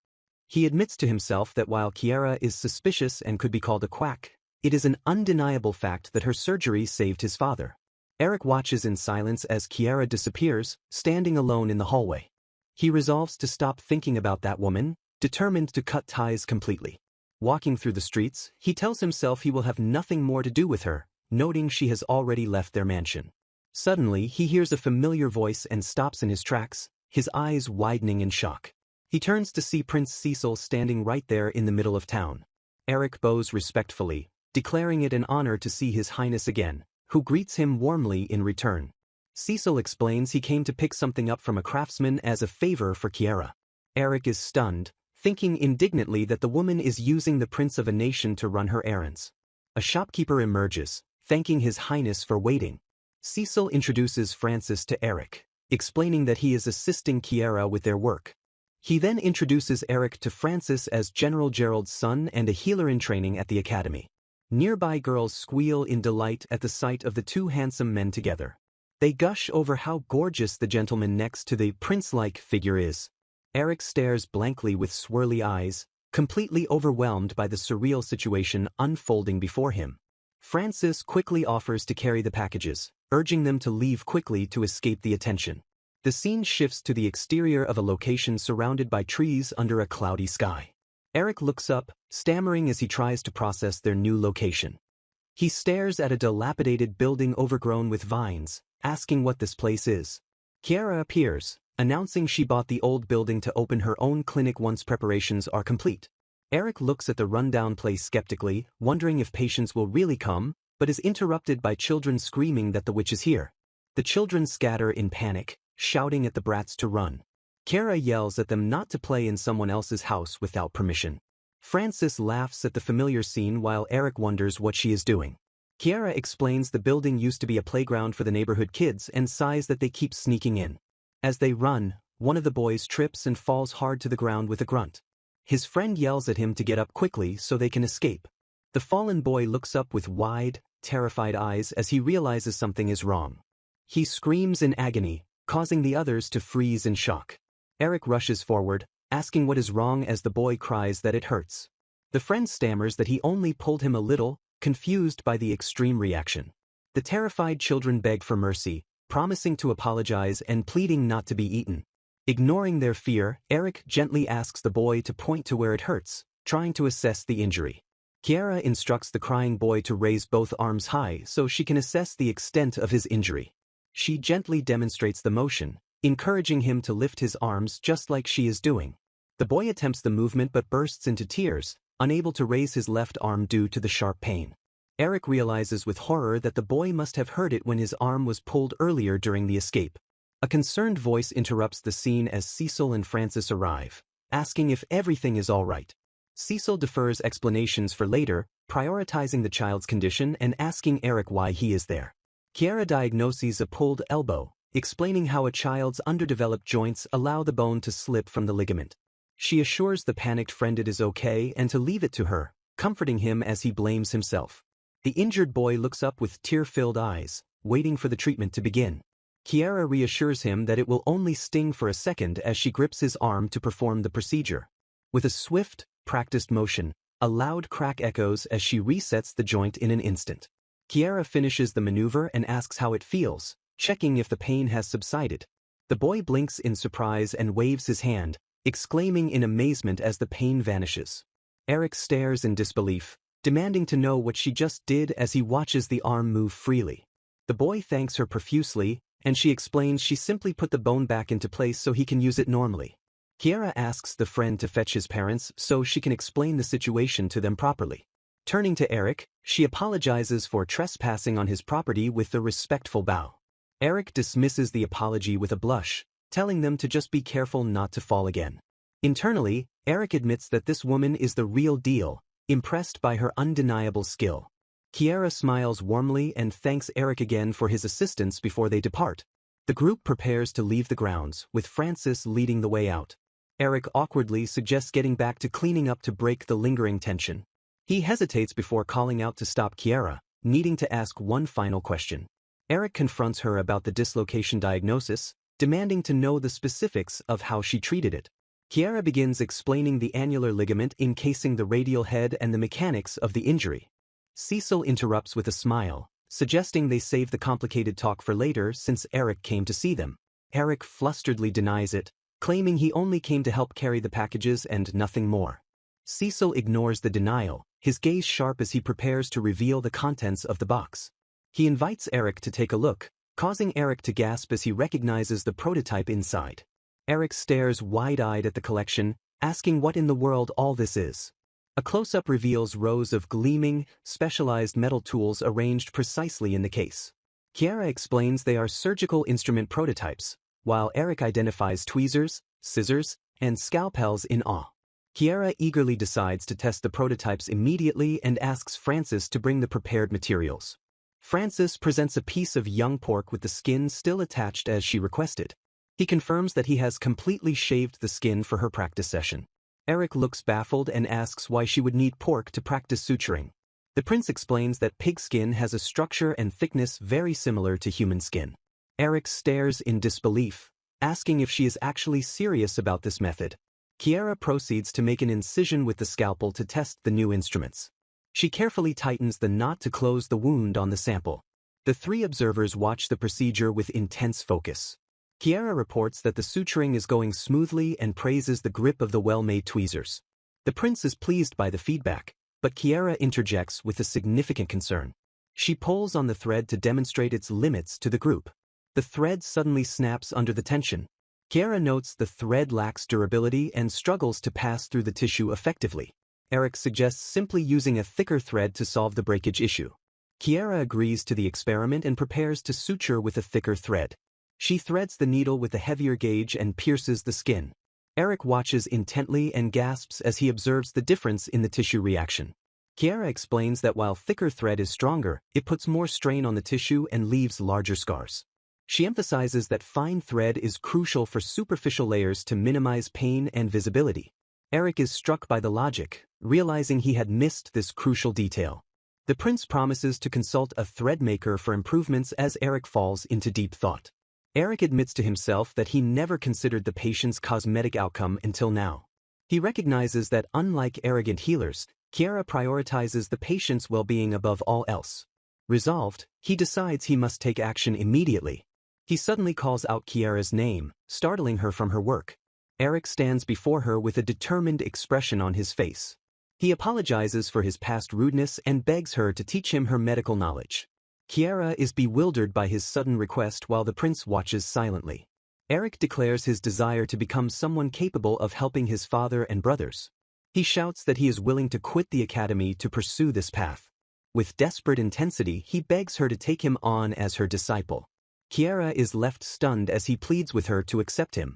He admits to himself that while Chiara is suspicious and could be called a quack, it is an undeniable fact that her surgery saved his father. Eric watches in silence as Chiara disappears, standing alone in the hallway. He resolves to stop thinking about that woman, determined to cut ties completely. Walking through the streets, he tells himself he will have nothing more to do with her, noting she has already left their mansion. Suddenly, he hears a familiar voice and stops in his tracks, his eyes widening in shock. He turns to see Prince Cecil standing right there in the middle of town. Eric bows respectfully, declaring it an honor to see His Highness again, who greets him warmly in return. Cecil explains he came to pick something up from a craftsman as a favor for Chiara. Eric is stunned, thinking indignantly that the woman is using the prince of a nation to run her errands. A shopkeeper emerges, thanking His Highness for waiting. Cecil introduces Francis to Eric, explaining that he is assisting Chiara with their work. He then introduces Eric to Francis as General Gerald's son and a healer in training at the academy. Nearby girls squeal in delight at the sight of the two handsome men together. They gush over how gorgeous the gentleman next to the prince-like figure is. Eric stares blankly with swirly eyes, completely overwhelmed by the surreal situation unfolding before him. Francis quickly offers to carry the packages, urging them to leave quickly to escape the attention. The scene shifts to the exterior of a location surrounded by trees under a cloudy sky. Eric looks up, stammering as he tries to process their new location. He stares at a dilapidated building overgrown with vines, asking what this place is. Chiara appears, announcing she bought the old building to open her own clinic once preparations are complete. Eric looks at the rundown place skeptically, wondering if patients will really come, but is interrupted by children screaming that the witch is here. The children scatter in panic, shouting at the brats to run. Chiara yells at them not to play in someone else's house without permission. Francis laughs at the familiar scene while Eric wonders what she is doing. Chiara explains the building used to be a playground for the neighborhood kids and sighs that they keep sneaking in. As they run, one of the boys trips and falls hard to the ground with a grunt. His friend yells at him to get up quickly so they can escape. The fallen boy looks up with wide, terrified eyes as he realizes something is wrong. He screams in agony, causing the others to freeze in shock. Eric rushes forward, asking what is wrong as the boy cries that it hurts. The friend stammers that he only pulled him a little, confused by the extreme reaction. The terrified children beg for mercy, promising to apologize and pleading not to be eaten. Ignoring their fear, Eric gently asks the boy to point to where it hurts, trying to assess the injury. Chiara instructs the crying boy to raise both arms high so she can assess the extent of his injury. She gently demonstrates the motion, encouraging him to lift his arms just like she is doing. The boy attempts the movement but bursts into tears, unable to raise his left arm due to the sharp pain. Eric realizes with horror that the boy must have heard it when his arm was pulled earlier during the escape. A concerned voice interrupts the scene as Cecil and Francis arrive, asking if everything is all right. Cecil defers explanations for later, prioritizing the child's condition and asking Eric why he is there. Chiara diagnoses a pulled elbow, explaining how a child's underdeveloped joints allow the bone to slip from the ligament. She assures the panicked friend it is okay and to leave it to her, comforting him as he blames himself. The injured boy looks up with tear-filled eyes, waiting for the treatment to begin. Chiara reassures him that it will only sting for a second as she grips his arm to perform the procedure. With a swift, practiced motion, a loud crack echoes as she resets the joint in an instant. Chiara finishes the maneuver and asks how it feels, checking if the pain has subsided. The boy blinks in surprise and waves his hand, exclaiming in amazement as the pain vanishes. Eric stares in disbelief, demanding to know what she just did as he watches the arm move freely. The boy thanks her profusely, and she explains she simply put the bone back into place so he can use it normally. Chiara asks the friend to fetch his parents so she can explain the situation to them properly. Turning to Eric, she apologizes for trespassing on his property with a respectful bow. Eric dismisses the apology with a blush, telling them to just be careful not to fall again. Internally, Eric admits that this woman is the real deal, impressed by her undeniable skill. Chiara smiles warmly and thanks Eric again for his assistance before they depart. The group prepares to leave the grounds, with Francis leading the way out. Eric awkwardly suggests getting back to cleaning up to break the lingering tension. He hesitates before calling out to stop Chiara, needing to ask one final question. Eric confronts her about the dislocation diagnosis, demanding to know the specifics of how she treated it. Chiara begins explaining the annular ligament encasing the radial head and the mechanics of the injury. Cecil interrupts with a smile, suggesting they save the complicated talk for later since Eric came to see them. Eric flusteredly denies it, claiming he only came to help carry the packages and nothing more. Cecil ignores the denial, his gaze sharp as he prepares to reveal the contents of the box. He invites Eric to take a look, causing Eric to gasp as he recognizes the prototype inside. Eric stares wide-eyed at the collection, asking what in the world all this is. A close-up reveals rows of gleaming, specialized metal tools arranged precisely in the case. Chiara explains they are surgical instrument prototypes, while Eric identifies tweezers, scissors, and scalpels in awe. Chiara eagerly decides to test the prototypes immediately and asks Francis to bring the prepared materials. Francis presents a piece of young pork with the skin still attached as she requested. He confirms that he has completely shaved the skin for her practice session. Eric looks baffled and asks why she would need pork to practice suturing. The prince explains that pig skin has a structure and thickness very similar to human skin. Eric stares in disbelief, asking if she is actually serious about this method. Chiara proceeds to make an incision with the scalpel to test the new instruments. She carefully tightens the knot to close the wound on the sample. The three observers watch the procedure with intense focus. Chiara reports that the suturing is going smoothly and praises the grip of the well-made tweezers. The prince is pleased by the feedback, but Chiara interjects with a significant concern. She pulls on the thread to demonstrate its limits to the group. The thread suddenly snaps under the tension. Chiara notes the thread lacks durability and struggles to pass through the tissue effectively. Eric suggests simply using a thicker thread to solve the breakage issue. Chiara agrees to the experiment and prepares to suture with a thicker thread. She threads the needle with a heavier gauge and pierces the skin. Eric watches intently and gasps as he observes the difference in the tissue reaction. Chiara explains that while thicker thread is stronger, it puts more strain on the tissue and leaves larger scars. She emphasizes that fine thread is crucial for superficial layers to minimize pain and visibility. Eric is struck by the logic, realizing he had missed this crucial detail. The prince promises to consult a thread maker for improvements as Eric falls into deep thought. Eric admits to himself that he never considered the patient's cosmetic outcome until now. He recognizes that unlike arrogant healers, Chiara prioritizes the patient's well-being above all else. Resolved, he decides he must take action immediately. He suddenly calls out Chiara's name, startling her from her work. Eric stands before her with a determined expression on his face. He apologizes for his past rudeness and begs her to teach him her medical knowledge. Chiara is bewildered by his sudden request while the prince watches silently. Eric declares his desire to become someone capable of helping his father and brothers. He shouts that he is willing to quit the academy to pursue this path. With desperate intensity, he begs her to take him on as her disciple. Chiara is left stunned as he pleads with her to accept him.